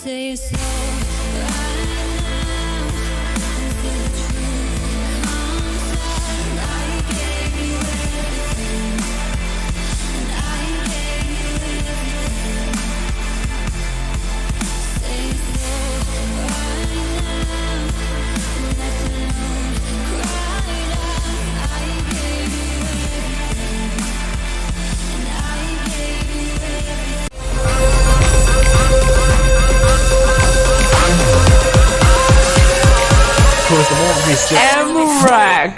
say so right now. Until the truth comes out. I gave you everything, and I gave you everything. Say so right now. Left alone, cried out. I gave you everything, and I gave you everything. Because the more is just M-Rack!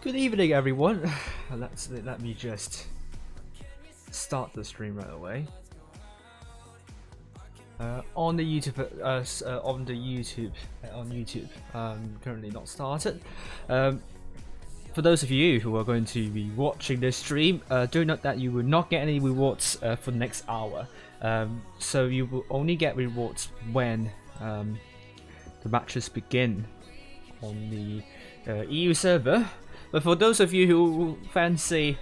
Good evening, everyone. Let me just start the stream right away. On YouTube, currently not started. For those of you who are going to be watching this stream, do note that you will not get any rewards for the next hour. So you will only get rewards when the matches begin on the EU server. But for those of you who fancy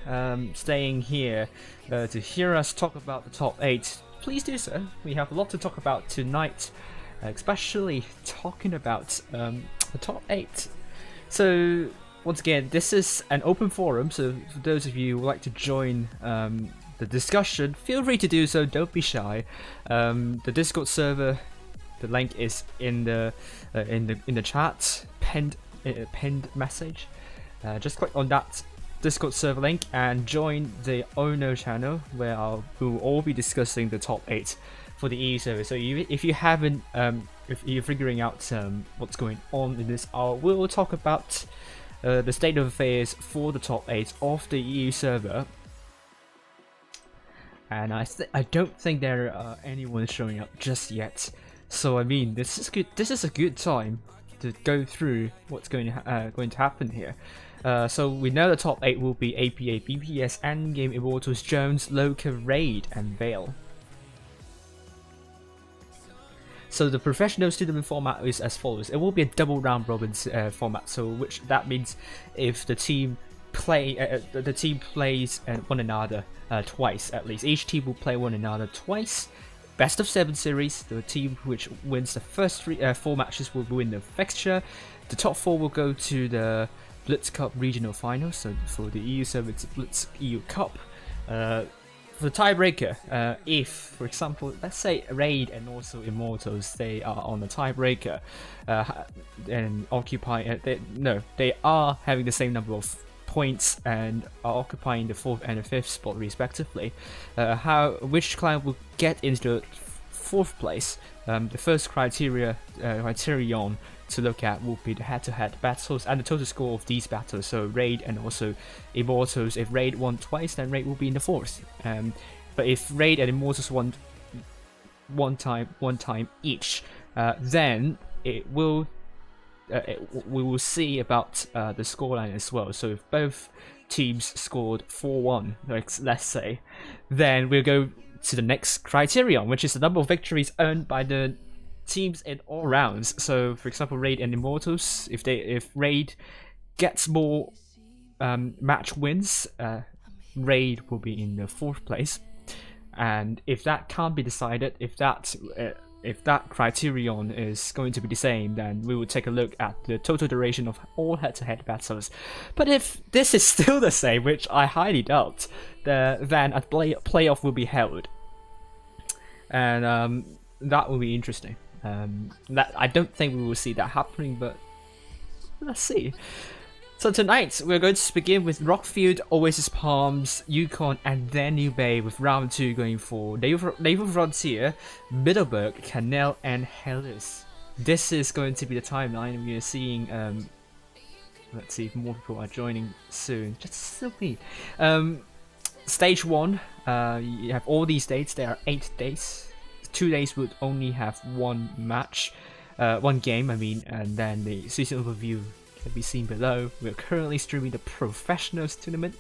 staying here to hear us talk about the top 8, please do so. We have a lot to talk about tonight, especially talking about the top 8. So once again, this is an open forum, so for those of you who would like to join the discussion, feel free to do so, don't be shy. The Discord server, the link is in the chat, pinned message. Just click on that Discord server link and join the Ono channel, where we will all be discussing the top 8 for the EU server. So if you haven't, if you're figuring out what's going on in this hour, we'll talk about the state of affairs for the top 8 of the EU server. And I don't think there are anyone showing up just yet. So I mean, this is good. This is a good time to go through what's going to happen here. So we know the top 8 will be APA, BPS, Endgame, Immortals, Jones, Loca, Raid, and Vale. So the professional student format is as follows. It will be a double round robin format. So which that means if the team plays one another twice at least. Each team will play one another twice. Best of 7 series. The team which wins the first 4 matches will win the fixture. The top 4 will go to the Blitz Cup regional final. So for the EU server, it's Blitz EU Cup. For the tiebreaker, if, for example, let's say Raid and also Immortals, they are on the tiebreaker and occupy. They are having the same number of points and are occupying the 4th and the 5th spot respectively. Which client will get into the 4th place? The first criterion to look at will be the head-to-head battles and the total score of these battles. So Raid and also Immortals, if Raid won twice, then Raid will be in the 4th. But if Raid and Immortals won one time each, then it will we will see about the scoreline as well. So if both teams scored 4-1, let's say, then we'll go to the next criterion, which is the number of victories earned by the teams in all rounds. So for example, Raid and Immortals, if Raid gets more match wins, Raid will be in the 4th place. And if that can't be decided, if that criterion is going to be the same, then we will take a look at the total duration of all head-to-head battles. But if this is still the same, which I highly doubt, then a playoff will be held, and that will be interesting. That I don't think we will see that happening, but let's see. So tonight we're going to begin with Rockfield, Oasis Palms, Yukon, and then New Bay, with round 2 going for Naval Frontier, Middleburg, Canal, and Hellas. This is going to be the timeline. We are seeing let's see if more people are joining soon. Just simply stage 1, you have all these dates. There are 8 days. 2 days would only have one match, one game I mean, and then the season overview can be seen below. We're currently streaming the Professionals tournament.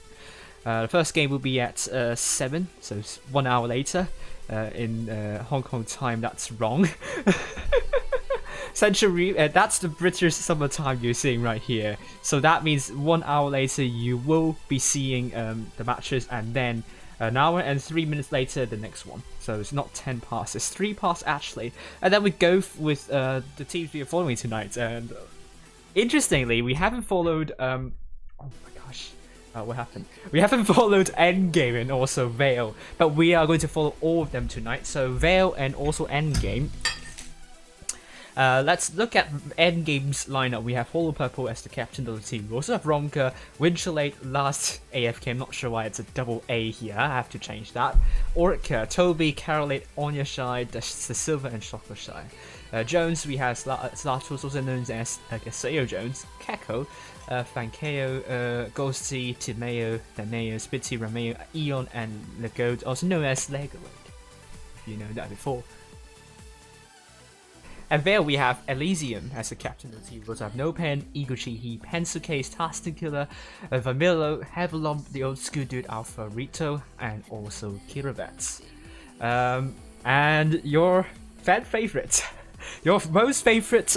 The first game will be at 7, so 1 hour later in Hong Kong time. That's wrong. Century, that's the British summer time you're seeing right here. So that means 1 hour later you will be seeing the matches, and then an hour and 3 minutes later the next one. So it's not 10 parts, it's 3 parts actually. And then we go with the teams we are following tonight. And interestingly, we haven't followed oh my gosh, what happened? We haven't followed Endgame and also Vale, but we are going to follow all of them tonight. So Vale and also Endgame. Let's look at Endgame's lineup. We have Holo Purple as the captain of the team. We also have Ronka, Winchelate, last AFK. I'm not sure why it's a double A here. I have to change that. Orca, Toby, Carolate, Onya Shy, the Silver, and Chocolate Shy. Jones, we have Slatus, also known as Gaseo Jones, Keko, Fankeo, Ghosty, Timeo, Daneo, Spitzy, Rameo, Eon, and Legode, also known as Legoland, if you know that before. And there we have Elysium as the captain of the team. We also have No Pen, Iguchi, Pencil Case, Tastin Killer, Vamilo, Havilom, the old school dude Alpha Rito, and also Kiravets. And your fan favorite, your most favorite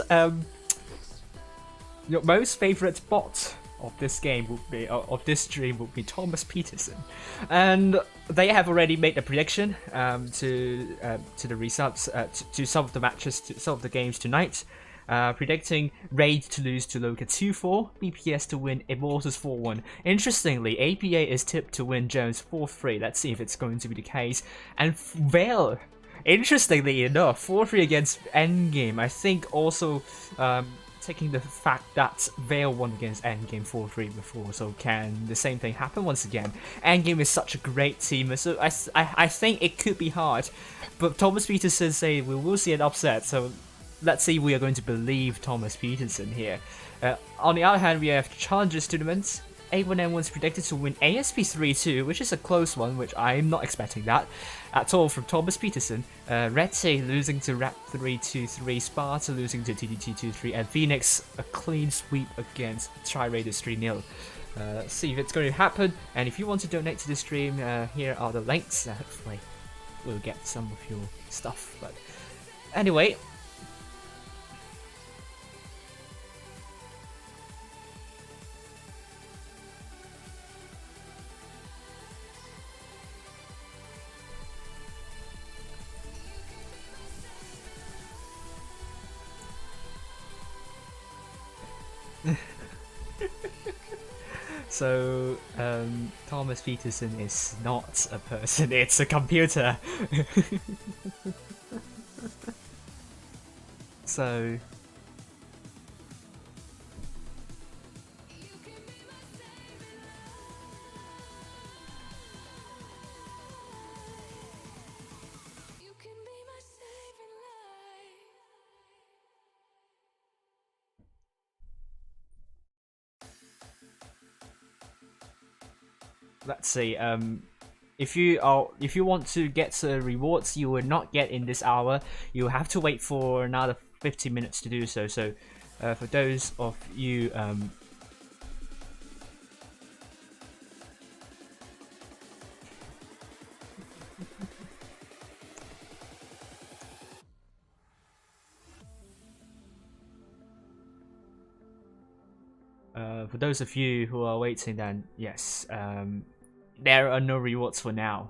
bot of this game would be of this stream would be Thomas Peterson, and they have already made a prediction to the results to some of the matches, to some of the games tonight, predicting Raid to lose to Loka 2-4, BPS to win, Immortals 4-1. Interestingly, APA is tipped to win Jones 4-3. Let's see if it's going to be the case. And Vale, interestingly enough, 4-3 against Endgame. I think also taking the fact that Vale won against Endgame 4-3 before, so can the same thing happen once again? Endgame is such a great team, so I think it could be hard, but Thomas Peterson say we will see an upset, so let's see, we are going to believe Thomas Peterson here. On the other hand, we have Challengers tournaments. A1M1 is predicted to win ASP 3-2, which is a close one, which I'm not expecting that at all from Thomas Peterson. Red Sea losing to Rap 3-2-3, Sparta losing to TDT 2-3, and Phoenix a clean sweep against Tri Raiders 3-0. See if it's going to happen, and if you want to donate to the stream, here are the links. Hopefully we'll get some of your stuff, but anyway. So, Thomas Peterson is not a person, it's a computer. So... let's see, if you want to get rewards you will not get in this hour, you have to wait for another 15 minutes to do so. So for those of you who are waiting, then yes, there are no rewards for now.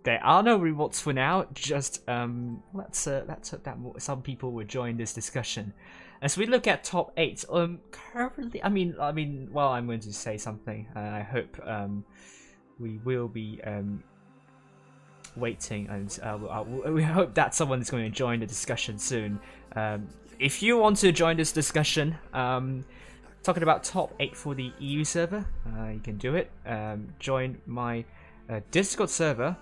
There are no rewards for now. Just let's hope that some people will join this discussion. As we look at top 8, currently, I mean, well, I'm going to say something. I hope we will be waiting, and we hope that someone is going to join the discussion soon. If you want to join this discussion, talking about top 8 for the EU server, you can do it. Join my Discord server.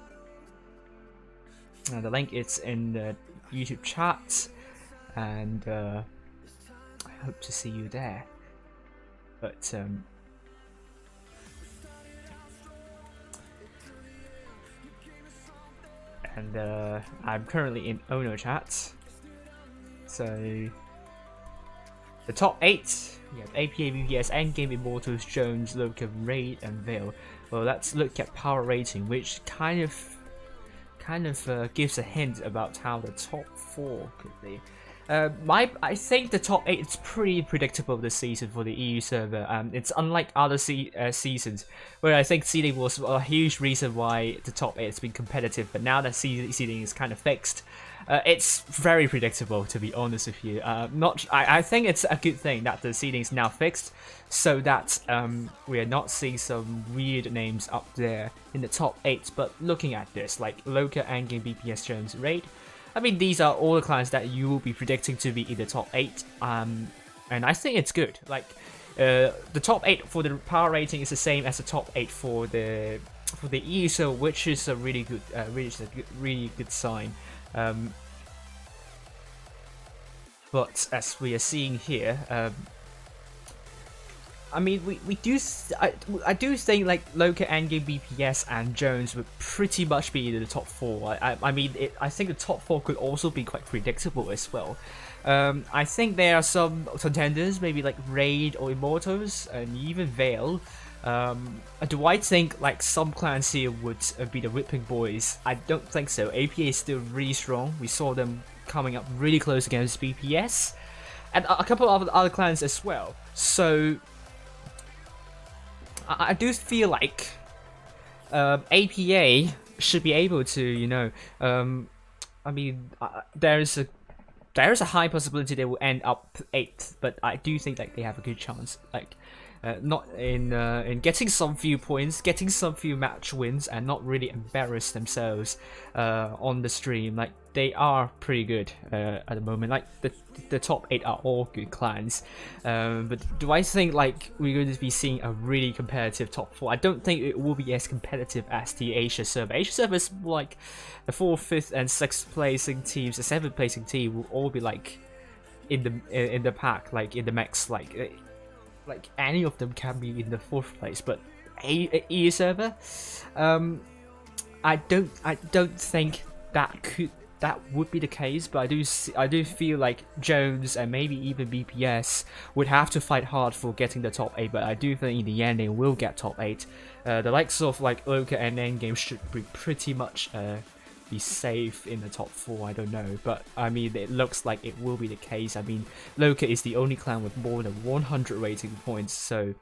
The link is in the YouTube chat, and I hope to see you there. But I'm currently in Ono chat. So the top 8, we have APA, VPS, Endgame, Immortals, Jones, Loca, Raid, and Vale. Well, let's look at power rating, which kind of gives a hint about how the top 4 could be. I think the top 8 is pretty predictable this season for the EU server. It's unlike other seasons, where I think seeding was a huge reason why the top 8 has been competitive, but now that seeding is kind of fixed, it's very predictable, to be honest with you. I think it's a good thing that the seeding is now fixed, so that we are not seeing some weird names up there in the top 8. But looking at this, like Loca, Endgame, BPS, Jones, Raid, I mean, these are all the clans that you will be predicting to be in the top 8, and I think it's good. Like, the top 8 for the power rating is the same as the top 8 for the EU, so which is a really good, really good sign. But as we are seeing here, I mean, I do think like Loca, Endgame, BPS, and Jones would pretty much be in the top 4. I mean, I think the top 4 could also be quite predictable as well. I think there are some contenders, maybe like Raid or Immortals, and even Vale. Do I think like some clans here would be the Whipping Boys? I don't think so. APA is still really strong. We saw them coming up really close against BPS, and a couple of other clans as well. So I do feel like APA should be able to, you know, I mean, there is a high possibility they will end up 8th, but I do think like they have a good chance, like not in getting some few points, getting some few match wins, and not really embarrass themselves on the stream. Like, they are pretty good at the moment. Like the top 8 are all good clans, but do I think like we're going to be seeing a really competitive top 4? I don't think it will be as competitive as the Asia server. Asia server is like the 4th, 5th, and 6th placing teams. The 7th placing team will all be like in the pack, like in the mix, like any of them can be in the 4th place. But EU server, I don't think that would be the case, but I do feel like Jones and maybe even BPS would have to fight hard for getting the top 8, but I do think in the end they will get top 8. The likes of like Loca and Endgame should be pretty much be safe in the top 4, I don't know, but I mean, it looks like it will be the case. I mean, Loca is the only clan with more than 100 rating points, so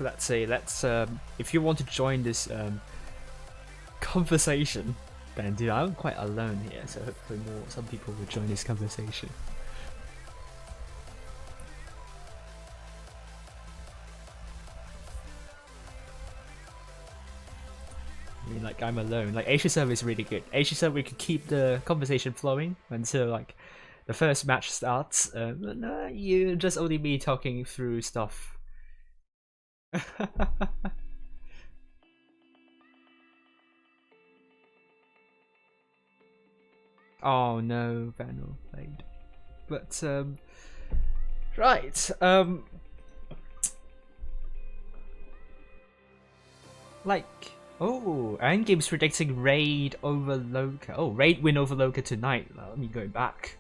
let's say, if you want to join this conversation, then dude, I'm quite alone here, so hopefully some people will join this conversation. I mean, like, I'm alone. Like, Asia server is really good. Asia server, we can keep the conversation flowing until like the first match starts. No, you just only me talking through stuff. Oh no, Vale played. But right, like, oh, Endgame's predicting Raid over Loca. Oh, Raid win over Loca tonight. Let me go back.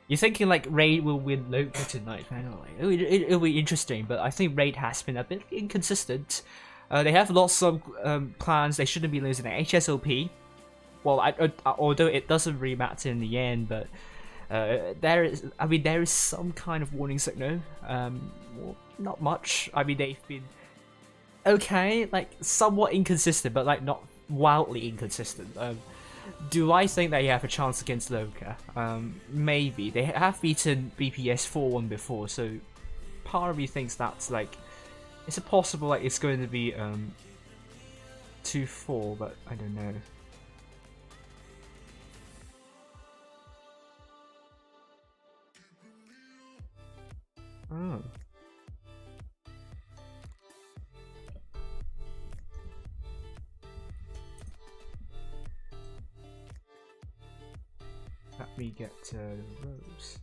You're thinking like Raid will win Loca tonight, finally. It'll be interesting, but I think Raid has been a bit inconsistent. They have lost some plans they shouldn't be losing. HSOP, well, although it doesn't really matter in the end, but there is some kind of warning signal. Well, not much. I mean, they've been okay, like somewhat inconsistent, but like not wildly inconsistent. Do I think they have a chance against Loka? Maybe. They have beaten BPS 4-1 before, so part of me thinks that's like, is it possible like it's going to be 2-4, but I don't know. Oh. Let me get Rose.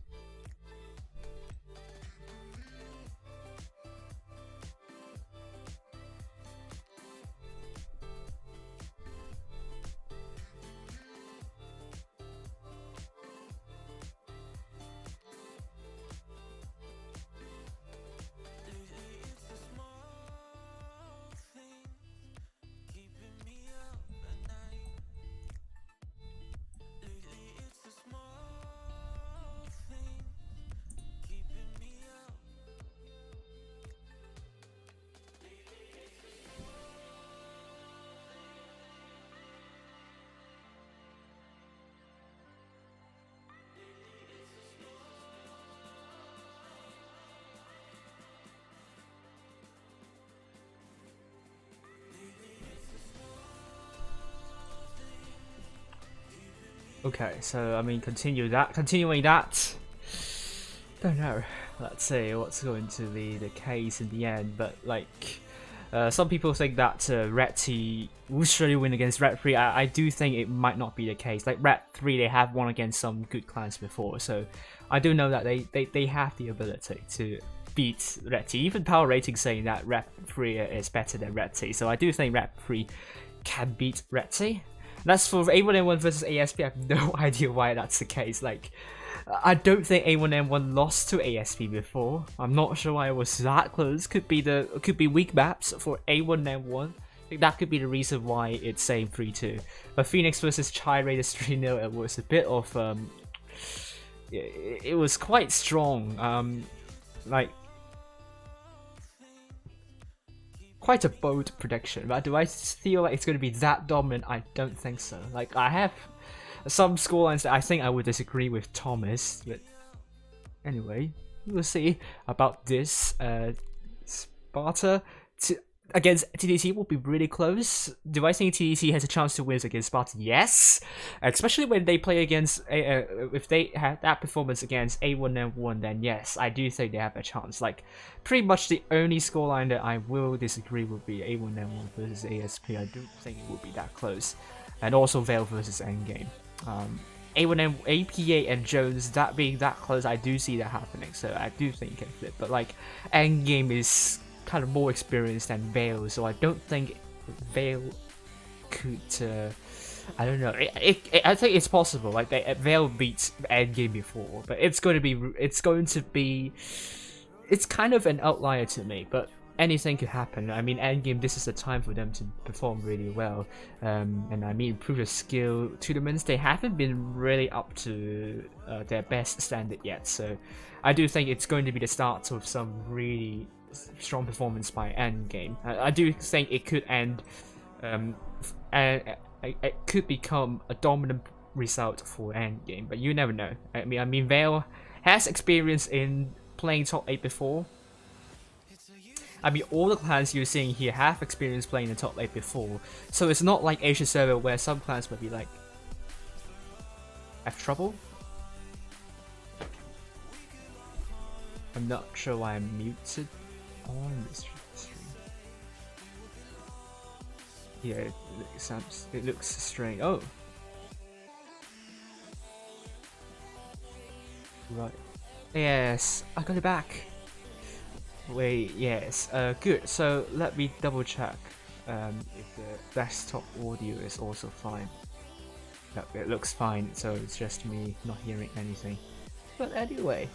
Okay, so I mean, continuing that. Don't know. Let's see what's going to be the case in the end. But like, some people think that Red T will surely win against Red 3. I do think it might not be the case. Like Red 3, they have won against some good clans before, so I do know that they have the ability to beat Red T. Even Power Rating saying that Red 3 is better than Red T. So I do think Red 3 can beat Red T. That's for A1N1 versus ASP. I have no idea why that's the case. Like, I don't think A1N1 lost to ASP before. I'm not sure why it was that close. Could be weak maps for A1N1. I think that could be the reason why it's saying 3-2. But Phoenix versus Chai Raiders 3-0. It was a bit of it was quite strong. Like, quite a bold prediction, but do I feel like it's going to be that dominant? I don't think so. Like, I have some scorelines that I think I would disagree with Thomas, but anyway, we'll see about this. Sparta against TDC will be really close. Do I think TDC has a chance to win against Sparta? Yes, especially when they play against if they have that performance against A1N1, then yes, I do think they have a chance. Like, pretty much the only scoreline that I will disagree would be A1N1 versus ASP. I don't think it would be that close, and also Vale versus Endgame. A1N, APA and Jones, that being that close, I do see that happening. So I do think it can flip, but like Endgame is kind of more experienced than Vale, so I don't think Vale could. I don't know. I think it's possible. Like Vale beats Endgame before, but it's going to be. It's kind of an outlier to me, but anything could happen. I mean, Endgame, this is the time for them to perform really well. And I mean, previous skill tournaments, they haven't been really up to their best standard yet. So I do think it's going to be the start of some really strong performance by Endgame. I do think it could end, and it could become a dominant result for Endgame, but you never know. I mean, Vale has experience in playing top 8 before. I mean, all the clans you're seeing here have experience playing in top 8 before, so it's not like Asia server where some clans might be like have trouble. I'm not sure why I'm muted on this stream. Yeah, it looks strange. Oh, right. Yes, I got it back. Wait, yes. Good. So let me double check if the desktop audio is also fine. Yep, it looks fine. So it's just me not hearing anything. But anyway.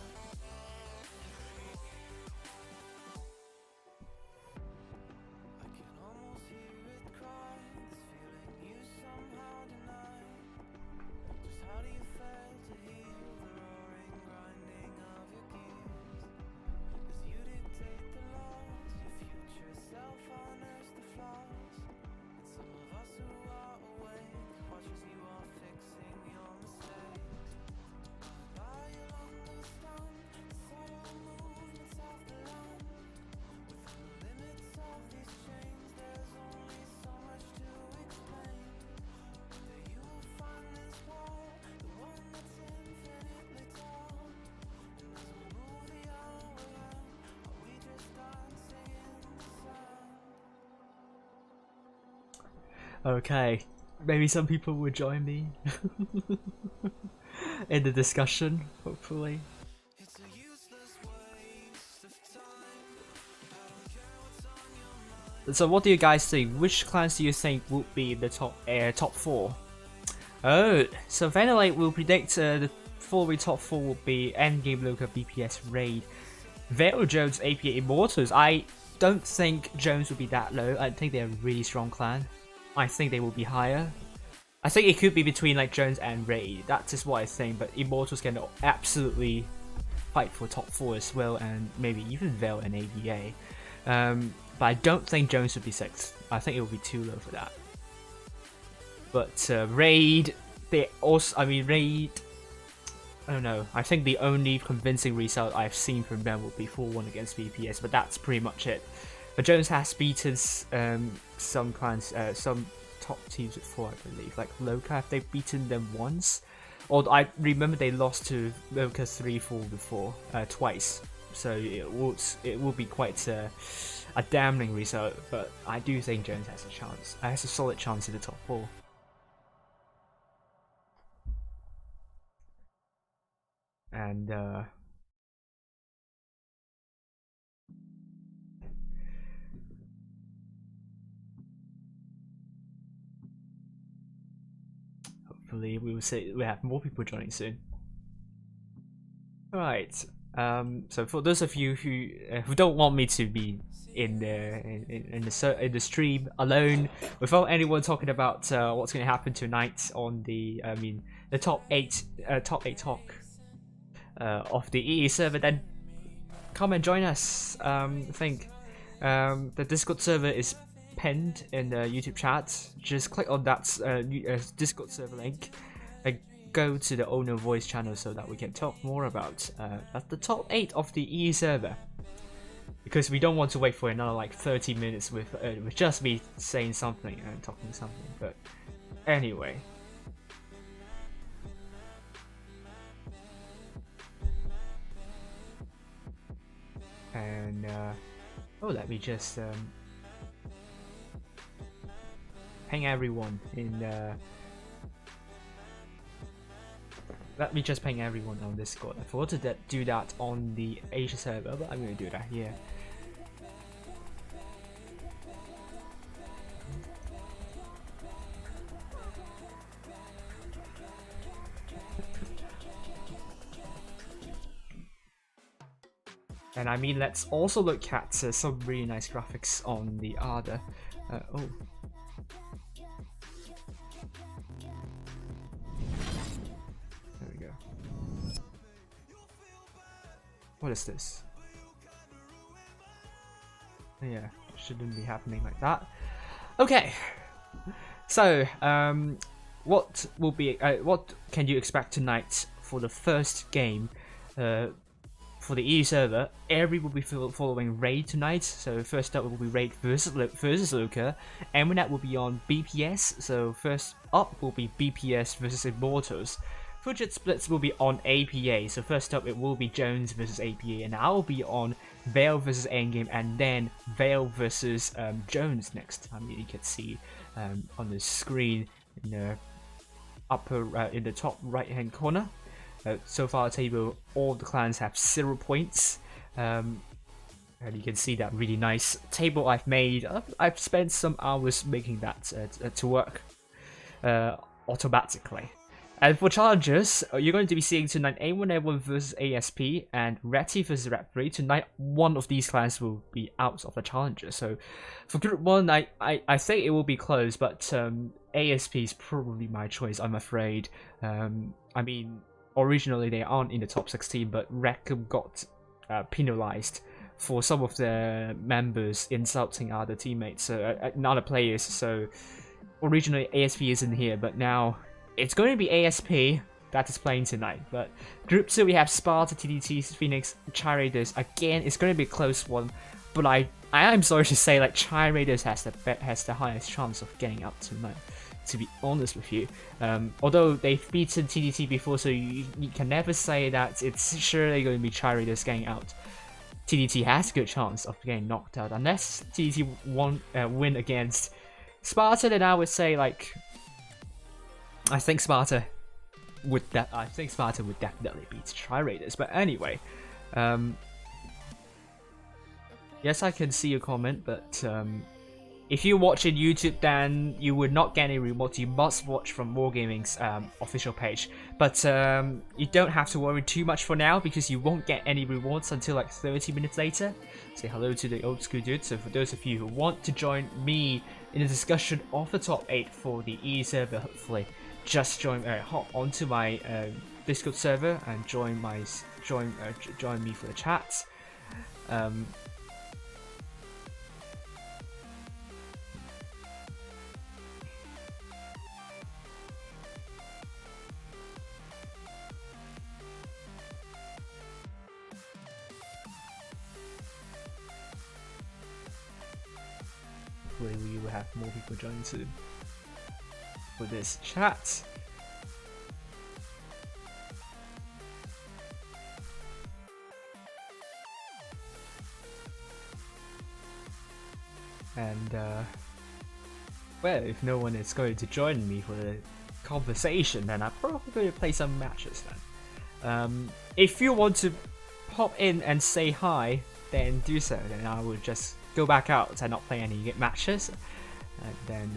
Okay, maybe some people will join me in the discussion, hopefully. So what do you guys think? Which clans do you think would be the top 4? Oh, so Vale will predict the following top 4 will be Endgame, Loka, BPS, Raid, Vale, Jones, APA, Immortals. I don't think Jones will be that low. I think they're a really strong clan. I think they will be higher. I think it could be between like Jones and Raid. That's just what I think. But Immortals can absolutely fight for top 4 as well, and maybe even Vale and ABA. But I don't think Jones would be 6th. I think it would be too low for that. But Raid, they also, I mean Raid, I don't know. I think the only convincing result I've seen from them will be 4-1 against BPS, but that's pretty much it. But Jones has beaten some clans, some top teams before, I believe. Like Loka, have they beaten them once? Or I remember they lost to Loka 3-4 before, twice. So it will be quite a damning result, but I do think Jones has a chance. Has a solid chance in the top 4. And hopefully we have more people joining soon. Alright, so for those of you who don't want me to be in the stream alone without anyone talking about what's going to happen tonight on the top 8 talk of the EE server, then come and join us. I think the Discord server is pinned in the YouTube chat. Just click on that Discord server link and go to the Ono Voice channel so that we can talk more about the top 8 of the EE server. Because we don't want to wait for another like 30 minutes with just me saying something and talking something. But anyway. And let me just ping everyone in. Let me just ping everyone on Discord. I forgot to do that on the Asia server, but I'm going to do that here. And I mean, let's also look at some really nice graphics on the other. Oh. There we go. What is this? Yeah, shouldn't be happening like that. Okay. So, what will be? What can you expect tonight for the first game? For the EU server, every will be following Raid tonight. So first up will be Raid versus Loka, and that will be on BPS. So first up will be BPS versus Immortals. Fujit Splits will be on APA. So first up it will be Jones versus APA, and I will be on Vale versus Endgame, and then Vale versus Jones next. I mean, you can see on the screen in the upper in the top right hand corner. So far table, all the clans have 0 points, and you can see that really nice table I've made. I've spent some hours making that to work automatically. And for challenges, you're going to be seeing tonight A1A1 versus ASP and Ratty versus Rat3. Tonight, one of these clans will be out of the challenges. So for Group 1, I think it will be close, but ASP is probably my choice, I'm afraid. I mean, originally they aren't in the top 16, but Rackham got penalized for some of the members insulting other teammates, other players. So originally ASP isn't here, but now it's going to be ASP that is playing tonight. But Group 2 we have Sparta, TDT, Phoenix, Chai Raiders. Again, it's going to be a close one, but I am sorry to say, like, Chai Raiders has the highest chance of getting up tonight, to be honest with you. Although they've beaten TDT before, so you can never say that it's surely going to be Chai Raiders getting out. TDT has a good chance of getting knocked out, unless TDT win against Sparta, then I would say like I think Sparta would definitely beat Tiebreakers. But anyway, yes, I can see your comment, but if you watch on YouTube, then you would not get any rewards. You must watch from Wargaming's official page. But you don't have to worry too much for now, because you won't get any rewards until like 30 minutes later. Say hello to the old school dude. So for those of you who want to join me in a discussion of the top 8 for the EU server, hopefully just hop onto my Discord server and join me for the chat. Hopefully we will have more people join soon for this chat. And well, if no one is going to join me for the conversation, then I'm probably going to play some matches then. If you want to pop in and say hi, then do so. Then I will just go back out and not play any matches, and then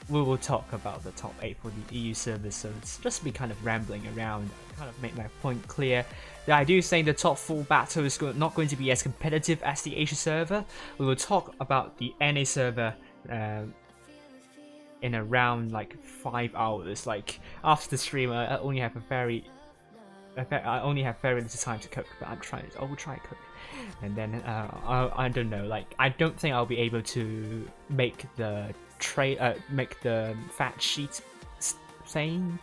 we will talk about the top 8 for the EU server. So it's just me kind of rambling around, kind of make my point clear that I do think the top 4 battle is not going to be as competitive as the Asia server. We will talk about the NA server in around like 5 hours. Like after the stream, I only have very little time to cook, but I will try to cook. And then I don't know, like I don't think I'll be able to make the fact sheet thing.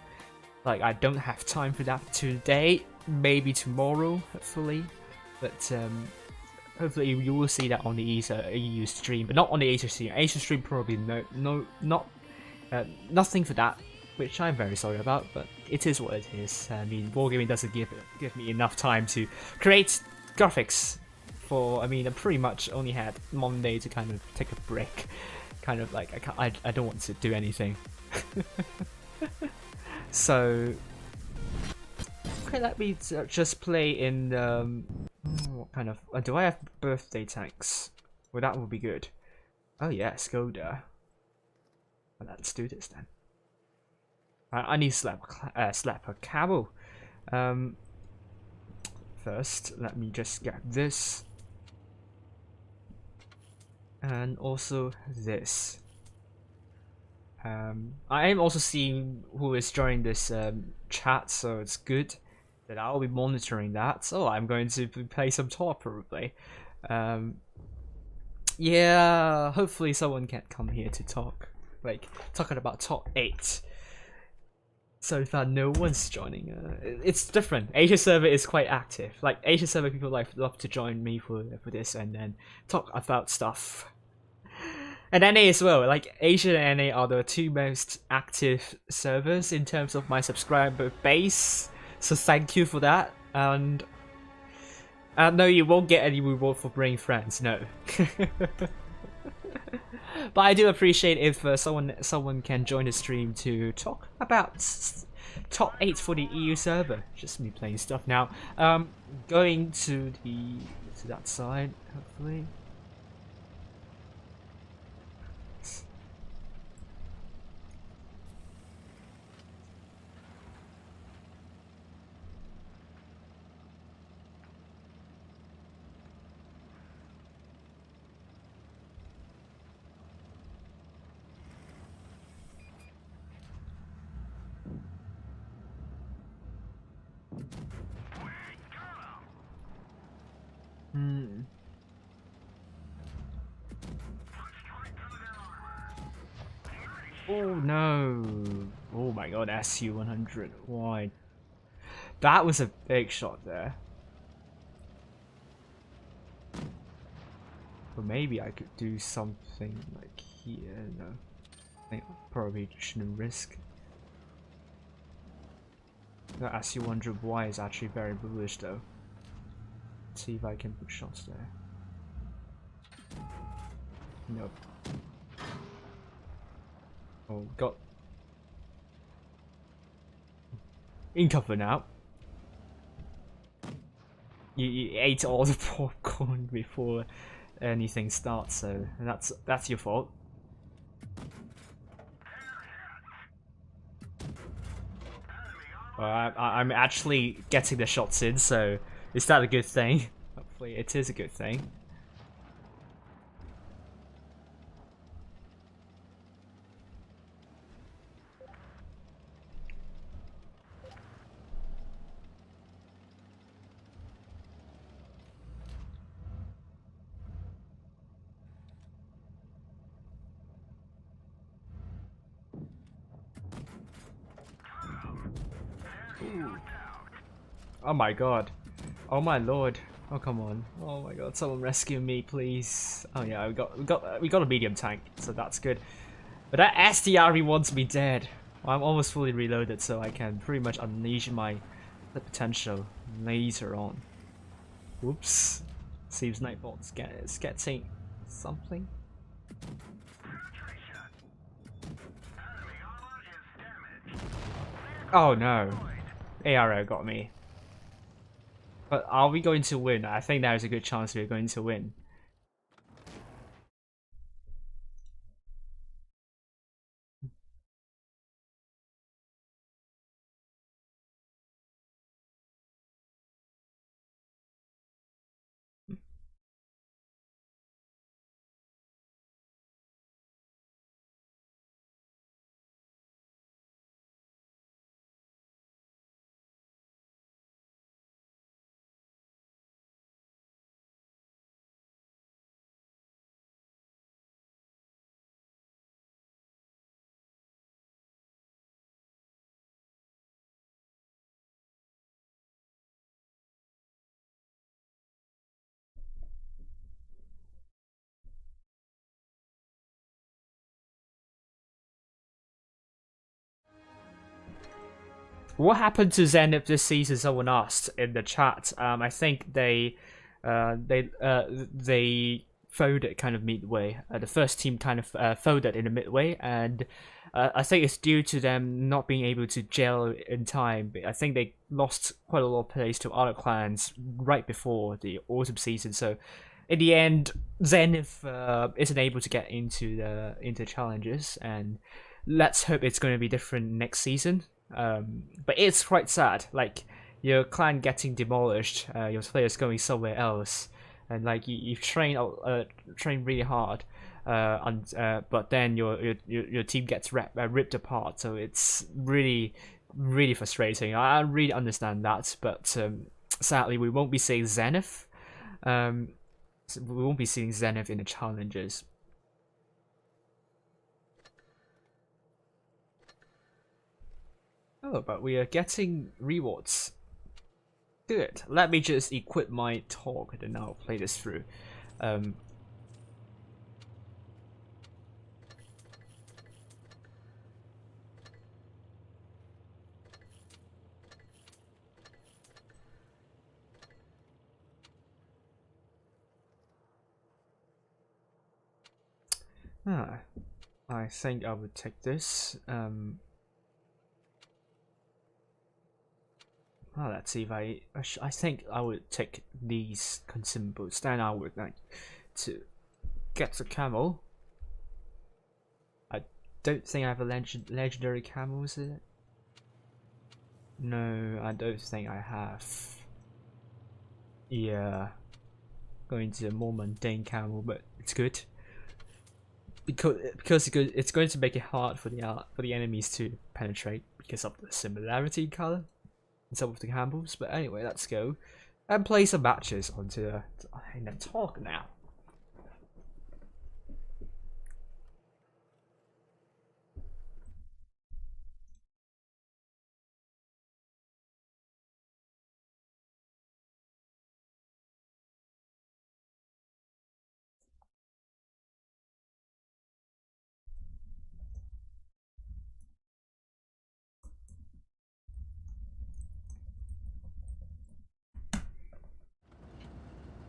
Like I don't have time for that today. Maybe tomorrow, hopefully. But hopefully you will see that on the EU stream, but not on the Asia stream. Asia stream probably nothing for that, which I'm very sorry about. But it is what it is. I mean, Wargaming doesn't give me enough time to create graphics. I pretty much only had Monday to kind of take a break. Kind of like I don't want to do anything. So okay, let me just play in what kind of do I have birthday tanks? Well, that would be good. Oh yes, go there. Well, let's do this then. I need slap a cabo. First, let me just get this. And also this. I am also seeing who is joining this chat, so it's good that I'll be monitoring that. So I'm going to play some top probably. Yeah, hopefully someone can come here to talk, like talking about top 8. So far, no one's joining. It's different. Asia server is quite active. Like Asia server people love to join me for this and then talk about stuff. And NA as well. Like Asia and NA are the 2 most active servers in terms of my subscriber base. So thank you for that. And no, you won't get any reward for bringing friends. No. But I do appreciate if someone can join the stream to talk about top 8 for the EU server. Just me playing stuff now. Going to that side, hopefully. Oh no! Oh my god, SU-100. Why? That was a big shot there. But maybe I could do something like here. No, I think I probably shouldn't risk. The SU-100Y is actually very bullish though. Let's see if I can put shots there. Nope. Oh, got in cover now. You ate all the popcorn before anything starts, so that's your fault. I'm actually getting the shots in, so is that a good thing? Hopefully it is a good thing. Ooh. Oh my god. Oh my lord. Oh come on. Oh my god, someone rescue me please. Oh yeah, we got a medium tank, so that's good. But that SDRE wants me dead. Well, I'm almost fully reloaded, so I can pretty much unleash my potential later on. Whoops. Seems Nightbot's getting something. Oh no. ARO got me. But are we going to win? I think there is a good chance we're going to win. What happened to Zenith this season? Someone asked in the chat. I think they folded kind of midway. The first team kind of folded in the midway, and I think it's due to them not being able to gel in time. I think they lost quite a lot of players to other clans right before the autumn season. So in the end, Zenith isn't able to get into challenges, and let's hope it's going to be different next season. But it's quite sad, like your clan getting demolished, your players going somewhere else, and like you've trained really hard, but then your team gets ripped apart. So it's really frustrating. I really understand that, but sadly we won't be seeing Zenith. We won't be seeing Zenith in the challenges. Oh, but we are getting rewards. Good. Let me just equip my talk, and then I'll play this through. I think I would take this. Well, let's see if I think I would take these consumables. Then I would like to get the camel. I don't think I have a legendary camel, is it? No, I don't think I have. Yeah, going to a more mundane camel, but it's good because it's going to make it hard for the enemies to penetrate because of the similarity in color. Some of the camels, but anyway, let's go and play some matches onto the talk now.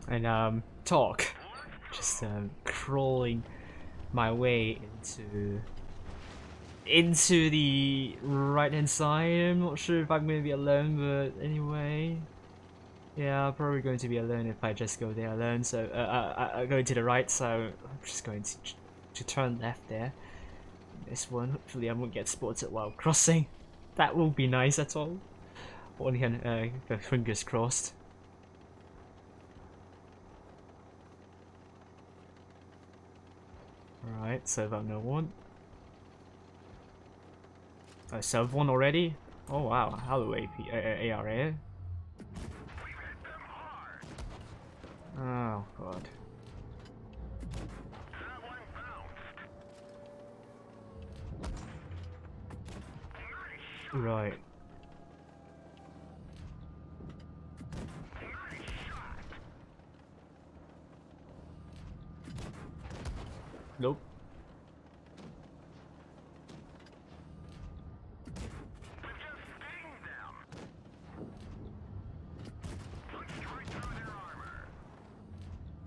And talk, just crawling my way into into the right hand side. I'm not sure if I'm going to be alone, but anyway. Yeah, I'm probably going to be alone if I just go there alone. So I go to the right, so I'm just going to turn left there. This one, hopefully I won't get spotted while crossing. That will be nice at all. One can fingers crossed. Alright, so about no one. I served one already? Oh wow, hello AP, ARA. Oh god. Right. Nope.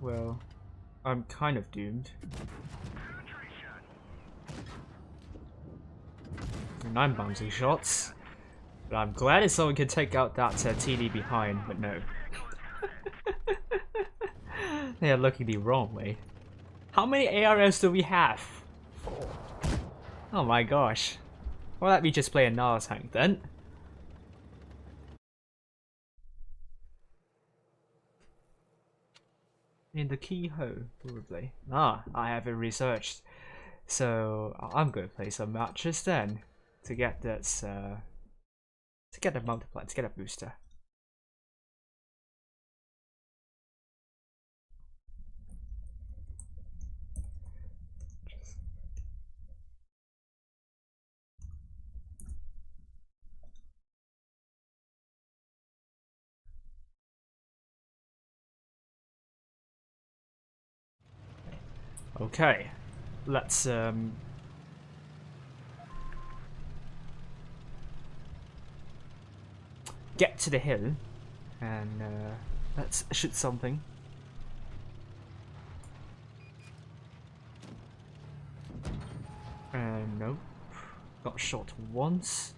Well, I'm kind of doomed. And I'm bouncing shots. But I'm glad if someone can take out that TD behind, but no. They are looking the wrong way. How many ARs do we have? 4. Oh my gosh. Well, let me just play another tank then. In the keyhole, probably. Ah, I haven't researched. So I'm going to play some matches then to get that to get a multiplier, to get a booster. Okay, let's get to the hill and let's shoot something. Nope, got shot once.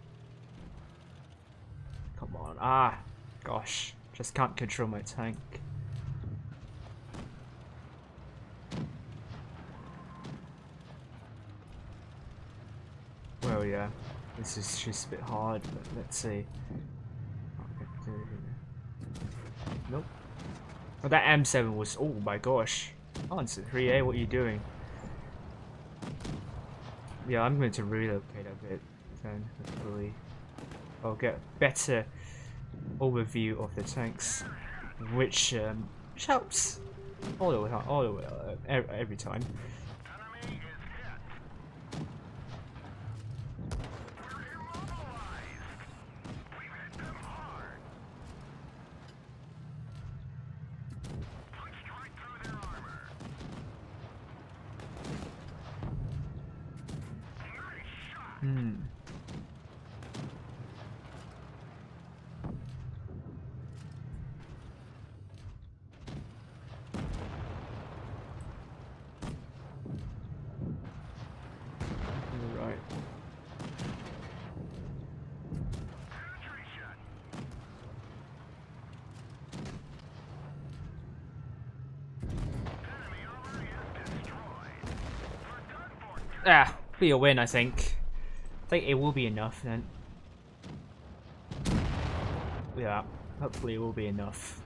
Come on, gosh, just can't control my tank. Well, yeah, this is just a bit hard, but let's see. Nope. Oh, that M7 was. Oh my gosh. Answer 3A, what are you doing? Yeah, I'm going to relocate a bit, then hopefully I'll get better overview of the tanks, which helps all the way, every time. Right. Be a win, I think. I think it will be enough then. Yeah, hopefully it will be enough.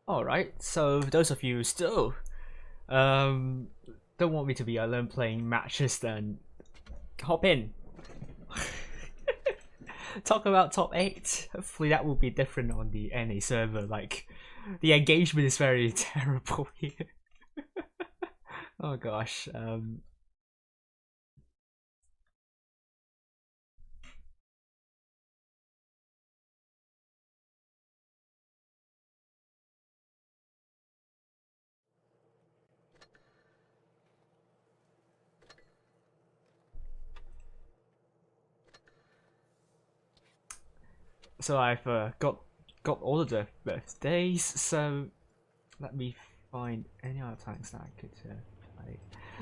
Alright, so those of you still don't want me to be alone playing matches, then hop in. Talk about top 8. Hopefully that will be different on the NA server. Like, the engagement is very terrible here. Oh gosh. So I've got all of the birthdays. So let me find any other tanks that I could play.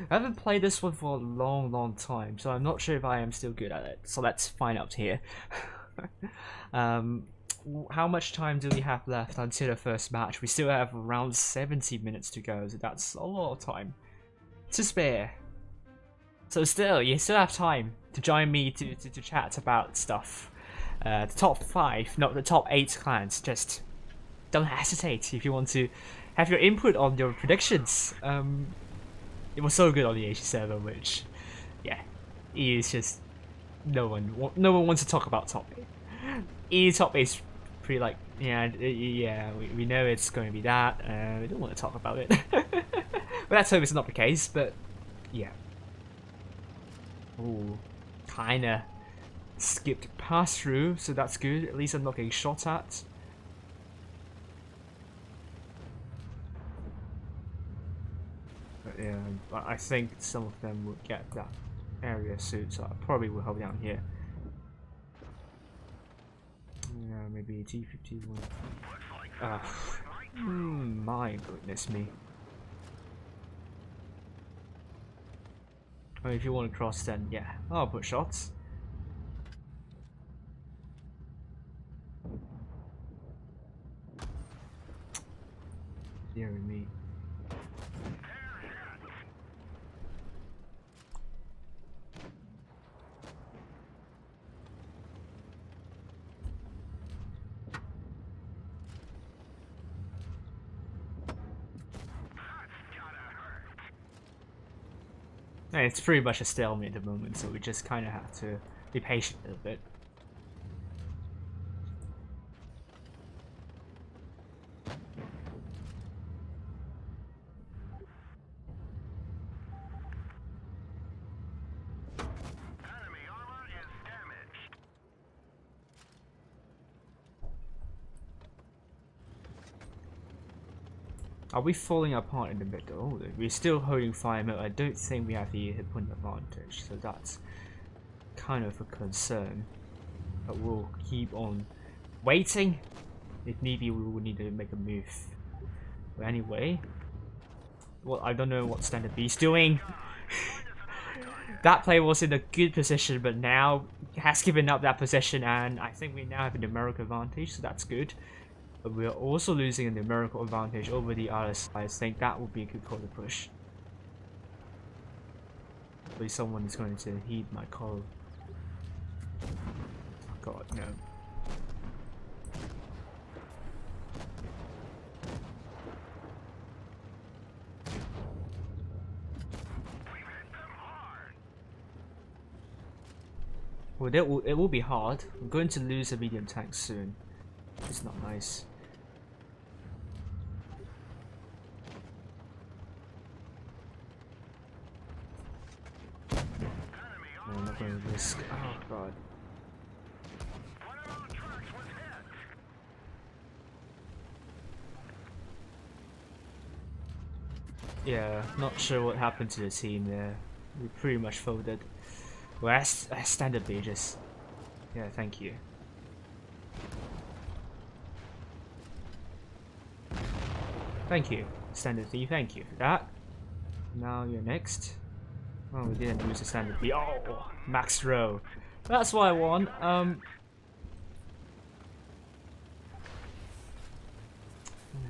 I haven't played this one for a long time, so I'm not sure if I am still good at it. So let's find out here. How much time do we have left until the first match? We still have around 70 minutes to go, so that's a lot of time to spare. So still, you still have time to join me to chat about stuff. The top 5, not the top 8 clans. Just don't hesitate if you want to have your input on your predictions. It was so good on the AG server, which, yeah, is just no one wants to talk about top 8. Top 8 is pretty like, yeah, we know it's going to be that. We don't want to talk about it. But let's hope it's not the case. But yeah, ooh, kinda skipped pass through, so that's good. At least I'm not getting shot at. But yeah, I think some of them will get that area soon, so I probably will hold down here. Yeah, maybe T51. My goodness me. I mean, if you want to cross, then yeah, I'll put shots. Dear me. It's pretty much a stalemate at the moment, so we just kind of have to be patient a little bit. Are we falling apart in the middle? We're still holding fire mode. I don't think we have the hit point advantage, so that's kind of a concern. But we'll keep on waiting. If need be, we will need to make a move. But anyway, well, I don't know what Standard B's doing. That player was in a good position, but now has given up that position, and I think we now have a numerical advantage, so that's good. But we're also losing a numerical advantage over the other side. I think that would be a good call to push. Hopefully someone is going to heed my call. Oh god, no. Well, it will be hard. I'm going to lose a medium tank soon. It's not nice. No, I'm not going to risk. Oh god. Yeah, not sure what happened to the team there. We pretty much folded. Well, that's Standard B, just... Yeah, thank you. Thank you, Standard B, thank you for that. Now you're next. Oh, we didn't lose a Standard B. Oh, max row. That's what I want. I'm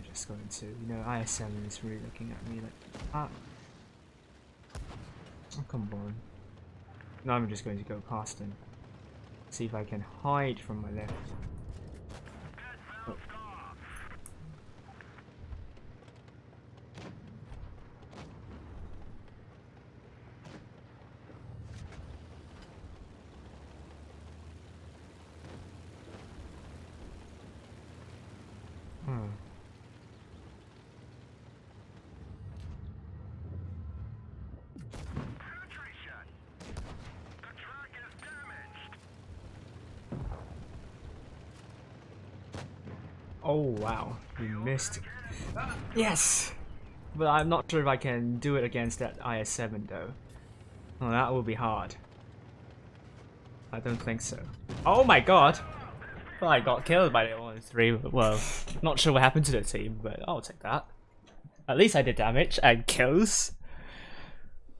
just going to, IS7 is really looking at me like, ah. Oh, come on. Now I'm just going to go past him. See if I can hide from my left. Oh. Oh wow, we missed. Yes! But I'm not sure if I can do it against that IS-7 though. Oh, that will be hard. I don't think so. Oh my god! Well, I got killed by the 1-3. Well, not sure what happened to the team, but I'll take that. At least I did damage and kills.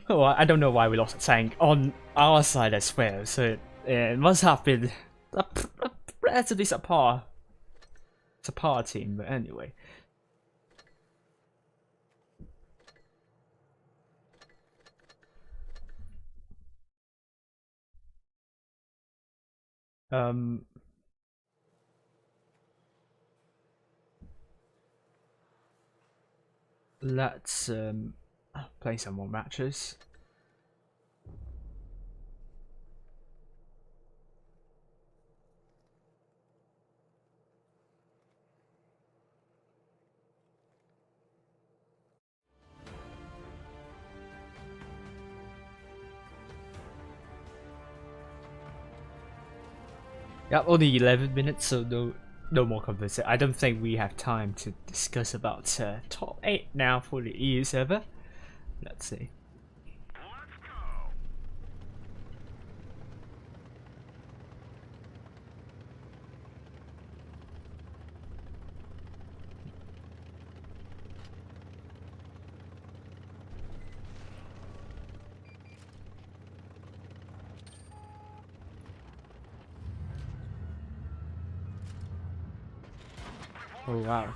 Oh, I don't know why we lost a tank on our side as well, so it must have been a relatively subpar team, but anyway. Let's play some more matches. Yeah, only 11 minutes, so no more conversation. I don't think we have time to discuss about top 8 now for the EU server. Let's see. Oh wow.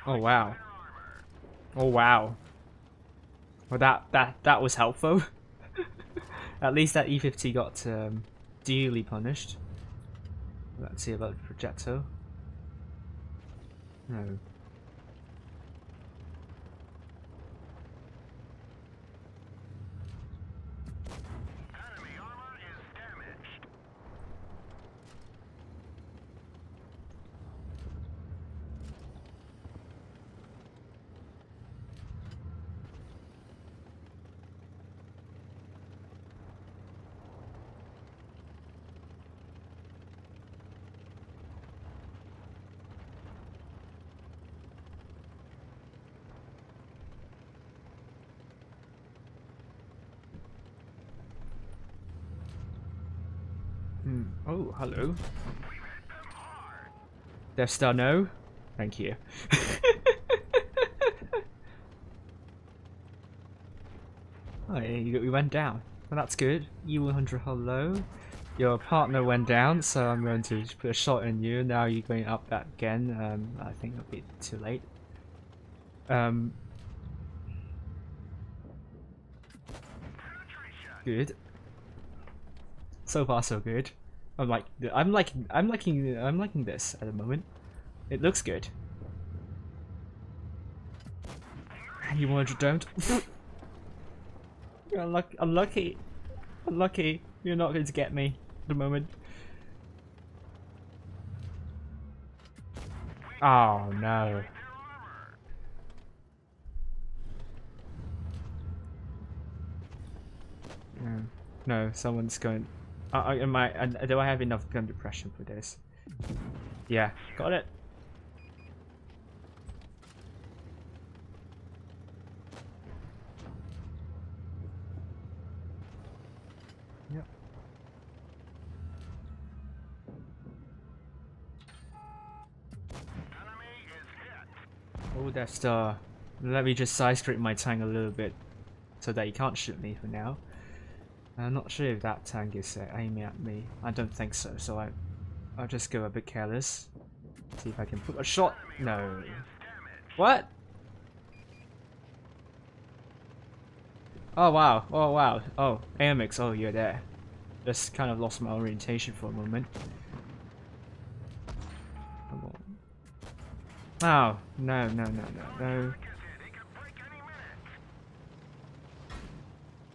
Oh wow. Oh wow. Well that was helpful. At least that E50 got dearly punished. Let's see about the projectile. No. Oh, hello. Death Star, no. Thank you. Oh, yeah, we went down. Well, that's good. U100, hello. Your partner went down, so I'm going to put a shot in you. Now you're going up that again. I think it'll be too late. Good. So far, so good. I'm liking this at the moment. It looks good. You want to don't? You're unlucky. Unlucky. You're not going to get me at the moment. Oh no. No, someone's going. Do I have enough gun depression for this? Yeah, got it. Yep. Oh, that's the. Let me just side script my tank a little bit so that he can't shoot me for now. I'm not sure if that tank is aiming at me. I don't think so, so I'll just go a bit careless. See if I can put a shot. No. What? Oh wow, oh wow, oh, AMX, oh you're there. Just kind of lost my orientation for a moment. Come on. Oh, no, no, no, no, no.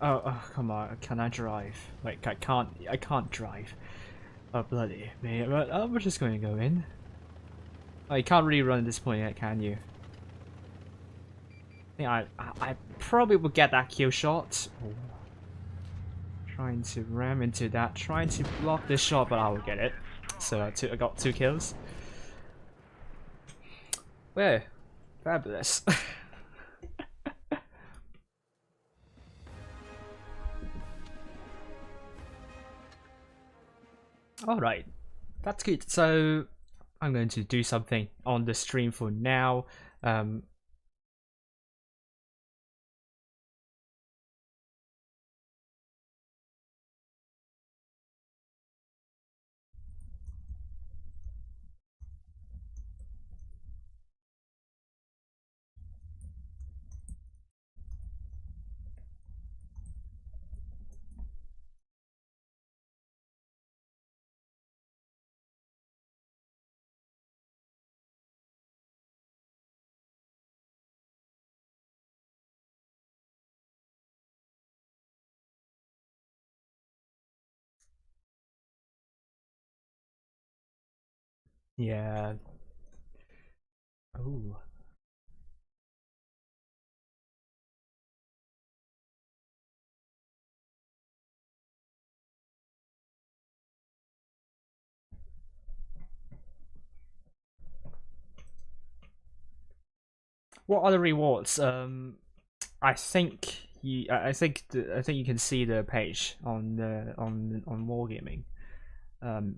Oh, come on, can I drive? Wait, I can't drive. Oh, bloody man, we're just going to go in. Oh, you can't really run at this point yet, can you? I think I probably will get that kill shot. Oh. Trying to ram into that, trying to block this shot, but I will get it. so I got 2 kills. Well, fabulous. Alright, that's good. So I'm going to do something on the stream for now. Yeah. Oh. What other rewards? I think I think you can see the page on the on Wargaming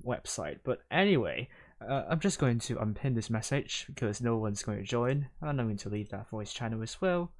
website. But anyway, I'm just going to unpin this message because no one's going to join, and I'm going to leave that voice channel as well.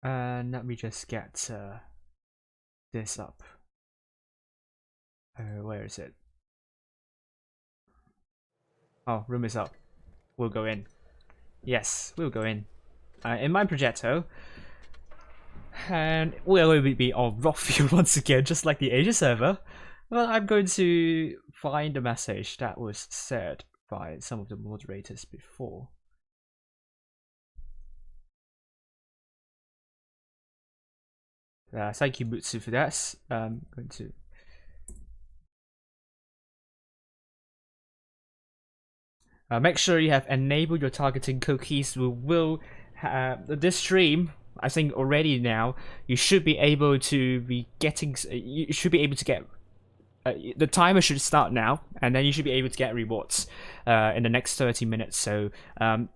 And let me just get this up. Where is it? Oh, room is up. We'll go in. Yes, we'll go in. In my projecto. And we'll be on Rockfield once again, just like the Asia server. Well, I'm going to find a message that was said by some of the moderators before. Thank you, Mutsu, for that. I'm going to. Make sure you have enabled your targeting cookies. We will this stream. I think already now you should be able to be getting. You should be able to get. The timer should start now, and then you should be able to get rewards in the next 30 minutes. So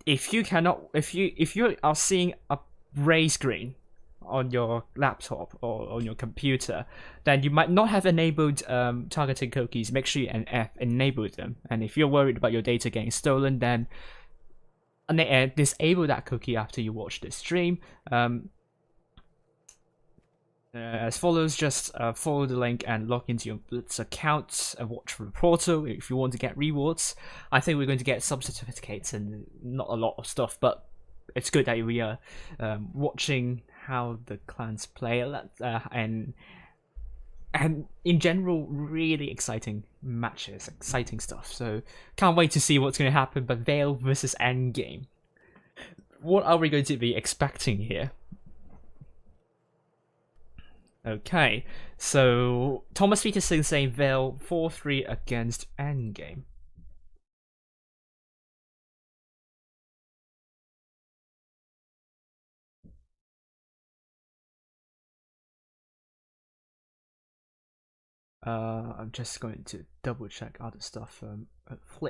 if you cannot, if you are seeing a gray screen on your laptop or on your computer, then you might not have enabled targeting cookies. Make sure you enable them. And if you're worried about your data getting stolen, then disable that cookie after you watch the stream. As follows, just follow the link and log into your Blitz account and watch for the portal if you want to get rewards. I think we're going to get some certificates and not a lot of stuff, but it's good that we are watching how the clans play and in general really exciting matches, exciting stuff. So can't wait to see what's going to happen. But Vale versus Endgame, what are we going to be expecting here? Okay, so Thomas Peterson saying Vale 4-3 against Endgame. I'm just going to double check other stuff.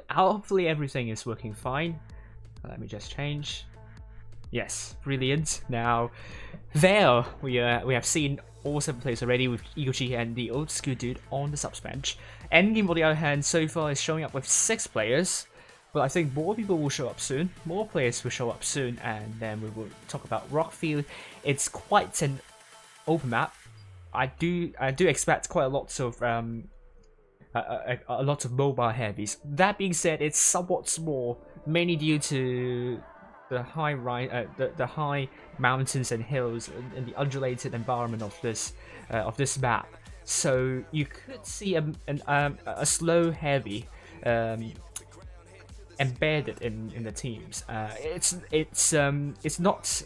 Hopefully everything is working fine. Let me just change. Yes, brilliant. Now, Vale, we have seen all 7 players already with Iguchi and the old school dude on the subs bench. Endgame, on the other hand, so far is showing up with 6 players, but I think more people will show up soon. More players will show up soon, and then we will talk about Rockfield. It's quite an open map. I do expect quite a lot of a lot of mobile heavies. That being said, it's somewhat small, mainly due to the the high mountains and hills and the undulated environment of this map. So you could see a slow heavy embedded in the teams. It's not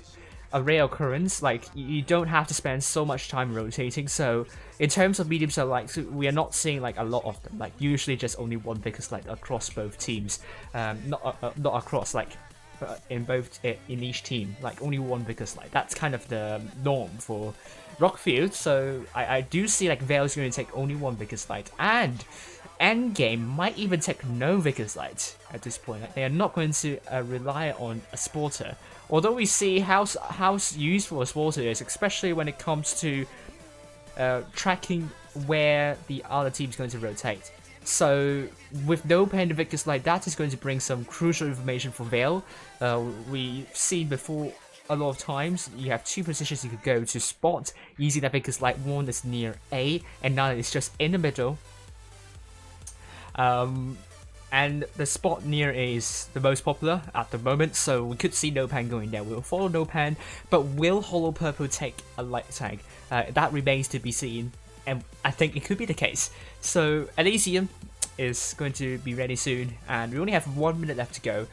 a rare occurrence. Like, you don't have to spend so much time rotating. So in terms of mediums, we are not seeing like a lot of them. Like, usually just only one Vickers Light across both teams. Not across, like in each team. Like, only one Vickers Light. That's kind of the norm for Rockfield. So I do see like Vale's going to take only one Vickers Light, and Endgame might even take no Vickers Light at this point. Like, they are not going to rely on a Sporter. Although we see how useful a Sporter is, especially when it comes to tracking where the other team is going to rotate. So with no pen and Vickers Light, that is going to bring some crucial information for Vale. We've seen before a lot of times, you have two positions you could go to spot using that Vickers Light. One is near A, and now it's just in the middle. And the spot near A is the most popular at the moment, so we could see No Pan going there. We'll follow No Pan, but will Hollow Purple take a light tag? That remains to be seen, and I think it could be the case. So Elysium is going to be ready soon, and we only have 1 minute left to go.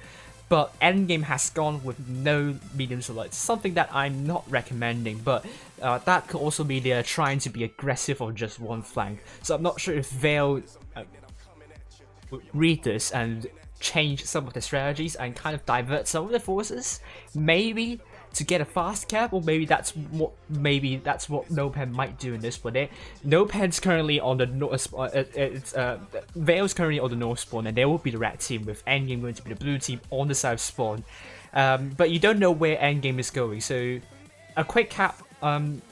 But Endgame has gone with no mediums or lights, something that I'm not recommending, but that could also be they're trying to be aggressive on just one flank. So I'm not sure if Vale read this and change some of the strategies and kind of divert some of the forces, maybe to get a fast cap, or maybe that's what No Pen might do in this one. No Pen's currently on the north. Vale's currently on the north spawn, and they will be the red team, with Endgame going to be the blue team on the south spawn. But you don't know where Endgame is going, so a quick cap in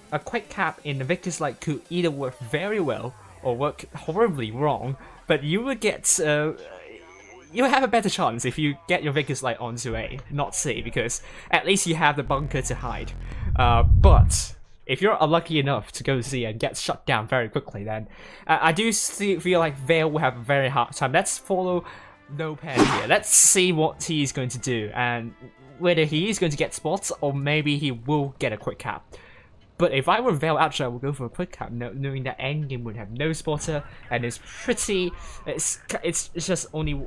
the Victor's Light could either work very well or work horribly wrong. But you will get, you'll have a better chance if you get your Vickers Light onto A, not C, because at least you have the bunker to hide. But if you're unlucky enough to go C and get shut down very quickly, then I do feel like Vale will have a very hard time. Let's follow No Pen here. Let's see what he is going to do, and whether he is going to get spots, or maybe he will get a quick cap. But if I were Vale, actually I would go for a quick cap, knowing that Endgame would have no Spotter, and it's just only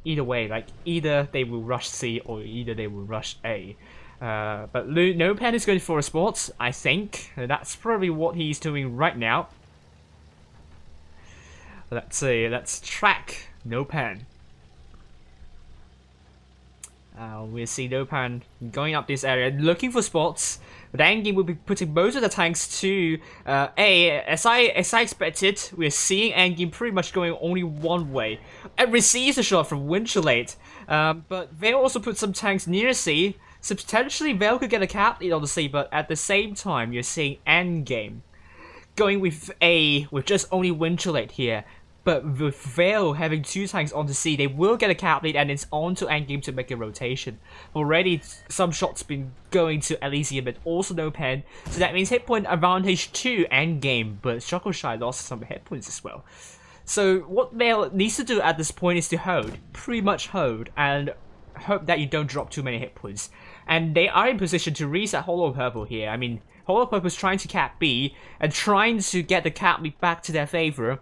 either way, like either they will rush C or either they will rush A. But No Pen is going for a spot, I think. That's probably what he's doing right now. Let's see, let's track No Pen. We'll see No Pan going up this area, looking for spots. But Endgame will be putting most of the tanks to A. As I expected, we're seeing Endgame pretty much going only one way. It receives a shot from Winchellate. But Vale also put some tanks near C. So potentially Vale could get a cap lead on the C, but at the same time, you're seeing Endgame going with A with just only Winchellate here. But with Vale having two tanks onto C, they will get a cap lead, and it's on to Endgame to make a rotation. Already, some shots been going to Elysium, but also No Pen. So that means hit point advantage to Endgame, but Shockleshy lost some hit points as well. So what Vale needs to do at this point is to hold, pretty much hold, and hope that you don't drop too many hit points. And they are in position to reset Hollow Purple here. I mean, Hollow Purple is trying to cap B, and trying to get the cap lead back to their favor.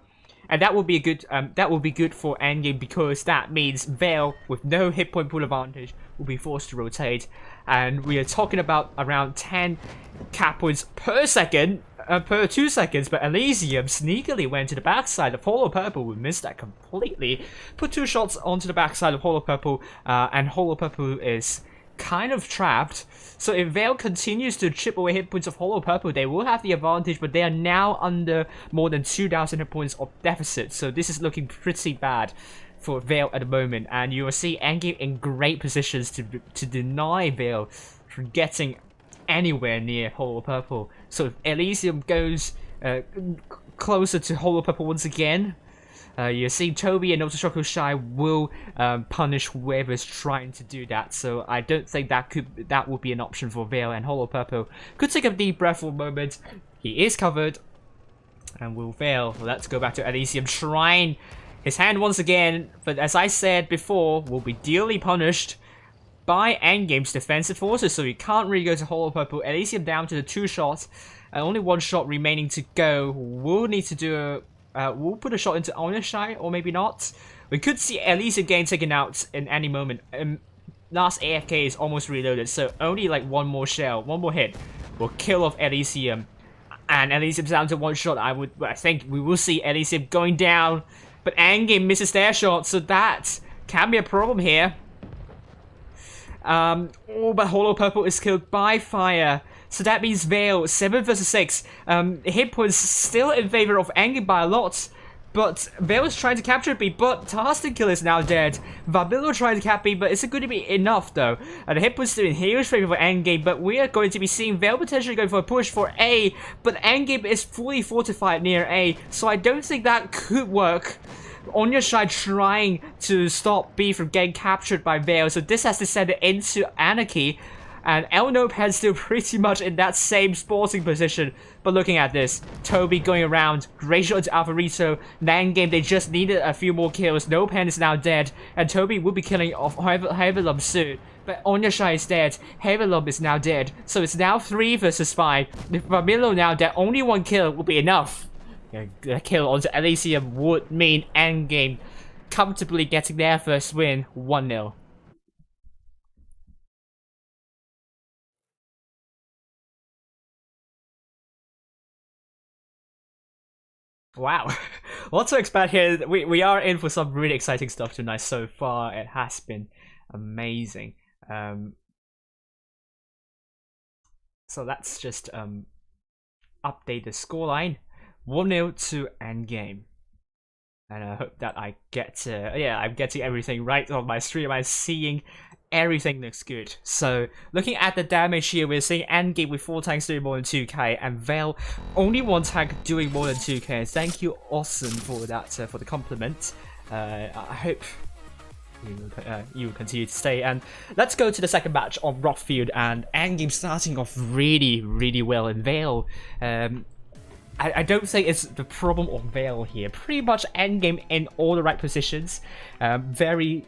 And that will be a good. That will be good for Endgame, because that means Vale, with no hit point pool advantage, will be forced to rotate. And we are talking about around 10 cap points per second, per 2 seconds. But Elysium sneakily went to the backside of Hollow Purple. We missed that completely. Put 2 shots onto the backside of Hollow Purple, and Hollow Purple is kind of trapped. So if Vale continues to chip away hit points of Hollow Purple, they will have the advantage, but they are now under more than 2,000 hit points of deficit. So this is looking pretty bad for Vale at the moment, and you will see Endgame in great positions to deny Vale from getting anywhere near Hollow Purple. So if Elysium goes closer to Hollow Purple once again, you see Toby and also Shockleshy will punish whoever's trying to do that. So I don't think that would be an option for Vale, and Hollow Purple could take a deep breath for a moment. He is covered. And will Vale. Let's go back to Elysium. Trying his hand once again. But as I said before, will be dearly punished by Endgame's defensive forces. So you can't really go to Hollow Purple. Elysium down to the 2 shots. And only 1 shot remaining to go. We'll need to do a... we'll put a shot into Onishai, or maybe not. We could see Elysium getting taken out in any moment. Last AFK is almost reloaded. So only like 1 more shell, 1 more hit will kill off Elysium. And Elysium's down to 1 shot. I think we will see Elysium going down. But Endgame misses their shot, so that can be a problem here. Oh, but Hollow Purple is killed by fire. So that means Vale, 7 versus 6. Hit points still in favor of Endgame by a lot. But Vale is trying to capture B, but Tastikill is now dead. Vabilo trying to cap B, but is it going to be enough though? And the hit points still in huge favor for Endgame, but we are going to be seeing Vale potentially going for a push for A, but Endgame is fully fortified near A, so I don't think that could work. On your side trying to stop B from getting captured by Vale, so this has descended into Anarchy. And El Nope's still pretty much in that same sporting position. But looking at this, Toby going around, great shot into Alvarito. Endgame, they just needed a few more kills. Nopen is now dead, and Toby will be killing off Heavelum soon. But Onyashai is dead, Heavelum is now dead. So it's now 3 versus 5. If Vamilo now dead, only 1 kill will be enough. A kill onto Elysium would mean Endgame comfortably getting their first win, 1-0. Wow, what to expect here? We are in for some really exciting stuff tonight so far. It has been amazing. So let's just update the scoreline. 1-0 to Endgame. And I hope that I get I'm getting everything right on my stream. I'm seeing everything looks good. So looking at the damage here, we're seeing Endgame with 4 tanks doing more than 2k, and Vale only 1 tank doing more than 2k. Thank you, Awesome, for that, for the compliment. I hope you will continue to stay. And let's go to the second match on Rockfield, and Endgame starting off really well in Vale. I don't think it's the problem of Vale here. Pretty much Endgame in all the right positions. Very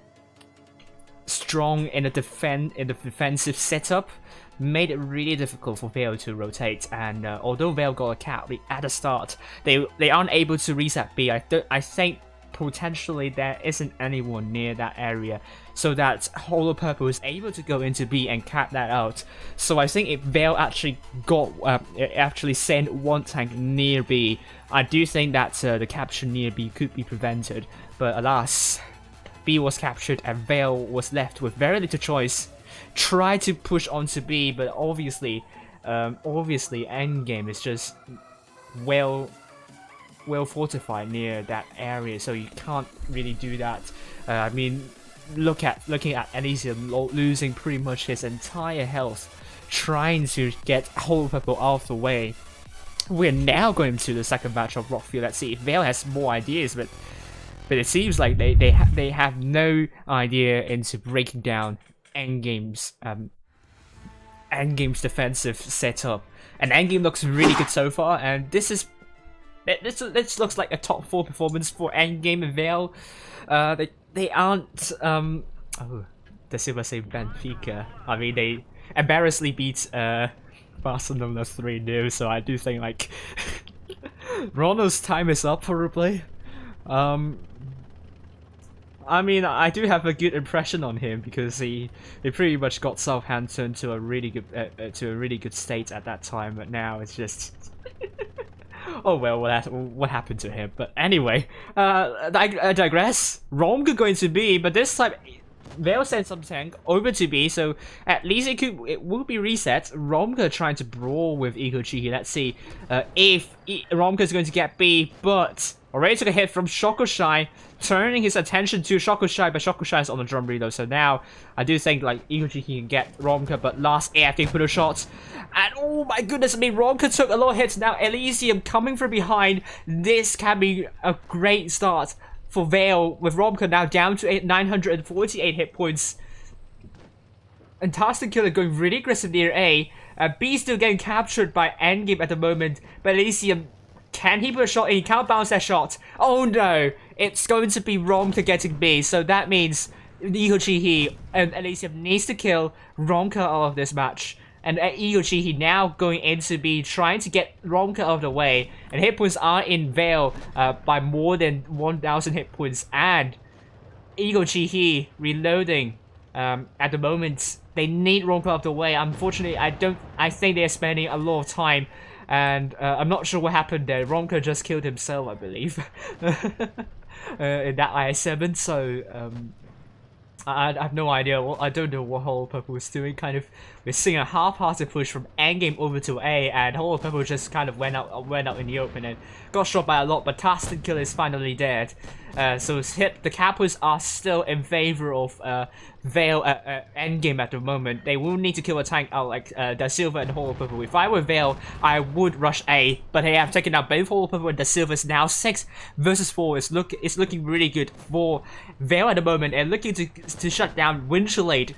strong in the defensive setup, made it really difficult for Vale to rotate. And although Vale got a carry at the start, they aren't able to reset B. I think potentially there isn't anyone near that area, so that Hollow Purple is able to go into B and cap that out. So I think if Vale actually sent 1 tank near B, I do think that the capture near B could be prevented. But alas, B was captured and Vale was left with very little choice. Try to push onto B, but obviously Endgame is just well fortified near that area, so you can't really do that. I mean, looking at Elysium losing pretty much his entire health, trying to get Hollow Purple out of the way. We're now going to the second match of Rockfield. Let's see if Vale has more ideas, but it seems like they have no idea into breaking down Endgame's defensive setup. And Endgame looks really good so far, and this looks like a top 4 performance for Endgame and Vale. They aren't oh, the Silver Save Benfica. I mean, they embarrassingly beat Barcelona 3-0, so I do think like Ronald's time is up probably. I mean, I do have a good impression on him because he pretty much got Southampton to a really good state at that time, but now it's just oh well, what happened to him? But anyway, I digress. Romka going to B, but this time Vale sent some tank over to B, so at least it will be reset. Romka trying to brawl with Ikochiki. Let's see if Romka is going to get B, but already took a hit from Shokushai, turning his attention to Shokushai, but Shokushai is on the drum reload, so now I do think like Ikochiki can get Romka, but last AFK put a shot. And oh my goodness, I mean, Romka took a lot of hits. Now Elysium coming from behind. This can be a great start for Vale, with Romka now down to 948 hit points. And Tastikill going really aggressive near A. B still getting captured by Endgame at the moment, but Elysium Can he put a shot in? He can't bounce that shot. Oh no! It's going to be Ronka getting B, so that means Eagle Chi-hee and Elysium needs to kill Ronka out of this match. And Eagle Chi-hee now going into B, trying to get Ronka out of the way. And hit points are in Vale by more than 1,000 hit points. And Eagle Chi-hee reloading. At the moment, they need Ronka out of the way. Unfortunately, I think they're spending a lot of time. And I'm not sure what happened there. Ronka just killed himself, I believe. In that IS-7, so I have no idea. Well, I don't know what Hollow Purple was doing. Kind of, we're seeing a half-hearted push from endgame over to A, and Hollow Purple just kind of went out in the open and got shot by a lot. But Tastin Killer is finally dead. So the Kappas are still in favor of Vale endgame at the moment. They will need to kill a tank out like Da Silva and Hollow Purple. If I were Vale, I would rush A, but they have taken out both Hollow Purple and Da Silva. Is now 6 versus 4. It's looking really good for Vale at the moment, and looking to shut down Winchellade.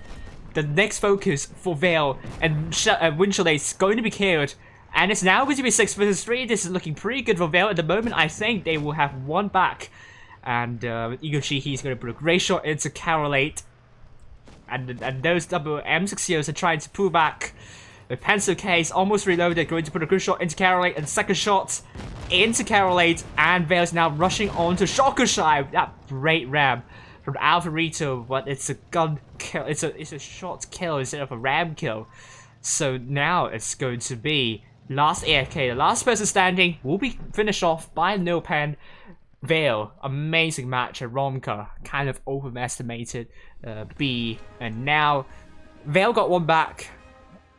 The next focus for Vale, and Winchellade is going to be killed. And it's now going to be 6 versus 3. This is looking pretty good for Vale at the moment. I think they will have one back. And Eagle Chi-hee is going to put a great shot into Carolate. And those double M60s are trying to pull back. The Pencil Case almost reloaded, going to put a good shot into Carolate, and second shot into Carolate. And Vale is now rushing on to Shokusai. That great ram from Alvarito, but it's a gun kill. It's a shot kill instead of a ram kill. So now it's going to be last AFK. The last person standing will be finished off by No Pen. Vale, amazing match at Ronka, kind of overestimated B, and now Vale got one back,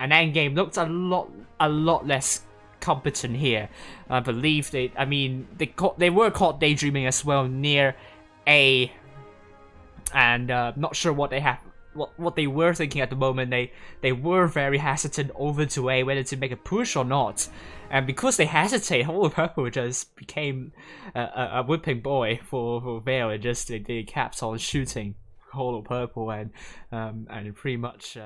and endgame looked a lot less competent here. I believe they were caught daydreaming as well near A, and not sure what they were thinking at the moment. They were very hesitant over to A, whether to make a push or not. And because they hesitate, Hollow Purple just became a whipping boy for Vale, and just they kept on shooting Hollow Purple and pretty much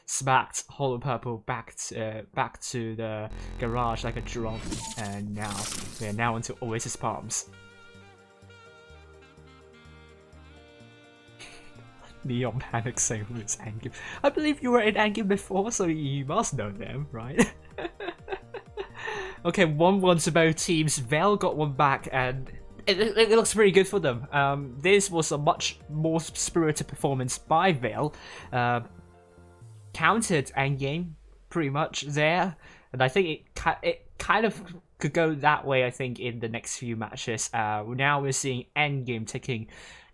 smacked Hollow Purple back to the garage like a drum. And now we are now into Oasis Palms. Neon Panic saying who is Angame. I believe you were in Angame before, so you must know them, right? Okay, 1-1 to both teams. Vale got one back, and it looks pretty good for them. This was a much more spirited performance by Vale. Countered endgame pretty much there, and I think it kind of could go that way. I think in the next few matches. Now we're seeing endgame taking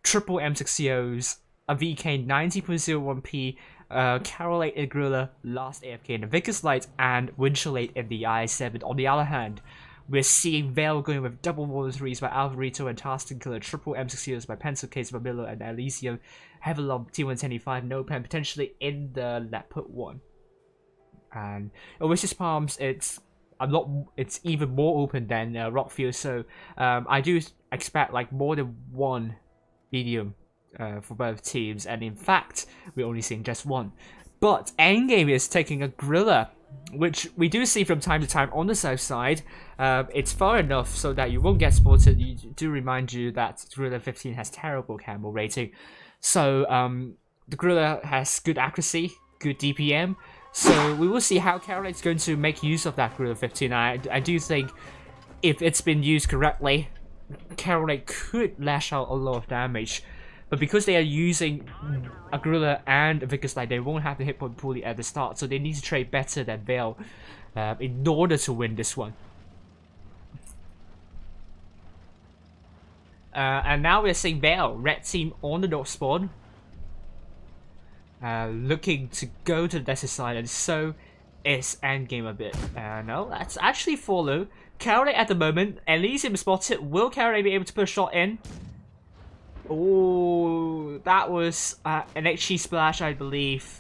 triple M60Os. A VK 90.01p, Carolate and Gorilla last AFK in the Vickers Light, and Winchellade in the I7. On the other hand, we're seeing Vale going with double 1-3s by Alvarito and Tastin Killer, triple M60s by Pencil Case, Milo, and Elysium, Heavilom, T125, No Pen, potentially in the Leopard 1. And Oasis Palms, it's even more open than Rockfield, so I do expect like more than one medium for both teams, and in fact we're only seeing just one. But endgame is taking a Gorilla, which we do see from time to time on the south side. It's far enough so that you won't get spotted. You do remind you that Gorilla 15 has terrible camo rating, so the Gorilla has good accuracy, good DPM, so we will see how Carolate's going to make use of that Gorilla 15. I do think if it's been used correctly, Carolate could lash out a lot of damage. But because they are using a Gorilla and a Vickers Light, they won't have the hit point pool at the start, so they need to trade better than Vale in order to win this one. And now we're seeing Vale, red team on the north spawn, looking to go to the desert side, and so is endgame a bit. No, let's actually follow Carolate at the moment. Elysium spotted. Will Carolate be able to put a shot in? Oh, that was an HE splash, I believe.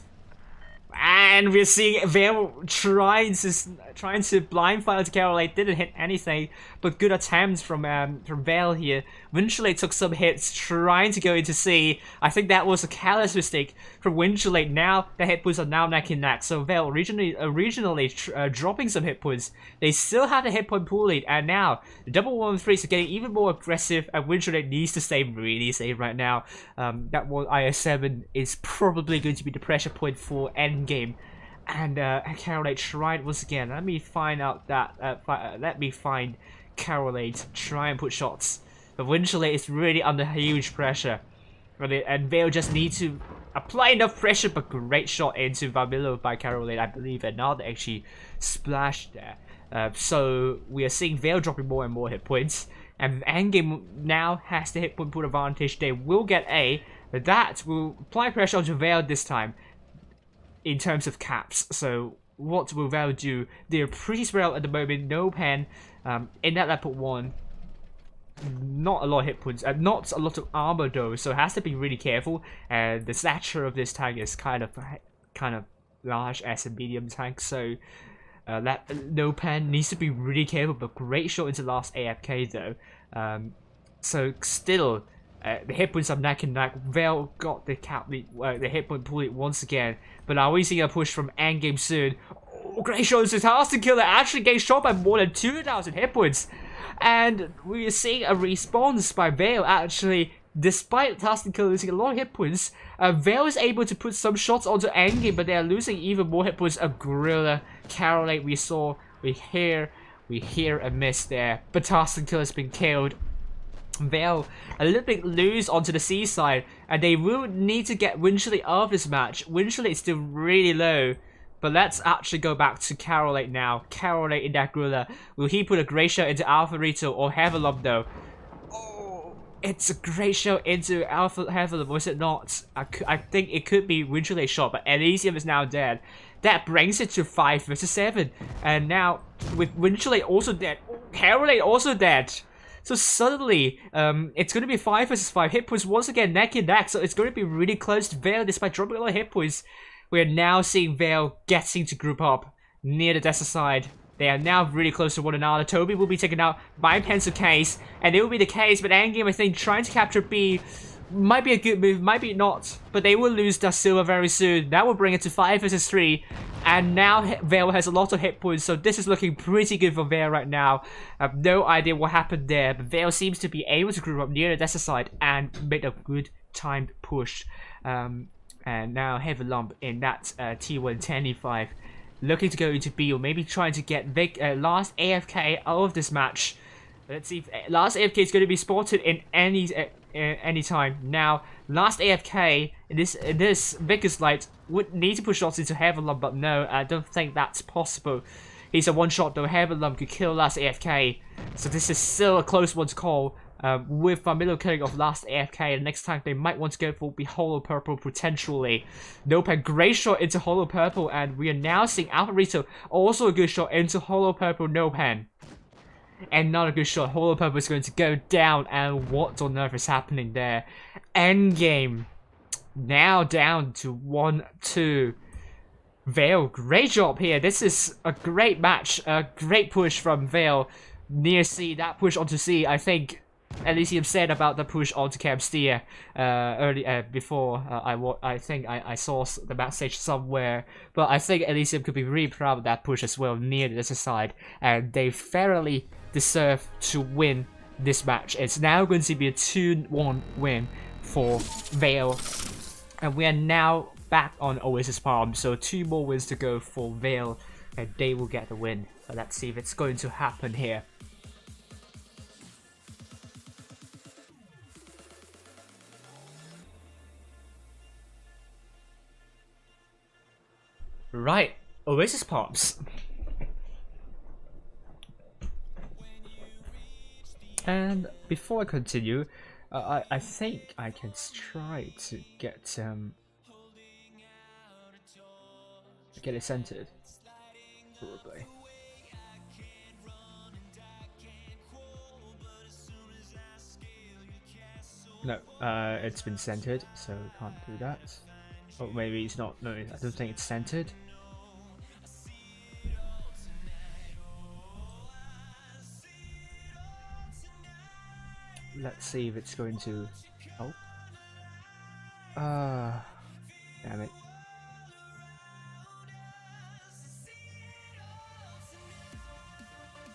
And we're seeing Vale trying to blind fire to Carolate. Didn't hit anything, but good attempts from Vale here. Winchellate took some hits trying to go into C. I think that was a careless mistake from Winchellate. Now the hit points are now neck and neck. So Vale originally dropping some hit points. They still have the hit point pool lead, and now the double 1-3s are getting even more aggressive, and Winchellate needs to stay really safe right now. That one IS7 is probably going to be the pressure point for endgame. And Carolate tried once again. Let me find out that. Let me find Carolate. Try and put shots. But Winchellate is really under huge pressure. And Vale just need to apply enough pressure. But great shot into Vale by Carolate, I believe. And now they actually splashed there. So we are seeing Vale dropping more and more hit points. And endgame now has the hit point pool advantage. They will get A. But that will apply pressure onto Vale this time. In terms of caps, so what will Vale do? They're pretty spread out at the moment, no pen in that level 1. Not a lot of hit points, not a lot of armor though, so it has to be really careful. And the stature of this tank is kind of large as a medium tank, so that no pen needs to be really careful. But great shot into last AFK though. So still. The hit points are neck and neck. Vale got the cap lead, the hit point pool lead once again. But are we seeing a push from endgame soon? Oh, great shot to Tarston Killer actually getting shot by more than 2,000 hit points. And we are seeing a response by Vale actually. Despite Tarston Killer losing a lot of hit points, Vale is able to put some shots onto endgame, but they are losing even more hit points. A Gorilla, Carolate we hear a miss there. But Tarston Killer has been killed. Vale a little bit loose onto the C side, and they will need to get Winchellate out of this match. Winchellate is still really low, but let's actually go back to Carolate now. Carolate in that Gorilla. Will he put a great shot into Alpharito or Heavelum though? Oh, it's a great shot into Heavelum, was it not? I think it could be Winchellate's shot, but Elysium is now dead. That brings it to 5 versus 7, and now with Winchellate also dead, Carolate also dead. So suddenly, it's going to be 5 versus 5 hit points once again, neck and neck. So it's going to be really close to Vale despite dropping a lot of hit points. We are now seeing Vale getting to group up near the desert side. They are now really close to one another. Toby will be taken out by Pencil Case, and it will be the case. But endgame, I think, trying to capture B might be a good move, might be not. But they will lose Da Silva very soon. That will bring it to 5 versus 3. And now Vale has a lot of hit points, so this is looking pretty good for Vale right now. I have no idea what happened there, but Vale seems to be able to group up near the desert side and made a good timed push. And now Heavy Lump in that T110E5, looking to go into B, or maybe trying to get last AFK out of this match. Let's see if last AFK is going to be spotted in any time. Now, last AFK in this Vickers Light would need to push shots into Heavenlum, but no, I don't think that's possible. He's a one-shot though. Heavenlum could kill last AFK, so this is still a close one to call. With Familiar killing of last AFK, and next time they might want to go for be Hollow Purple potentially. No pen, great shot into Hollow Purple, and we are now seeing Alvarito also a good shot into Hollow Purple, no pen. And not a good shot. Hollow Purple is going to go down, and what on earth is happening there? Endgame. Now down to 1-2. Vale, great job here. This is a great match. A great push from Vale near C. That push onto C, I think Elysium said about the push onto Camp Steer before. I think I saw the message somewhere, but I think Elysium could be really proud of that push as well near the other side, and they fairly deserve to win this match. It's now going to be a 2-1 win for Vale, and we are now back on Oasis Palm, so 2 more wins to go for Vale, and they will get the win. But let's see if it's going to happen here. Right, Oasis Pops. And before I continue, I think I can try to get it centered, probably. No, it's been centered, so can't do that. Oh, maybe it's not. No, I don't think it's centered. let's see if it's going to. Oh. Damn it.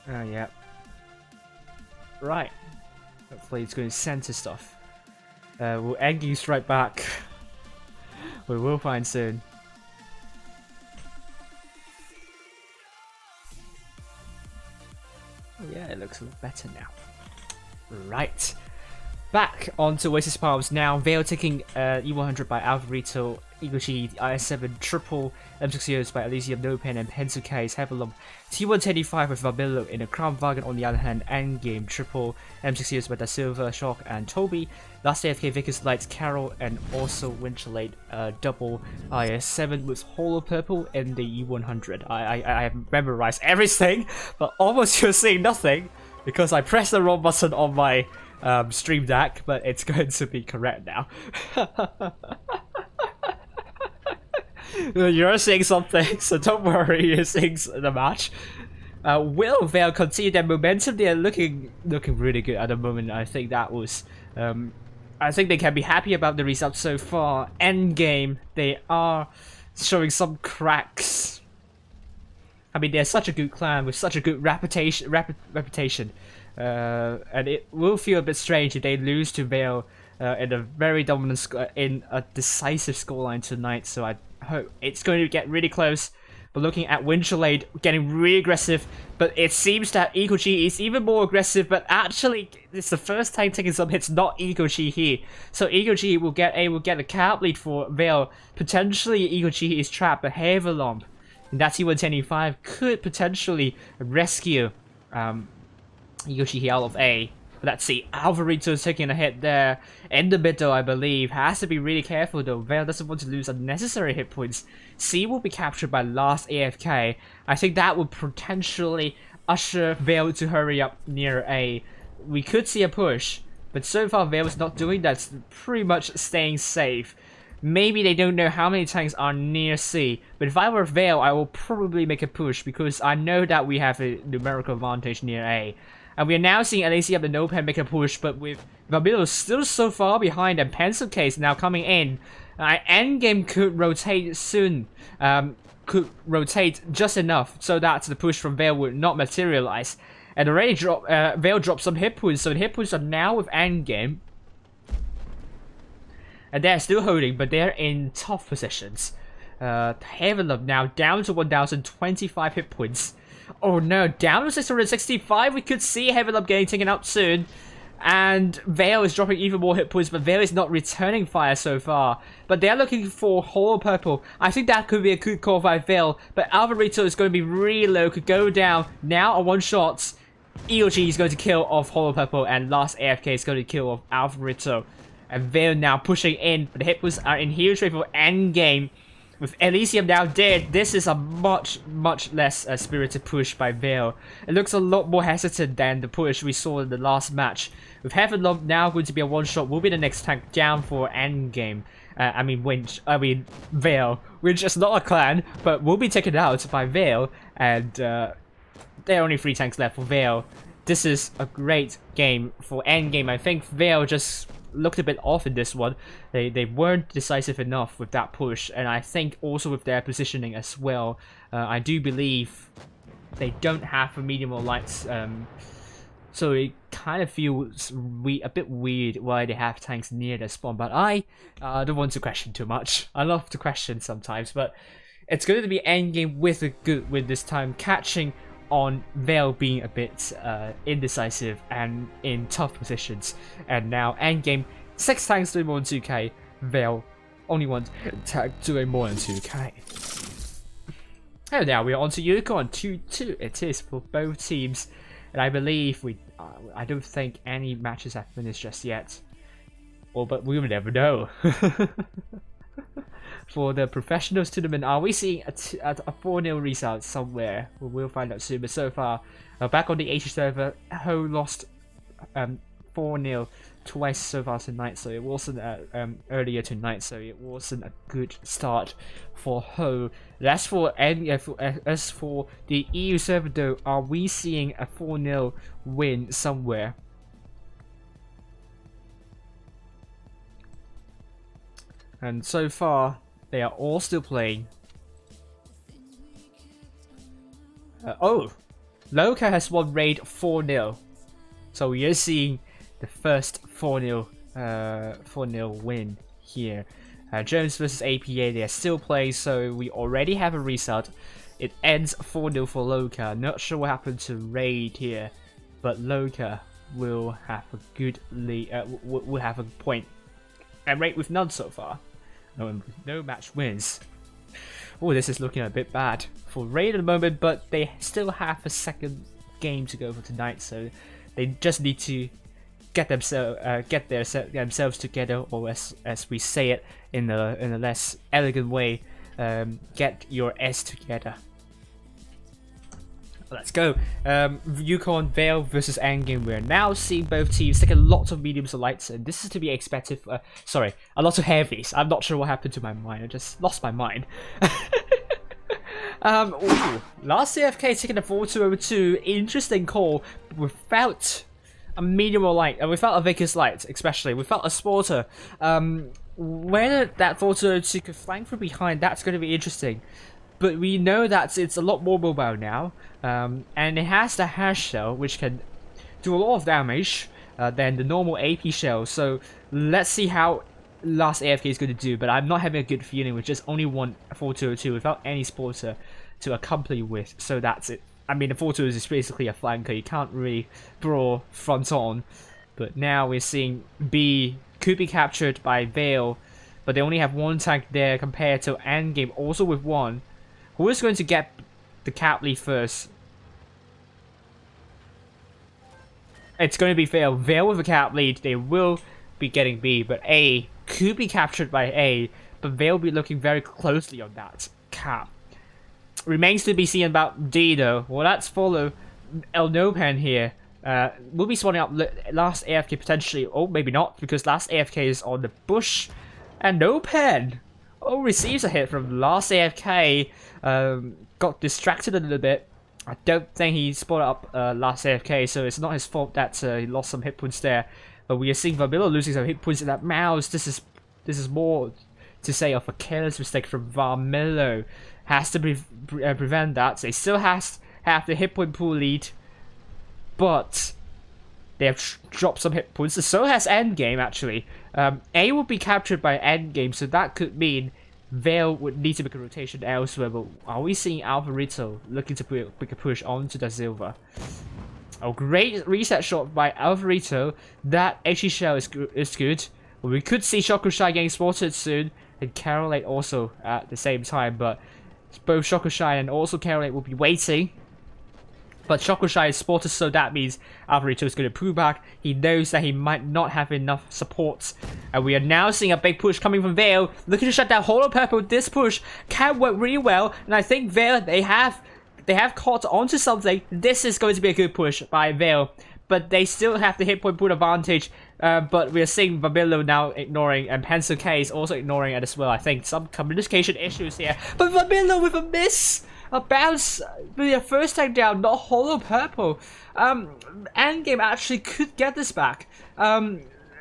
Yeah. Right. Hopefully it's going to center stuff. Will Engie strike back? We will find soon. Oh yeah, it looks a lot better now. Right. Back onto Oasis Palms now. Vale taking E100 by Alvarito, Iguchi, IS7 triple, M6Os by Elysium, No Pen, and Pensuke's Heavenlum. T125 with Vabilo in a Crown Wagon on the other hand, Endgame triple, M6Os by Da Silva, Shock, and Toby. Last AFK Vickers Lights, Carol, and also Winchellate double IS7 with Holo Purple in the E100. I have memorized everything, but almost you're seeing nothing because I pressed the wrong button on my Stream Deck, but it's going to be correct now. You're seeing something, so don't worry, you're seeing the match. Will Vale continue their momentum? They're looking really good at the moment. I think that was I think they can be happy about the results so far. Endgame, they are showing some cracks. I mean, they're such a good clan with such a good reputation. And it will feel a bit strange if they lose to Vale in a very dominant in a decisive scoreline tonight. So I hope it's going to get really close. But looking at Winchellade getting really aggressive, but it seems that Iguchi is even more aggressive. But actually, it's the first time taking some hits, not Iguchi here. So Iguchi will get a cap lead for Vale. Potentially, Iguchi is trapped, but Heavelomb, and that T125 could potentially rescue Iguchi here out of A. Let's see, Alvarito's taking a hit there in the middle, I believe. Has to be really careful though. Vale doesn't want to lose unnecessary hit points. C will be captured by last AFK. I think that would potentially usher Vale to hurry up near A. We could see a push, but so far Vale is not doing that. It's pretty much staying safe. Maybe they don't know how many tanks are near C, but if I were Vale, I will probably make a push because I know that we have a numerical advantage near A. And we are now seeing Elysium the No Pen make a push, but with Vabilo still so far behind and Pencil Case now coming in, Endgame could rotate soon, could rotate just enough so that the push from Vale would not materialize. And already Vale dropped some hit points, so the hit points are now with Endgame. And they're still holding, but they're in tough positions. Heavenlove now down to 1025 hit points. Oh no, down to 665. We could see Heavenlove getting taken out soon. And Vale is dropping even more hit points, but Vale is not returning fire so far. But they're looking for Holo Purple. I think that could be a good call by Vale. But Alvarito is going to be really low, could go down. Now on one shot, Iguchi is going to kill off Holo Purple, and last AFK is going to kill off Alvarito. And Vale now pushing in, but the hit points are in huge trade for endgame. With Elysium now dead, this is a much less spirited push by Vale. It looks a lot more hesitant than the push we saw in the last match. With Heavenlove now going to be a one-shot, will be the next tank down for endgame. Vale, which is not a clan, but will be taken out by Vale. And there are only 3 tanks left for Vale. This is a great game for endgame. I think Vale just looked a bit off in this one. They weren't decisive enough with that push, and I think also with their positioning as well. I do believe they don't have a medium or lights, so it kind of feels a bit weird why they have tanks near their spawn. But I don't want to question too much. I love to question sometimes, but it's going to be endgame with a good win this time, catching on Vale being a bit indecisive and in tough positions. And now endgame, 6 tanks doing more than 2k, Vale only 1 tank doing more than 2k. And now we're on to Yukon 2-2 it is for both teams, and I believe I don't think any matches have finished just yet, but we will never know. For the professionals tournament, are we seeing a 4-0 result somewhere? We'll find out soon. But so far, back on the Asia server, Ho lost 4-0 twice so far tonight. So it wasn't earlier tonight. So it wasn't a good start for Ho. As for the EU server though, are we seeing a 4-0 win somewhere? And so far, they are all still playing. Oh! Loka has won Raid 4-0. So we are seeing the first 4-0 win here. Jones versus APA, they are still playing, so we already have a result. It ends 4-0 for Loka. Not sure what happened to Raid here, but Loka will have a good lead, will have a point. And Raid with none so far. No match wins. Oh, this is looking a bit bad for Raid at the moment, but they still have a second game to go for tonight, so they just need to get themselves together, or as we say it in a less elegant way, get your S together. Let's go. Yukon Vale versus Endgame. We're now seeing both teams take a lot of mediums and lights, and this is to be expected. Sorry, a lot of heavies. I'm not sure what happened to my mind. I just lost my mind. Ooh, last CFK taking a 4-2-0-2. Interesting call without a medium or light, and without a Vickers light, especially without a spotter. Whether that 4-2-0-2 could flank from behind, that's going to be interesting. But we know that it's a lot more mobile now, and it has the hash shell, which can do a lot of damage than the normal AP shell. So let's see how last AFK is going to do. But I'm not having a good feeling with just only one 4-2-0-2 without any spotter to accompany with. So that's it. I mean, the 4-2 is basically a flanker. You can't really brawl front on. But now we're seeing B could be captured by Vale, but they only have one tank there compared to Endgame also with one. Who is going to get the cap lead first? It's going to be Vale. Vale with a cap lead. They will be getting B, but A could be captured by A, but Vale will be looking very closely on that cap. Remains to be seen about D though. Well, let's follow El Nopen here. We'll be spawning up last AFK potentially. Oh, maybe not, because last AFK is on the bush. And Nopen! Oh, receives a hit from last AFK. Got distracted a little bit. I don't think he spotted up last AFK, so it's not his fault that he lost some hit points there. But we are seeing Vamilo losing some hit points in that mouse. This is more to say of a careless mistake from Vamilo. Has to prevent that. They still have the hit point pool lead, but they have dropped some hit points. So has Endgame actually. A will be captured by Endgame, so that could mean Vale would need to make a rotation elsewhere. But are we seeing ARWV looking to make a push onto the Silver? A great reset shot by ARWV. That HE shell is good. We could see Shokusai getting spotted soon, and Carolate also at the same time, but both Shokusai and also Carolate will be waiting. But Shokusai is spotted, so that means ARWV is going to pull back. He knows that he might not have enough support. And we are now seeing a big push coming from Vale. Looking to shut down Hollow Purple. This push can work really well. And I think Vale, they have caught onto something. This is going to be a good push by Vale. But they still have the hit point pool advantage. But we are seeing Vamilo now ignoring, and Pencil K is also ignoring it as well. I think some communication issues here. But Vamilo with a miss! A bounce with their first time down, not Hollow Purple. Endgame actually could get this back.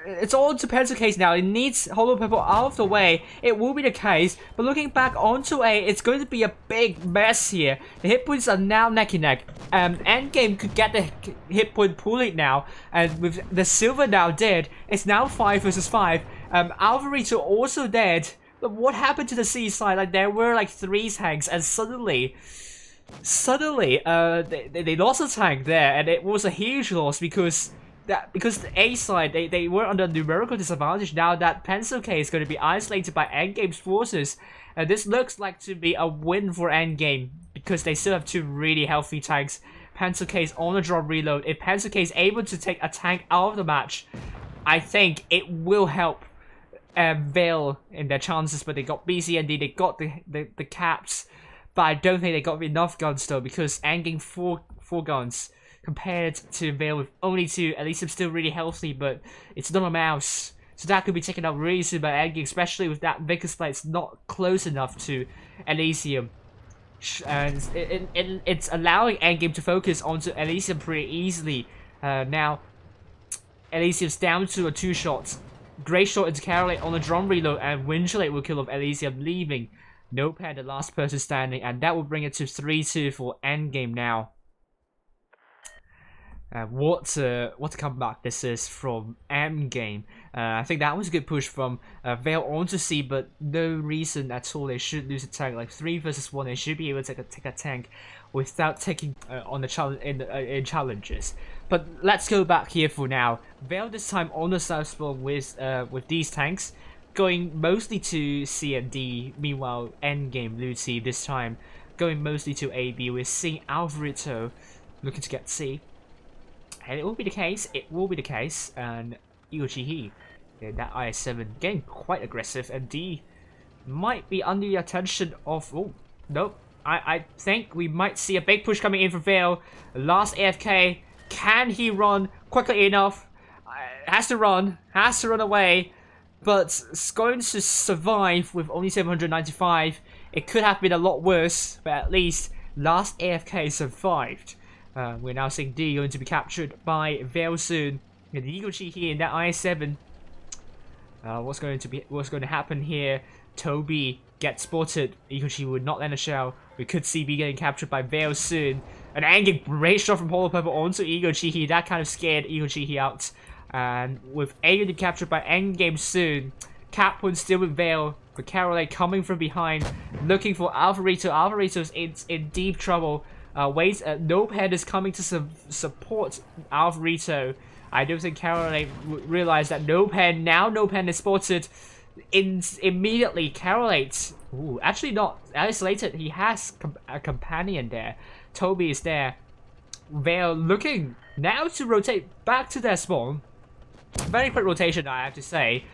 It's all to Pencil Case now. It needs Hollow Purple out of the way. It will be the case, but looking back onto A, it's going to be a big mess here. The hit points are now neck and neck. Endgame could get the hit point pool lead now, and with the Silver now dead, it's now 5 versus 5. ARWV also dead. But what happened to the C side? Like, there were like 3 tanks, and suddenly they lost a tank there, and it was a huge loss because the A side they were under numerical disadvantage. Now that Pencil K is going to be isolated by Endgame's forces, and this looks like to be a win for Endgame because they still have 2 really healthy tanks. Pencil K is on a drop reload. If Pencil K is able to take a tank out of the match, I think it will help Vale in their chances. But they got BCND, they got the caps, but I don't think they got enough guns though, because Endgame 4 guns compared to Vale with only 2. Elysium's still really healthy, but it's not a mouse, so that could be taken out really soon by Endgame, especially with that Vickers Blitz not close enough to Elysium. And it's allowing Endgame to focus onto Elysium pretty easily. Now Elysium's down to a 2 shot. Great shot into Caroline on the drum reload, and Windchillate will kill off Elysium, leaving Nopan the last person standing, and that will bring it to 3-2 for endgame now. What a comeback this is from endgame. I think that was a good push from Vale onto C, but no reason at all they should lose a tank. Like 3 versus 1, they should be able to take a tank without taking on the challenge in challenges. But let's go back here for now. Vale this time on the south spawn with these tanks, going mostly to C and D. Meanwhile, endgame Lucy this time going mostly to A B. We're seeing Alvarito looking to get C. And it will be the case, and Igochi in that IS-7 getting quite aggressive, and D might be under the attention of... Oh, nope. I think we might see a big push coming in for Vale. Last AFK, can he run quickly enough? Has to run away, but it's going to survive with only 795. It could have been a lot worse, but at least last AFK survived. We're now seeing D going to be captured by Vale soon. The Igochi here in that IS-7. What's going to happen here? Toby gets spotted. Igochi would not land a shell. We could see B getting captured by Vale soon. An angry great shot from Holo Purple onto Igochi. That kind of scared Igochi out. And with A getting captured by Endgame soon, Capone still with Vale. But Caroline coming from behind, looking for Alvarito. Alvarito's in deep trouble. Nopehead is coming to support Alvarito. I don't think Caroline realized that Nopehead is spotted immediately. Caroline, actually not isolated. He has a companion there. Toby is there. They're looking now to rotate back to their spawn. Very quick rotation, I have to say.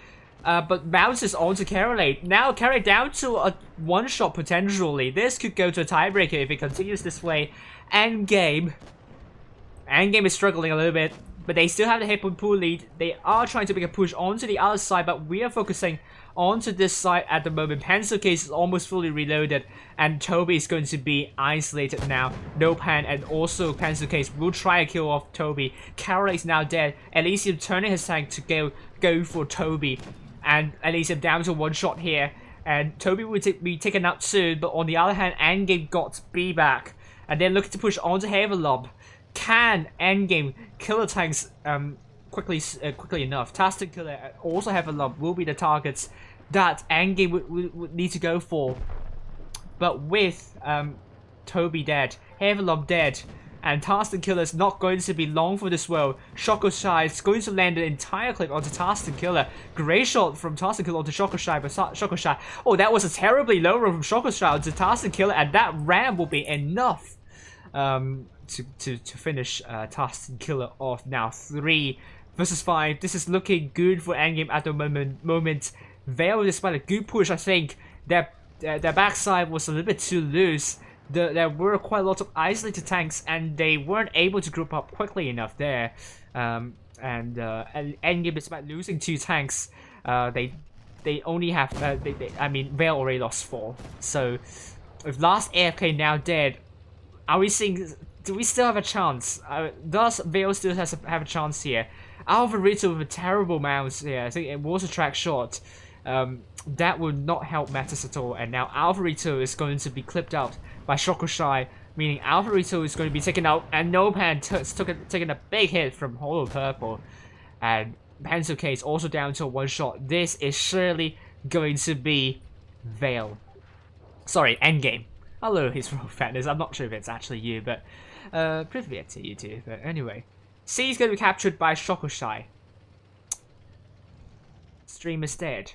But bounces onto Caroline. Now Caroline down to a one-shot potentially. This could go to a tiebreaker if it continues this way. Endgame is struggling a little bit, but they still have the hit point pool lead. They are trying to make a push onto the other side, but we are focusing onto this side at the moment. Pencil Case is almost fully reloaded, and Toby is going to be isolated now. No Pan and also Pencil Case will try to kill off Toby. Caroline is now dead. Elysium turning his tank to go for Toby. And Elysium down to one shot here. And Toby will be taken out soon. But on the other hand, Endgame got B back. And they're looking to push onto Havelob. Can Endgame kill the tanks quickly enough? Tastic Killer and also Havelob will be the targets that Endgame would need to go for. But with Toby dead, Havelob dead, and Tarston Killer is not going to be long for this world. Shoko Shy is going to land an entire clip onto Tarston Killer. Great shot from Tarston Killer onto Shoko Shy, but Shoko Shy... Oh, that was a terribly low roll from Shoko Shy onto Tarston Killer, and that ram will be enough to finish Tarston Killer off. Now 3 versus 5. This is looking good for Endgame at the moment. Vale, despite a good push, I think their backside was a little bit too loose. There were quite a lot of isolated tanks, and they weren't able to group up quickly enough there. And Endgame, despite losing 2 tanks, they only have I mean, Vale already lost 4. So with last AFK now dead, are we seeing? Do we still have a chance? Does Vale still have a chance here? Alvarito with a terrible mouse here. I think it was a track shot. That would not help matters at all. And now Alvarito is going to be clipped out by Shoko Shy, meaning Alvarito is going to be taken out, and Nopan taking a big hit from Holo Purple, and Pencil Case also down to a one shot. This is surely going to be Vale. Sorry, Endgame. Hello, his real fatness. I'm not sure if it's actually you, but privy to you too. But anyway, C is going to be captured by Shoko Shy. Stream is dead.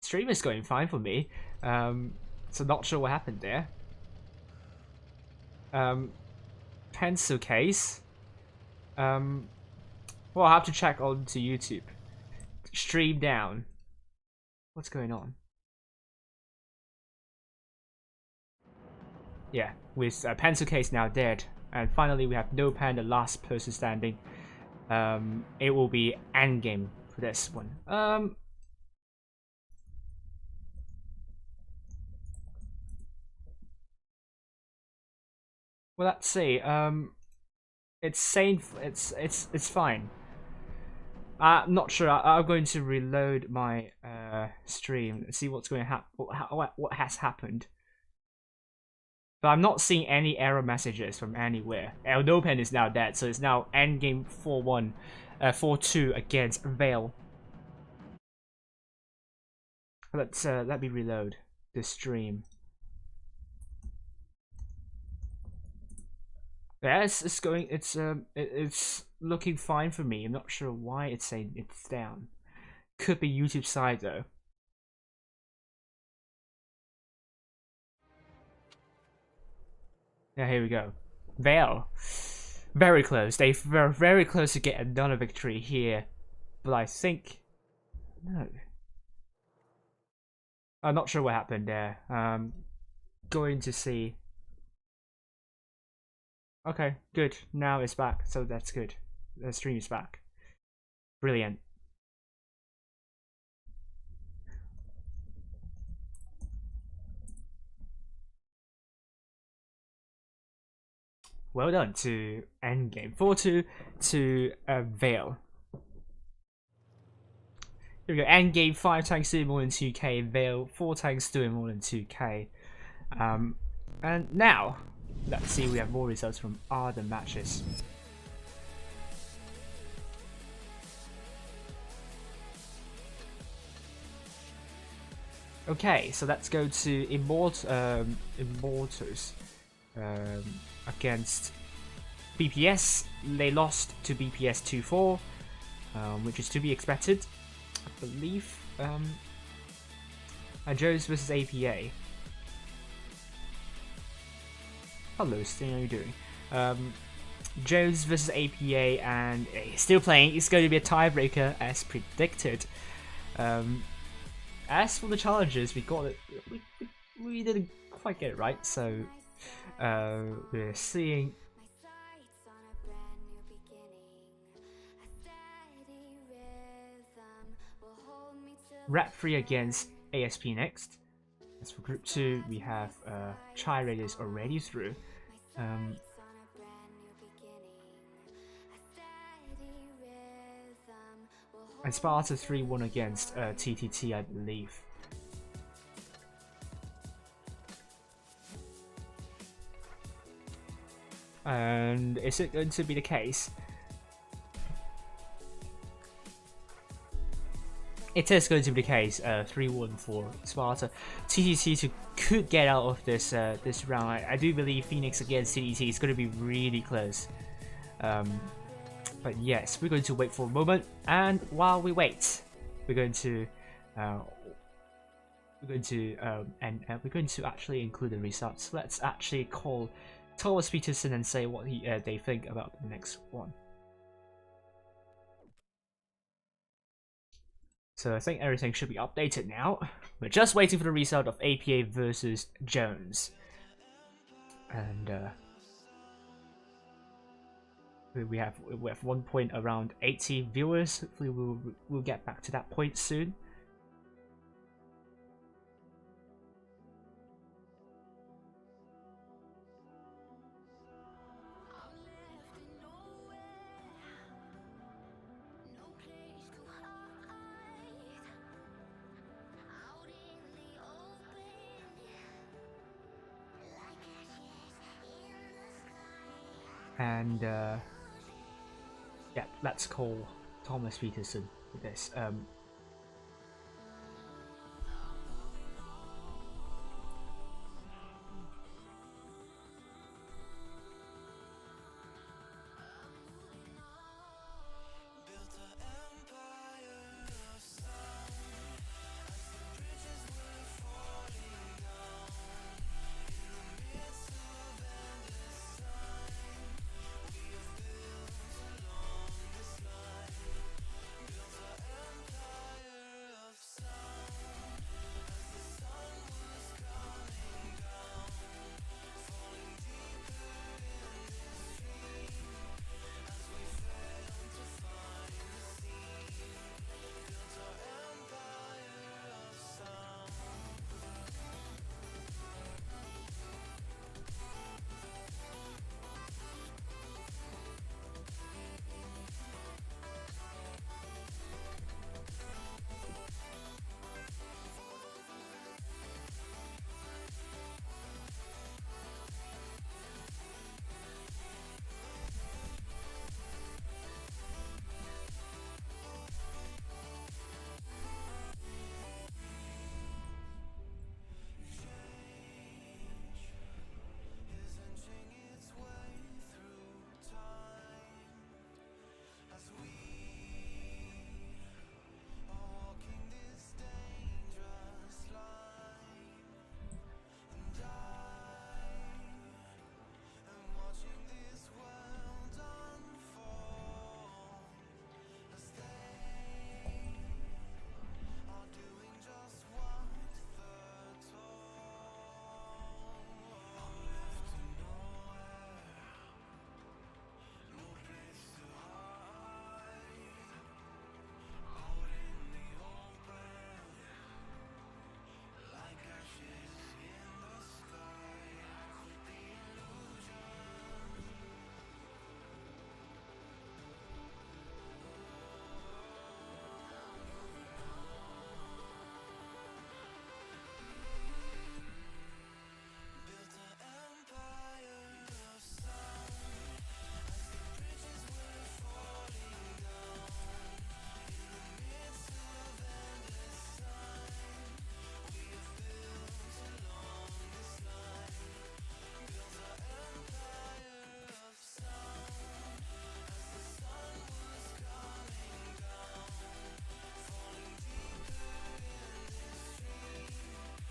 Stream is going fine for me. So not sure what happened there. Pencil Case. Well, I'll have to check onto YouTube. Stream down. What's going on? Yeah, with Pencil Case now dead. And finally we have No Pan, the last person standing. It will be Endgame for this one. Well, let's see. It's saying it's fine. I'm not sure. I'm going to reload my stream and see what's going to happen. What has happened. But I'm not seeing any error messages from anywhere. Eldopen is now dead, so it's now endgame 4-1, 4-2 against Vale. Let me reload the stream. Yeah, it's going. It's looking fine for me. I'm not sure why it's saying it's down. Could be YouTube side though. Yeah, here we go. Vale, very close. They were very close to get another victory here, but I think no. I'm not sure what happened there. Going to see. Okay, good. Now it's back, so that's good. The stream is back. Brilliant. Well done to endgame 4-2 to Vale. Here we go. Endgame 5 tanks doing more than 2k. Vale 4 tanks doing more than 2k. And now let's see. We have more results from other matches. Okay, so let's go to Immortals against BPS. They lost to BPS 2-4, which is to be expected, I believe. Jones versus APA. Hello, Sting, how are you doing? Jones versus APA, and still playing. It's going to be a tiebreaker as predicted. As for the challenges, we got it. We didn't quite get it right, so we're seeing Rap3 against ASP next. As for Group 2, we have Tiebreakers already through. And Sparta 3-1 against TTT, I believe. And is it going to be the case? It is going to be the case. 3-1 for Sparta. TTT could get out of this this round. I do believe Phoenix against TTT is going to be really close. But yes, we're going to wait for a moment, and while we wait, we're going to actually include the results. Let's actually call Thomas Peterson and say what they think about the next one. So I think everything should be updated now. We're just waiting for the result of APA versus Jones, and we have 1 point around 80 viewers. Hopefully we'll get back to that point soon. And yeah, let's call Thomas Peterson for this.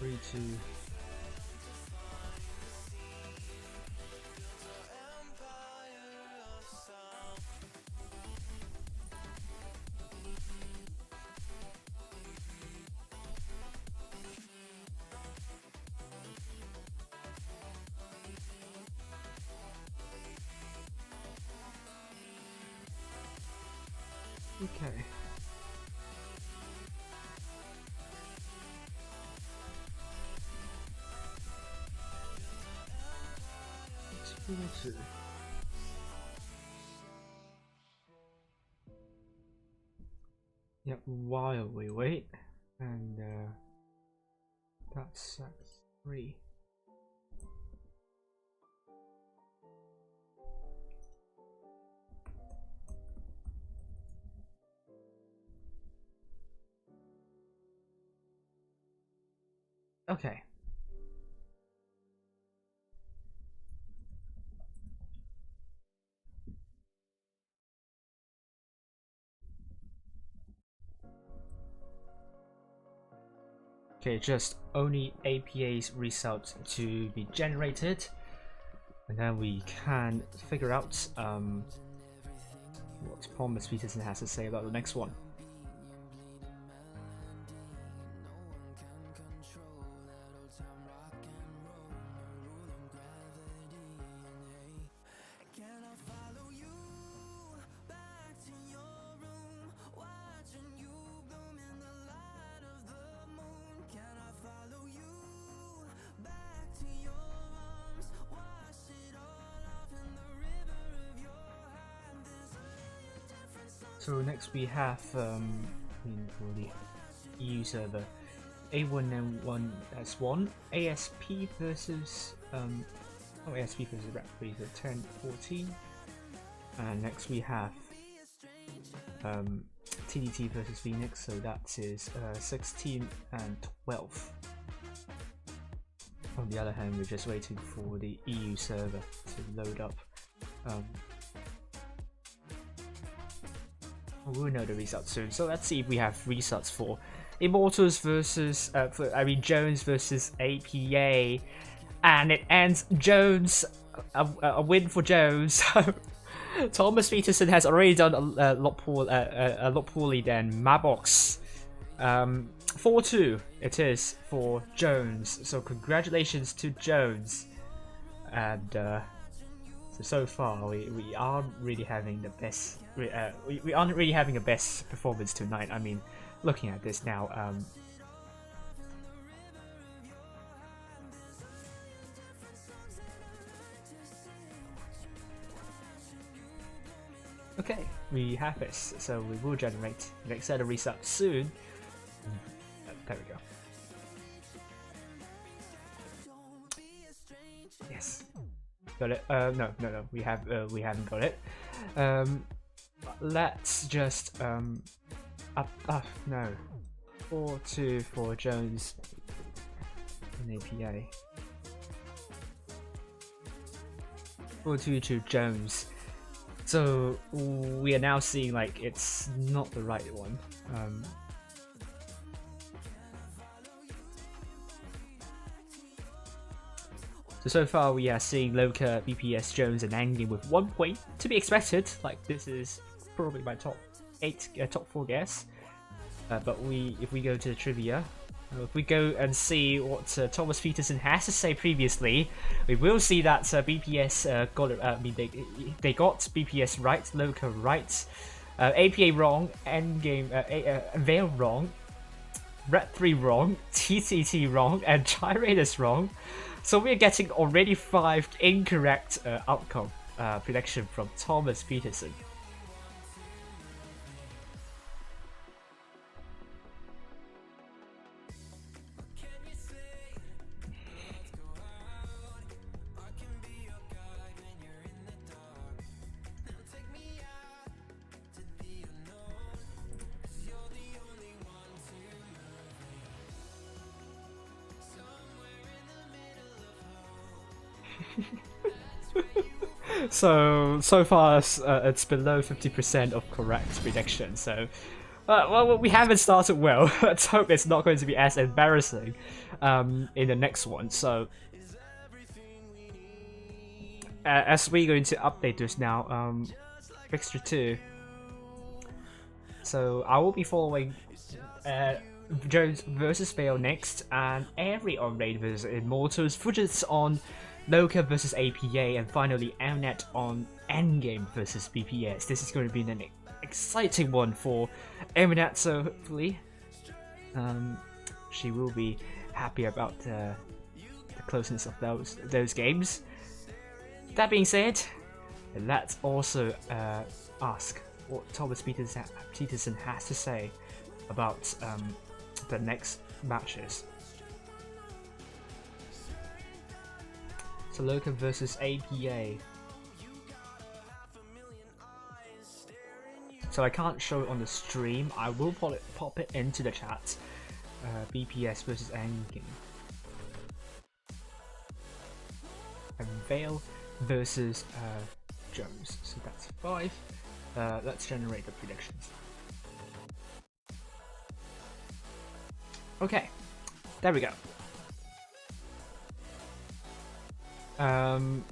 3-2. Okay. Two. Yep, while we wait, and that's 3. Okay. Okay, just only APA's results to be generated, and then we can figure out what Thomas Peterson has to say about the next one. So next we have for the EU server, A1N1S1 ASP versus ASP versus Raptors at 10-14, and next we have TDT versus Phoenix, so that is 16 and 12. On the other hand, we're just waiting for the EU server to load up. We'll know the results soon. So let's see if we have results for Immortals versus Jones versus APA, and it ends Jones, a win for Jones. Thomas Peterson has already done a lot poorly than Mabox. 4-2 it is for Jones. So congratulations to Jones. And so far we aren't really having the best. We aren't really having a best performance tonight. I mean, looking at this now, okay, we have this, so we will generate the next set of results soon. There we go. Yes, got it. No, we haven't got it. Let's just no, 4-2 for Jones and APA. 4-2 to Jones. So we are now seeing like it's not the right one. So far we are seeing Loka, BPS, Jones, and Angin with 1 point, to be expected. Like, this is probably my top 4 guess. But if we go to the trivia, if we go and see what Thomas Peterson has to say previously, we will see that BPS got it. They got BPS right, Loka right, APA wrong, Endgame Vale wrong, Red 3 wrong, TCT wrong, and Tiebreakers wrong. So we're getting already 5 incorrect outcome prediction from Thomas Peterson. So far it's below 50% of correct prediction. So Well, we haven't started well. Let's hope it's not going to be as embarrassing in the next one. So, as we're going to update this now, fixture 2. So I will be following Jones versus Vale next, and Airy on Raid vs Immortals, Fujits on Loka versus APA, and finally Mnet on Endgame versus BPS. This is going to be an exciting one for Mnet, so hopefully she will be happy about the closeness of those games. That being said, let's also ask what Thomas Peterson has to say about the next matches. So Loka versus APA. So I can't show it on the stream. I will pop it into the chat. BPS versus Endgame. And Vale versus Jones. So that's 5. Let's generate the predictions. Okay, there we go.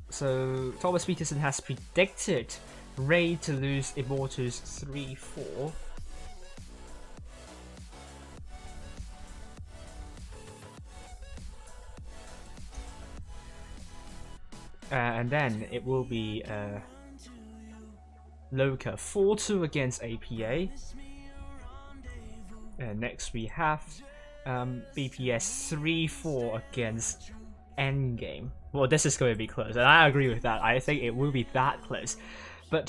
So Thomas Peterson has predicted Raid to lose Immortals 3-4. And then it will be Loka 4-2 against APA. And next we have BPS 3-4 against Endgame. Well, this is going to be close, and I agree with that. I think it will be that close. But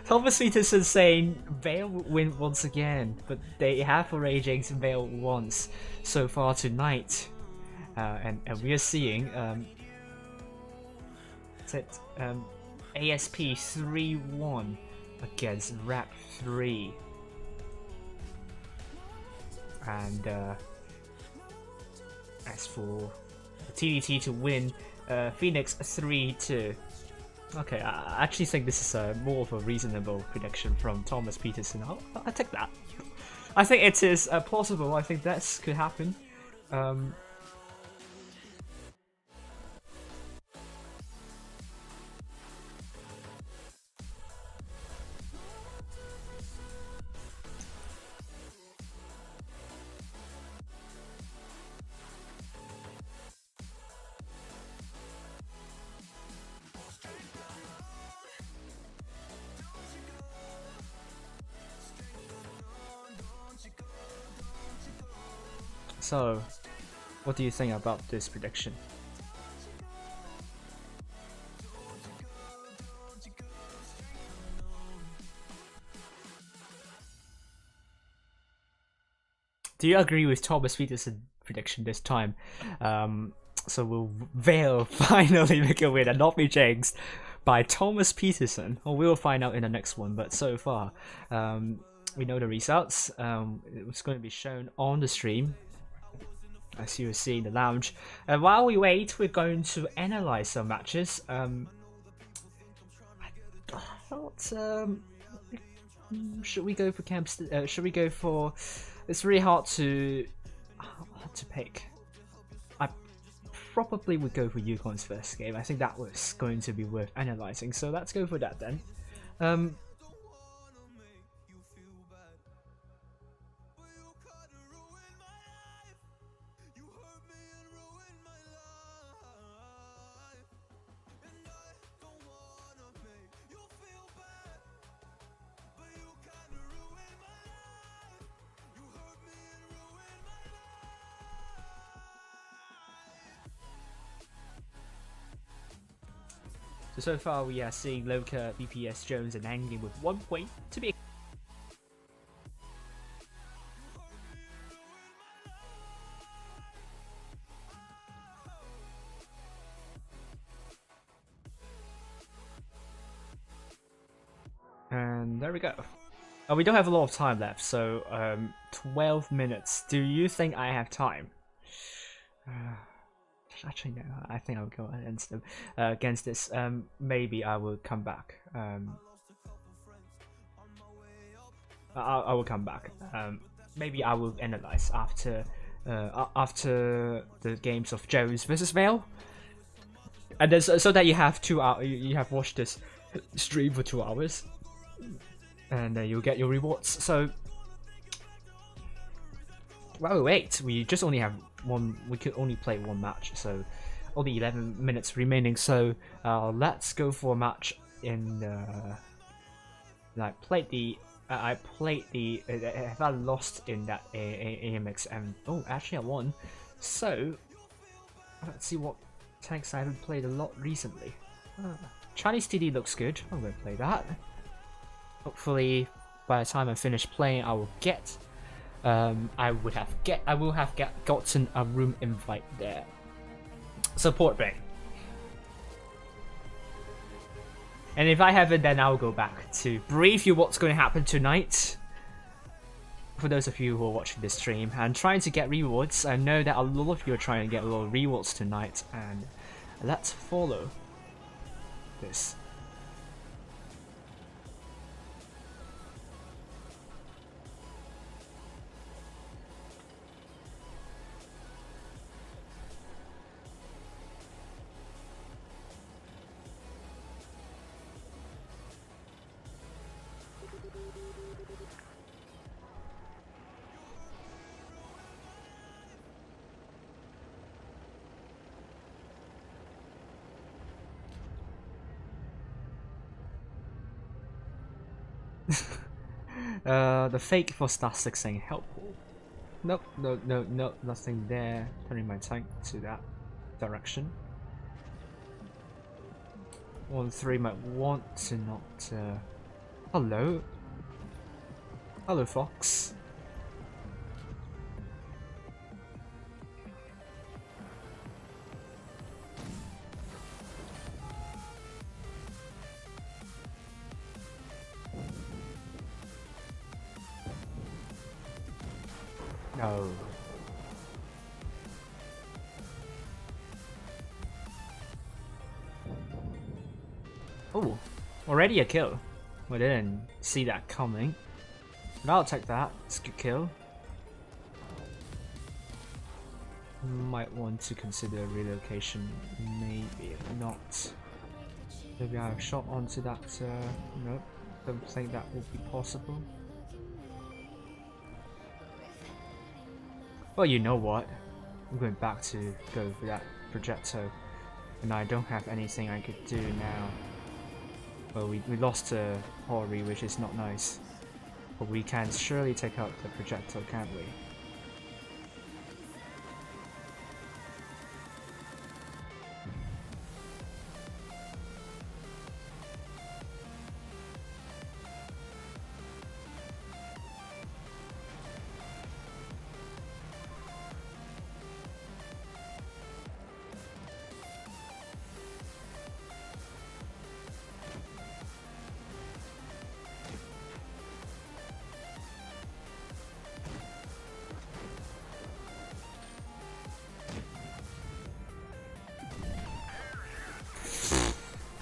Thomas Peterson saying Vale will win once again, but they have already jinxed Vale once so far tonight. And we are seeing ASP 3-1 against Rap 3. And as for TDT to win Phoenix 3-2. Okay, I actually think this is more of a reasonable prediction from Thomas Peterson. I'll take that. I think it is possible. I think that could happen. So, what do you think about this prediction? Do you agree with Thomas Peterson's prediction this time? So will Vale finally make a win and not be jinxed by Thomas Peterson? Well, we'll find out in the next one, but so far, we know the results. It was going to be shown on the stream, as you see in the lounge. And while we wait, we're going to analyze some matches. I thought, should we go for camps? Should we go for? It's really hard to pick. I probably would go for Yukon's first game. I think that was going to be worth analyzing. So let's go for that then. So far we are seeing Loka, BPS, Jones and Endgame with 1 point to be. And there we go. We don't have a lot of time left, so 12 minutes. Do you think I have time? Actually, no. I think I'll go against them. Against this, maybe I will come back. I will come back. Maybe I will analyze after after the games of Jones versus Vale, and then so that you have 2 hours. You have watched this stream for 2 hours, and you'll get your rewards. So, well, wait. We just only have one. We could only play 1 match, so only 11 minutes remaining. So let's go for a match in. I played the. Have I lost in that AMX? And oh, actually I won. So let's see what tanks I haven't played a lot recently. Chinese TD looks good. I'm gonna play that. Hopefully, by the time I finish playing, I will get. I will have gotten a room invite there. Support bank. And if I haven't, then I'll go back to brief you what's going to happen tonight. For those of you who are watching this stream and trying to get rewards, I know that a lot of you are trying to get a lot of rewards tonight, and let's follow this. The fake for star 6 saying helpful. Nope, no, nothing there. Turning my tank to that direction. 1-3 might want to not. Hello, hello, Fox. No. Oh, already a kill. I didn't see that coming. But I'll take that. It's a good kill. Might want to consider relocation. Maybe if not. Maybe I'll shot onto that. Nope. Don't think that will be possible. Well, you know what? I'm going back to go for that projectile, and I don't have anything I could do now. Well, we lost to Hori, which is not nice. But we can surely take out the projectile, can't we?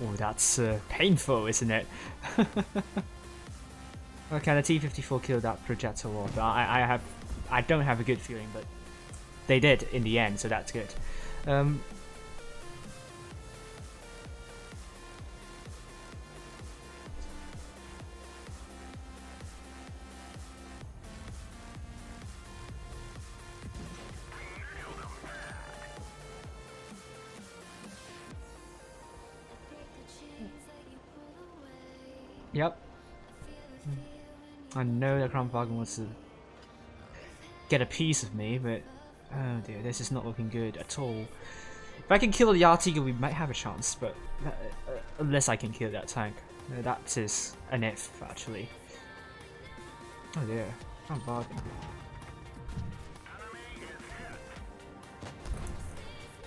Oh, that's painful, isn't it? Okay, the T-54 killed that projectile wall, but I don't have a good feeling, but they did in the end, so that's good. Yep. I know that Crown Falcon wants to get a piece of me, but oh dear, this is not looking good at all. If I can kill the Yartiga, we might have a chance, but unless I can kill that tank. That is an if, actually. Oh dear, Crown Falcon.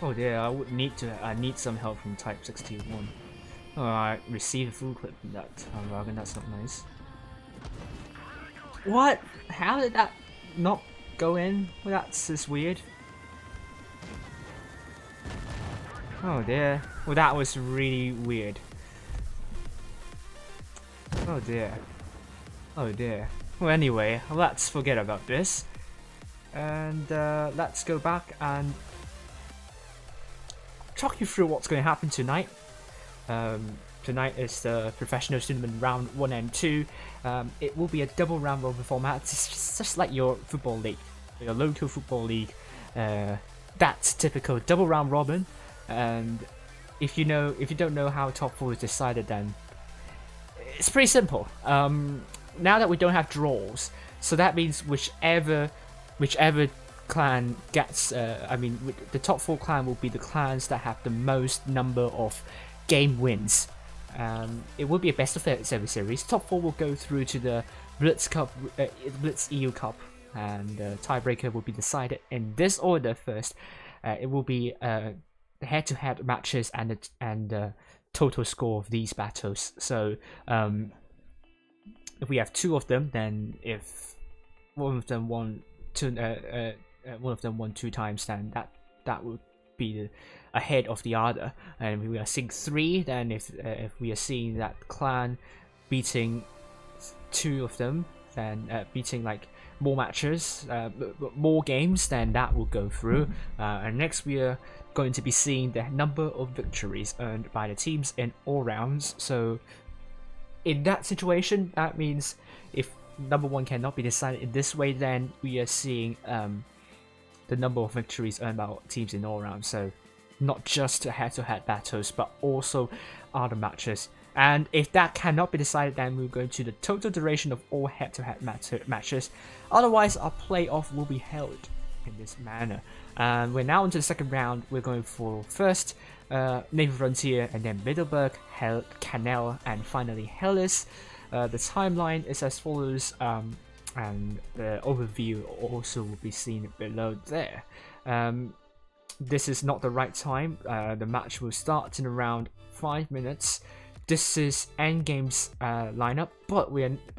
Oh dear, I need some help from Type 61. Oh, I received a full clip from that Wagon, that's not nice. What? How did that not go in? Well, that's just weird. Oh dear. Well, that was really weird. Oh dear. Oh dear. Well, anyway, let's forget about this. And let's go back and talk you through what's going to happen tonight. Tonight is the Professionals Tournament round 1 and 2. It will be a double round robin format. It's just like your football league, your local football league. That's typical double round robin. And if you don't know how top 4 is decided, then it's pretty simple. Now that we don't have draws, so that means whichever clan gets, the top 4 clan will be the clans that have the most number of game wins. It will be a best of 7 series. Top 4 will go through to the Blitz Cup, Blitz EU Cup, and tiebreaker will be decided in this order first. It will be head-to-head matches and the total score of these battles. So if we have 2 of them, then if one of them won 2 times, then that would be ahead of the other. And if we are seeing 3, then if we are seeing that clan beating 2 of them, then beating like more matches, more games, then that will go through. And next we are going to be seeing the number of victories earned by the teams in all rounds. So in that situation, that means if number 1 cannot be decided in this way, then we are seeing the number of victories earned by teams in all rounds. So not just head-to-head battles, but also other matches. And if that cannot be decided, then we'll go to the total duration of all head-to-head matches. Otherwise, our playoff will be held in this manner. And we're now into the second round. We're going for first Naval Frontier, and then Middleburg, Canal, and finally Hellas. The timeline is as follows, and the overview also will be seen below there. This is not the right time. The match will start in around 5 minutes. This is Endgame's lineup, but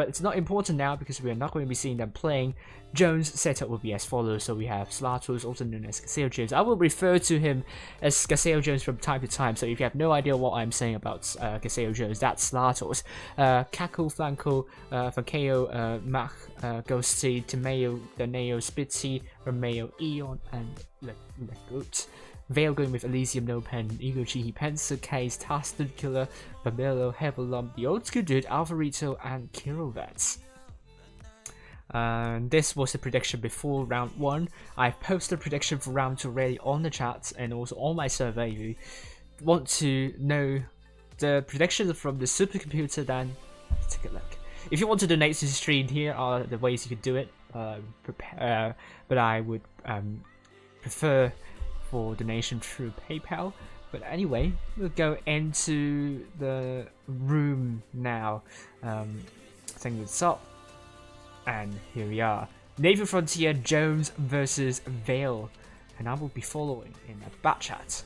it's not important now because we are not going to be seeing them playing. Jones' setup will be as follows. So we have Slatos, also known as Gaseo Jones. I will refer to him as Gaseo Jones from time to time, so if you have no idea what I'm saying about Gaseo Jones, that's Slatos. Kako, Flanco, Fakeo, Mach, Ghosty, Timeo, Daneo, Spitzy, Romeo, Eon, and Legut. Vale going with Elysium, No Pen, Ego Chihi, Pencil Case, Tasted Killer, Babello, Heavalum, the Old School Dude, Alvarito, and Kirovets. This was the prediction before round 1. I've posted a prediction for round 2 already on the chat and also on my survey. If you want to know the prediction from the supercomputer, then take a look. If you want to donate to the stream, here are the ways you can do it. But I would prefer for donation through PayPal. But anyway, we'll go into the room now. Setting this up, and here we are. Naval Frontier Jones versus Vale, and I will be following in a bat chat.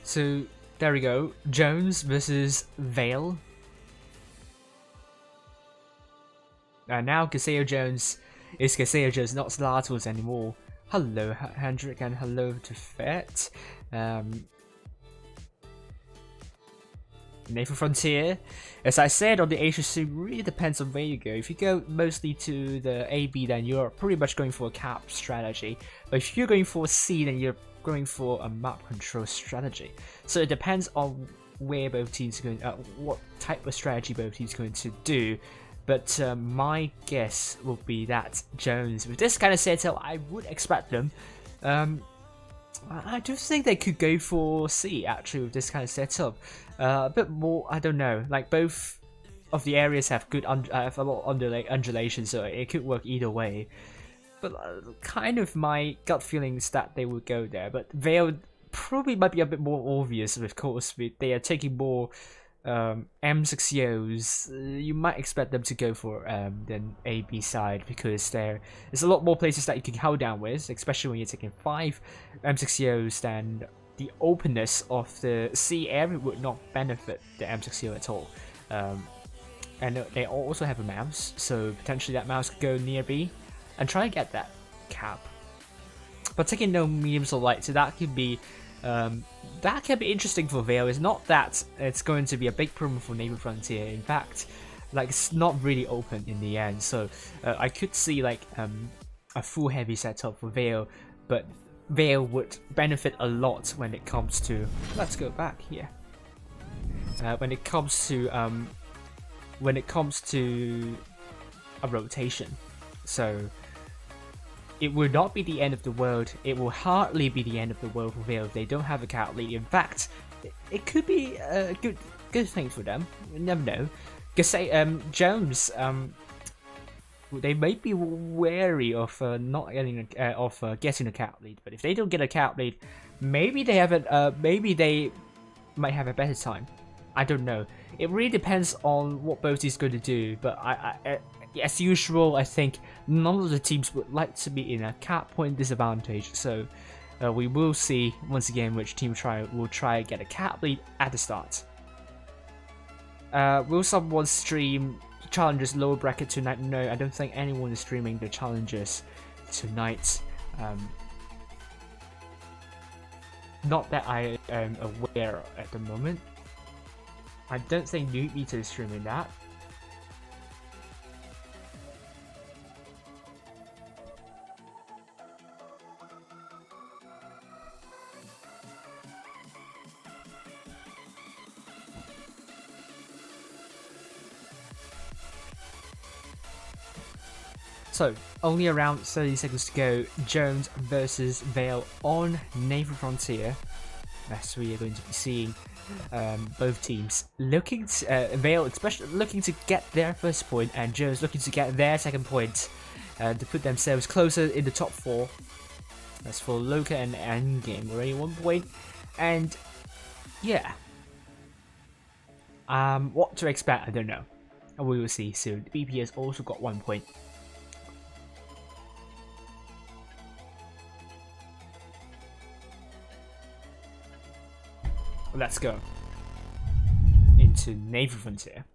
So there we go, Jones versus Vale. And now Gaseo Jones is Gaseo Jones, not Slatos anymore. Hello Hendrik, and hello to Fett. Naval Frontier, as I said on the Asia stream, really depends on where you go. If you go mostly to the AB, then you're pretty much going for a cap strategy. But if you're going for C, then you're going for a map control strategy. So it depends on where both teams are going, what type of strategy both teams are going to do. But my guess will be that Jones, with this kind of setup, I would expect them. I do think they could go for C actually with this kind of setup. A bit more, I don't know. Like both of the areas have good, have a lot of undulation, so it could work either way. But kind of my gut feeling is that they would go there. But Vale probably might be a bit more obvious, of course. They are taking more M60Os. You might expect them to go for the AB side because there's a lot more places that you can hold down with, especially when you're taking 5 M60Os. Then the openness of the C area would not benefit the M60O at all. And they also have a mouse, so potentially that mouse could go near B and try and get that cap. But taking no mediums or light, so that could be That can be interesting for Vale. It's not that it's going to be a big problem for Naval Frontier. In fact, like it's not really open in the end. So I could see like a full heavy setup for Vale, but Vale would benefit a lot when it comes to. Let's go back here. When it comes to a rotation. So it will not be the end of the world. It will hardly be the end of the world for Vale if they don't have a cat lead. In fact, it could be a good thing for them. You never know. Jones, they may be wary of not getting getting a cat lead. But if they don't get a cat lead, maybe they have maybe they might have a better time. I don't know. It really depends on what both teams going to do. But as usual, I think none of the teams would like to be in a cat point disadvantage. So we will see once again which team will try to get a cat lead at the start. Will someone stream challenges lower bracket tonight? No, I don't think anyone is streaming the challenges tonight. Not that I am aware at the moment. I don't think New Meter is streaming that. So, only around 30 seconds to go. Jones versus Vale on Naval Frontier. As we are going to be seeing both teams looking to, Vale especially looking to get their first point, and Jones looking to get their second point to put themselves closer in the top 4. As for Loka and Endgame, already 1 point. And yeah, what to expect, I don't know. We will see soon. BP has also got 1 point. Let's go into Naval Frontier.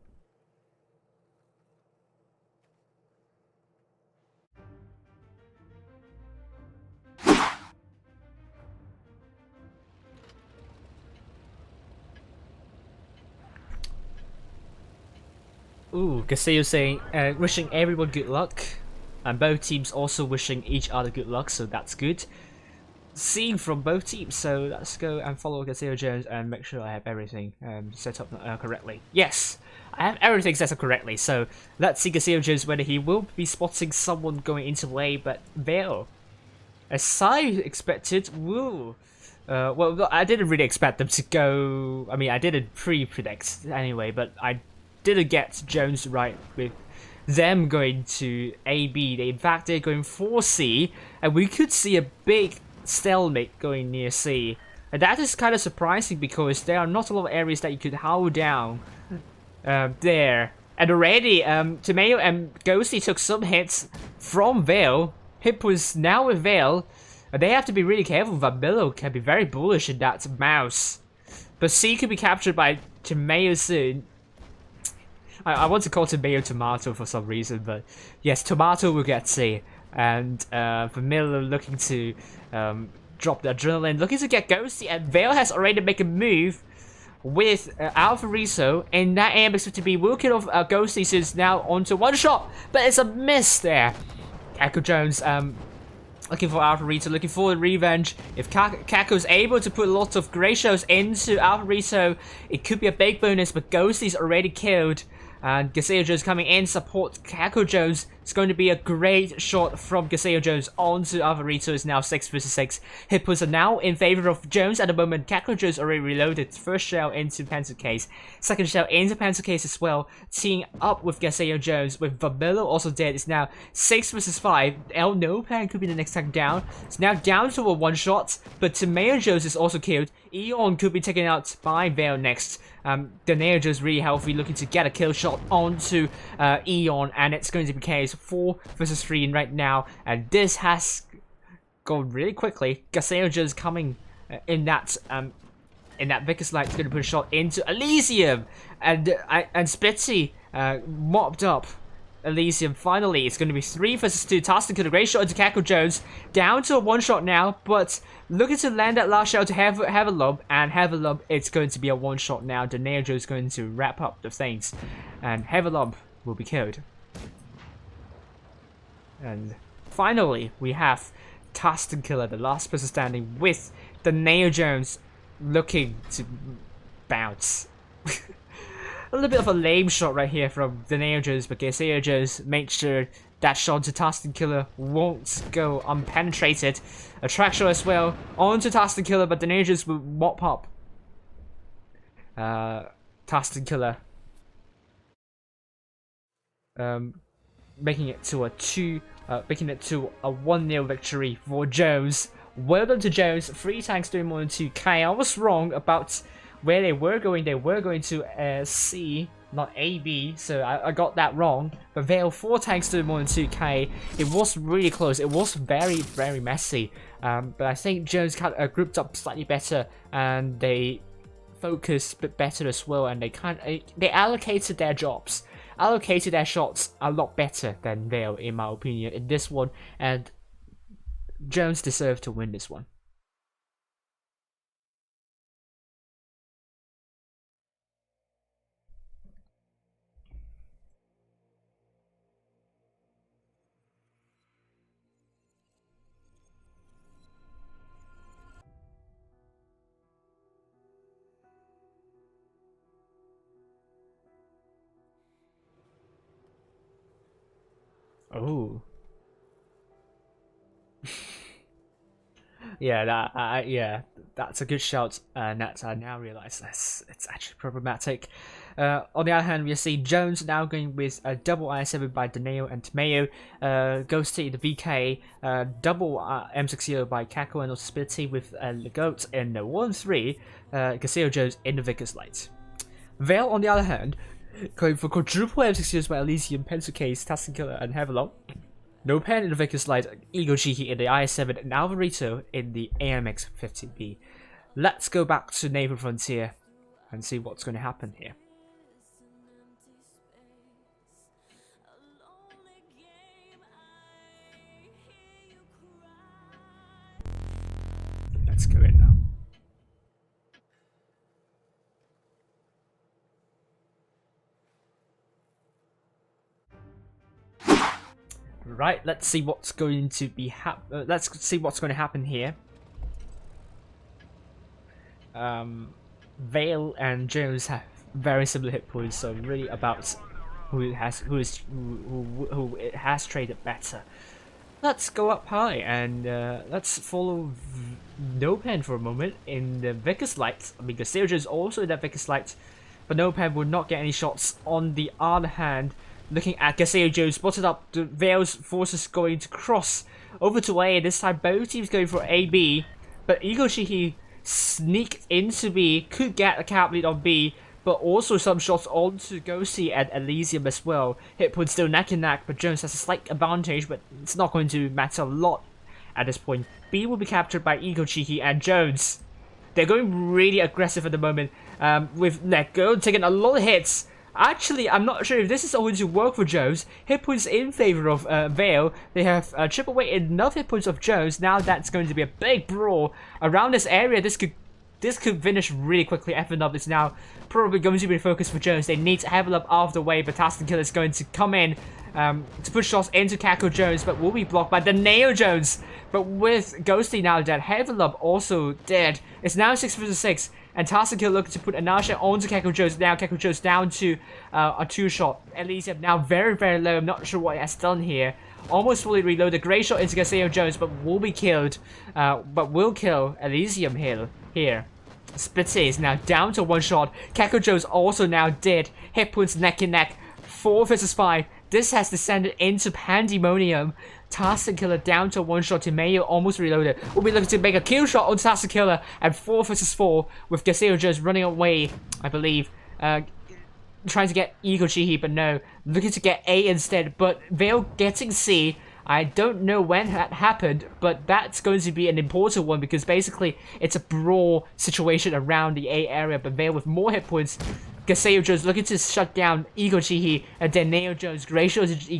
Ooh, Gaseo saying, wishing everyone good luck, and both teams also wishing each other good luck, so that's good. Seeing from both teams, so let's go and follow Gaseo Jones and make sure I have everything set up correctly. Yes, I have everything set up correctly, so let's see Gaseo Jones whether he will be spotting someone going into lane, but Vale, as I expected, will. Well, I didn't really expect them to go, I mean, I didn't pre-predict anyway, but I didn't get Jones right with them going to AB. In fact, they're going for C, and we could see a big stalemate going near C, and that is kind of surprising because there are not a lot of areas that you could hold down there. And already Tomato and Ghosty took some hits from Vale. Hip was now with Vale. They have to be really careful. Vamillo can be very bullish in that mouse, but C could be captured by Tomato soon. I want to call Tomato Tomato for some reason, but yes, Tomato will get C. And Vamillo looking to drop the adrenaline, looking to get Ghosty, and Vale has already made a move with Alpha Riso, and that aim is to be working off Ghosty, so it's now onto one shot, but it's a miss there. Kako Jones looking for Alpha Riso, looking for the revenge. If Kako is able to put lots of Grey Shells into Alpha Riso, it could be a big bonus, but Ghosty's already killed. And Gaseo Jones coming in, support Kako Jones. It's going to be a great shot from Gaseo Jones onto Alvarito. Is now 6 versus 6. Hippos are now in favor of Jones at the moment. Kako Jones already reloaded. First shell into pencil case. Second shell into pencil case as well. Teaming up with Gaseo Jones. With Vamillo also dead. It's now 6 versus 5. El No Plan could be the next time down. It's now down to a one shot. But Tomato Jones is also killed. Eon could be taken out by Vale next. Daneo Jones really healthy, looking to get a kill shot onto Eon, and it's going to be case 4 versus 3 right now, and this has gone really quickly. Gaseo Jones coming in that Vickers Light is going to put a shot into Elysium, and Spitzy mopped up Elysium. Finally, it's going to be 3 versus 2. Tastic Killer, great shot into Kako Jones. Down to a 1-shot now, but looking to land that last shot to Havelub, and Havelub, it's going to be a 1-shot now. The Neo Joe is going to wrap up the things, and Havelub will be killed. And finally, we have Tastic Killer, the last person standing, with the Neo Jones looking to bounce. A little bit of a lame shot right here from the Neo Jones, but Neo Jones made sure that shot to Tastic Killer won't go unpenetrated. A track shot as well onto Tastic Killer, but the Neo Jones will mop up Tastic Killer, making it to a 1-0 victory for Jones. Well done to Jones. 3 tanks doing more than 2k. I was wrong about where they were going. They were going to C, not AB, so I got that wrong. But Vale, 4 tanks doing more than 2k. It was really close. It was very, very messy. But I think Jones grouped up slightly better, and they focused a bit better as well. And they allocated their jobs, allocated their shots a lot better than Vale, in my opinion, in this one. And Jones deserved to win this one. Oh. Yeah, that's a good shout, and that's I now realize it's actually problematic. On the other hand, we see Jones now going with a double I7 by Daneo and Tamayo, Ghosty the VK, double M60 by Kako, and also Spitty with the Goat in the 1-3, Casio Jones in the Vickers Light. Vale, on the other hand, going for quadruple M60s by Elysium, Pencil Case, Tastic Killer, and Havelog. No Pen in the Vickers Light, Ego Cheeky in the IS7, and Alvarito in the AMX 50B. Let's go back to Naval Frontier and see what's going to happen here. Let's go in now. Right, let's see what's going to be happen here. Vale and Jones have very similar hit points, so really about who has traded better. Let's go up high and let's follow No Pen for a moment in the Vickers Light. I mean, the Sergio is also in that Vickers Light, but No Pen would not get any shots. On the other hand, looking at Gaseo Joe, spotted up the Vale's forces going to cross over to A. This time both teams going for AB, but Ego Shiki sneaked into B, could get a cap lead on B, but also some shots onto Ghosty and Elysium as well. Hit point still neck and neck, but Jones has a slight advantage, but it's not going to matter a lot at this point. B will be captured by Ego Cheeky and Jones. They're going really aggressive at the moment, with Neko taking a lot of hits. Actually, I'm not sure if this is going to work for Jones. Hit points in favor of Vale. They have triple weight enough hit points of Jones. Now that's going to be a big brawl around this area. This could finish really quickly. FNW is now probably going to be the focus for Jones. They need to level up out of the way, but Tastic Killer is going to come in to put shots into Kako Jones, but will be blocked by the Neo Jones. But with Ghosty now dead, Heavenlub also dead. It's now 6 vs 6, and Tastic Killer looking to put a shot onto Kako Jones. Now Kako Jones down to a 2-shot. Elysium now very, very low. I'm not sure what he has done here. Almost fully reloaded. Great shot into Gaseo Jones, but will be killed. But will kill Elysium here. Splitsy is now down to 1 shot. Kako Jones also now dead. Hit points neck and neck. 4 vs 5. This has descended into pandemonium. Tastic Killer down to 1 shot. Timayo almost reloaded. We'll be looking to make a kill shot on Tastic Killer. And 4 vs 4 with Gaseo Jones running away, I believe. Trying to get Ego Chihi, but no. Looking to get A instead. But Vale getting C. I don't know when that happened, but that's going to be an important one because basically it's a brawl situation around the A area, but Vale with more hit points Gaseo Jones looking to shut down Eagle Chihi, and then Neo Jones ratios into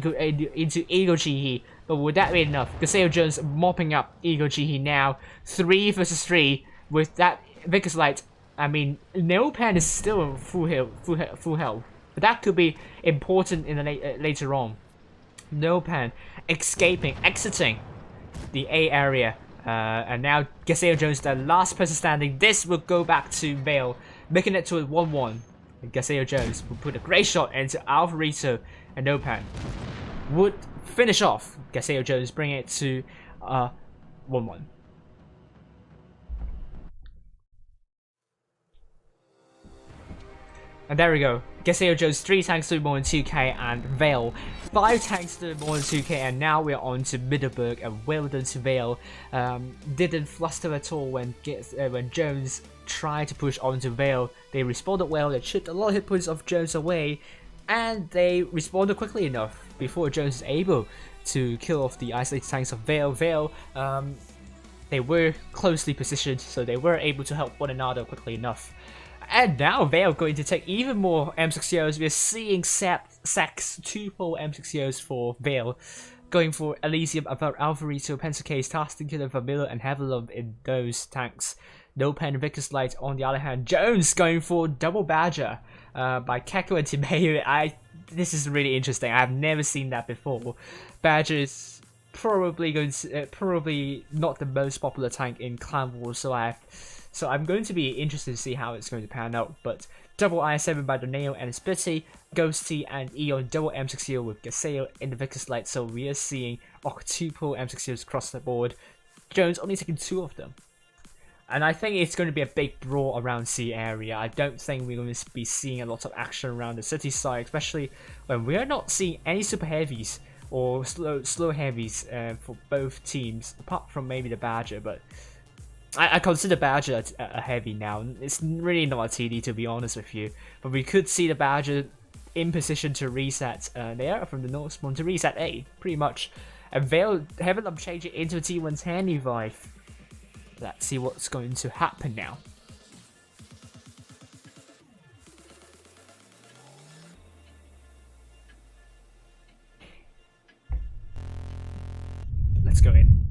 Eagle Chihi. But would that be enough? Gaseo Jones mopping up Eagle Chihi now. 3 versus 3 with that Vickers Light. I mean, No Pan is still full health. But that could be important in the later on. No Pan exiting the A area. And now Gaseo Jones, the last person standing. This will go back to Vale, making it to a 1-1. Gaseo Jones will put a great shot into Alvarito, and No Pan would finish off Gaseo Jones, bringing it to 1-1. And there we go. Gaseo Jones 3 tanks to more than 2k, and Vale 5 tanks to more than 2k, and now we're on to Middleburg, and well done to Vale. Didn't fluster at all when Jones tried to push onto Vale. They responded well, they chipped a lot of hit points of Jones away, and they responded quickly enough before Jones is able to kill off the isolated tanks of Vale. They were closely positioned, so they were able to help one another quickly enough. And now Vale going to take even more M60Os. We're seeing Sax 2-4 M60Os for Vale, going for Elysium about Alvarito, Pensacase, Tasting Killer, Vermilla, and Havilum in those tanks. No Pen, Vickers Light on the other hand. Jones going for Double Badger by Keko and Timeu. This is really interesting. I've never seen that before. Badger is probably probably not the most popular tank in Clan Wars, so I'm going to be interested to see how it's going to pan out. But double I7 by Doneo and Splitty, Ghosty and Eon double M60 with Gaseo in the Vickers Light. So we are seeing octuple M60s across the board. Jones only taking 2 of them. And I think it's going to be a big brawl around C area. I don't think we're going to be seeing a lot of action around the city side, especially when we are not seeing any super heavies or slow heavies for both teams, apart from maybe the Badger. But I consider Badger a heavy now. It's really not a TD, to be honest with you. But we could see the Badger in position to reset there from the North Spawn to reset A, pretty much. And Vale having them change it into a T110 revive. Let's see what's going to happen now. Let's go in.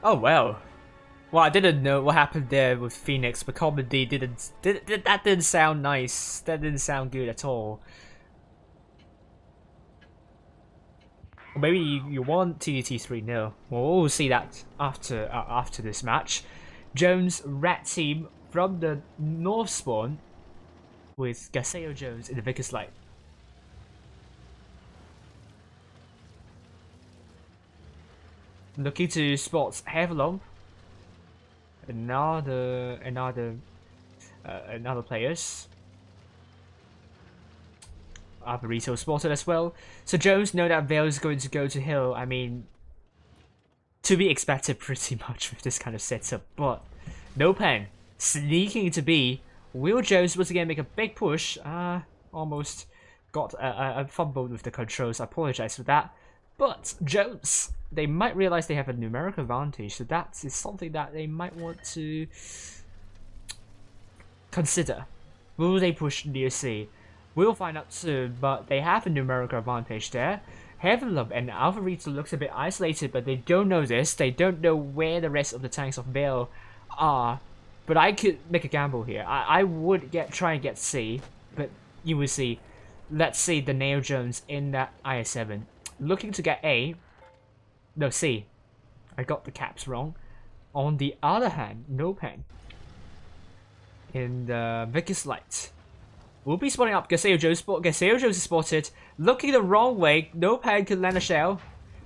Oh well. Well, I didn't know what happened there with Phoenix, but comedy that didn't sound nice. That didn't sound good at all. Or maybe you want TDT3 0. Well, we'll see that after this match. Jones red team from the North Spawn with Gaseo Jones in the Vickers Light. Looking to spot Havilom. Another players. Alvarito spotted as well. So Jones know that Vale is going to go to Hill. I mean, to be expected pretty much with this kind of setup. But No Pen sneaking to B. Will Jones once again make a big push? Almost got a fumbled with the controls. I apologize for that. But Jones, they might realize they have a numerical advantage. So that is something that they might want to consider. Will they push near C? We'll find out soon, but they have a numerical advantage there. Havilum and Alvarito looks a bit isolated, but they don't know this. They don't know where the rest of the tanks of Vale are. But I could make a gamble here. I would try and get C, but you will see. Let's see the Neo Jones in that IS7. Looking to get A. No, C. I got the caps wrong. On the other hand, No Pen in the Vickers Light. We'll be spotting up Gaseo Jones. Gaseo Jones is spotted. Looking the wrong way. No Pen can land a shell.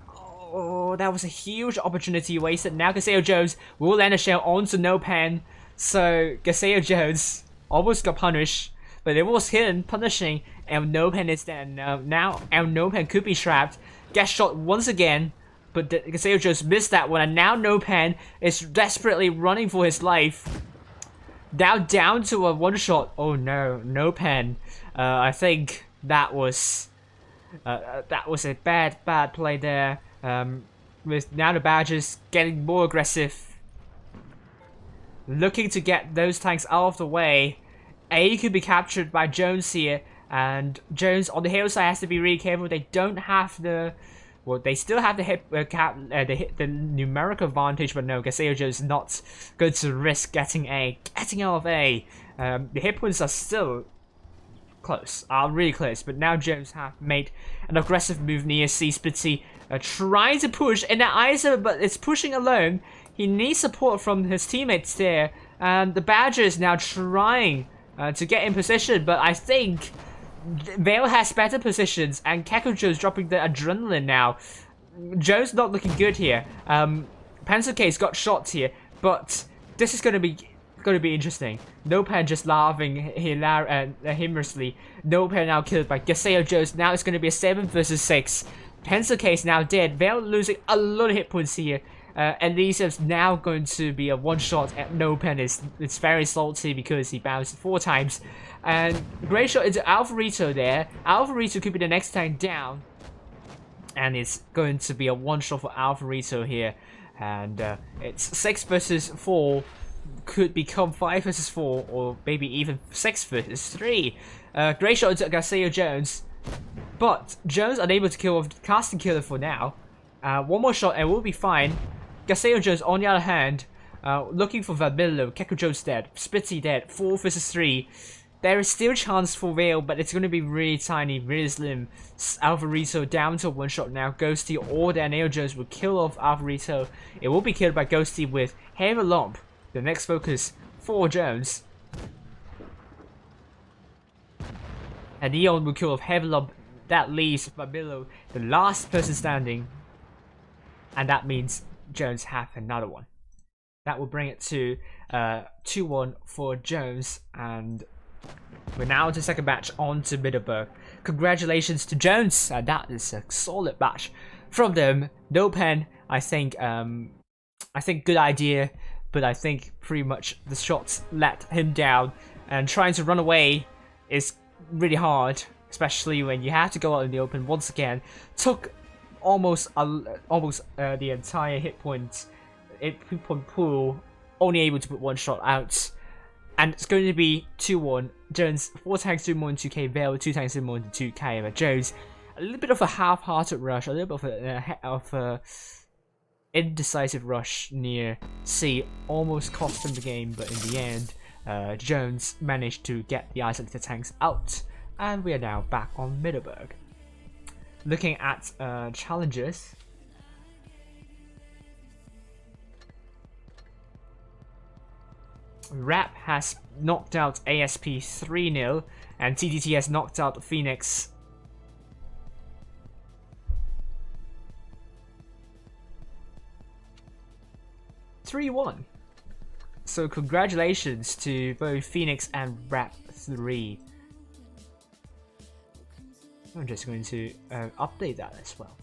Oh, that was a huge opportunity wasted. Now Gaseo Jones will land a shell onto No Pen. So Gaseo Jones almost got punished. But it was hidden, punishing. And No Pen is dead now. And No Pen could be trapped. Gets shot once again. But Gaseo Jones missed that one. And now No Pen is desperately running for his life. Now down to a one shot. Oh no, No Pen. I think that was a bad play there. with now the Badgers getting more aggressive. Looking to get those tanks out of the way. A could be captured by Jones here, and Jones on the hillside has to be really careful. They don't have the, well, they still have the the numerical advantage, but no, Gaseo Jones not going to risk getting out of A. The hit points are still close, really close, but now Jones have made an aggressive move near C. Splitty, trying to push in that ISO, but it's pushing alone. He needs support from his teammates there, and the Badger is now trying to get in position, but I think Vale has better positions, and Kekujo's dropping the adrenaline now. Joe's not looking good here. Pencil Case got shot here, but this is going to be interesting. No Pen just laughing humorously. No Pen now killed by Gaseo Jones. Now it's going to be a 7 versus 6. Pencil Case now dead. Vale losing a lot of hit points here. Elisa's now going to be a one-shot at No Pen. It's very salty because he bounced 4 times. And great shot into Alvarito there. Alvarito could be the next tank down. And it's going to be a one-shot for Alvarito here. And it's 6 versus 4. Could become 5 versus 4, or maybe even 6 versus 3. Great shot into Gaseo Jones. But Jones unable to kill off the casting killer for now. One more shot and we'll be fine. Gaseo Jones, on the other hand, looking for Vale. Kekujo's dead. Splitty dead. 4 versus 3. There is still chance for Vale, but it's going to be really tiny, really slim. Alvarito down to 1 shot now. Ghosty or Daniel Jones will kill off Alvarito. It will be killed by Ghosty with Heavy Lump. The next focus for Jones. And Neon will kill off Heavy Lump. That leaves Babilo, the last person standing. And that means Jones have another one. That will bring it to 2-1 for Jones. And we're now to second batch on to Middelburg. Congratulations to Jones. And that is a solid batch from them. No Pen, I think good idea. But I think pretty much the shots let him down. And trying to run away is really hard. Especially when you have to go out in the open once again. Took almost the entire hit point pool, only able to put 1 shot out, and it's going to be 2-1. Jones 4 tanks do more than 2k. Vale 2 tanks do more than 2k. But Jones a little bit of a half-hearted rush, a little bit of a indecisive rush near C, almost cost him the game, but in the end, Jones managed to get the isolated tanks out, and we are now back on Middelburg. Looking at challenges, Rap has knocked out ASP 3-0, and TDT has knocked out Phoenix 3-1. So congratulations to both Phoenix and Rap 3. I'm just going to update that as well.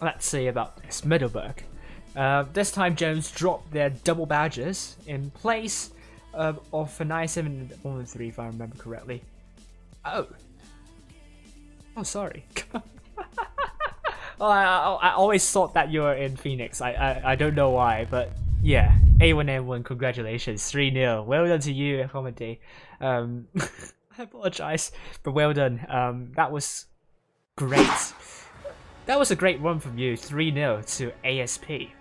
Let's see about this. Middelburg. This time Jones dropped their double badges in place of a 9713 if I remember correctly. Oh, sorry. Oh, I always thought that you were in Phoenix. I don't know why, but yeah. A1N1, congratulations. 3-0. Well done to you, Comedy. I apologize, but well done. That was great. That was a great run from you. 3-0 to ASP.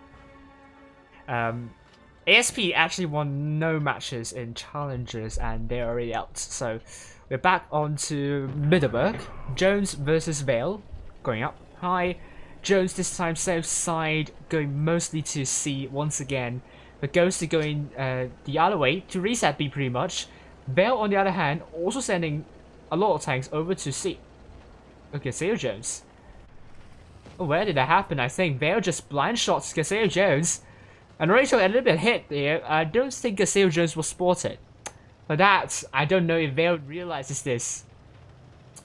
ASP actually won no matches in challenges and they're already out. So we're back on to Middelburg. Jones versus Vale. Going up high. Jones this time south side, going mostly to C once again. But Ghosty going the other way to reset B pretty much. Vale on the other hand also sending a lot of tanks over to C. Okay, Gaseo Jones. Oh, where did that happen? I think Vale just blind shots Gaseo Jones. And Rachel a little bit hit there. I don't think Gaseo Jones will spot it. But that, I don't know if Vale realizes this.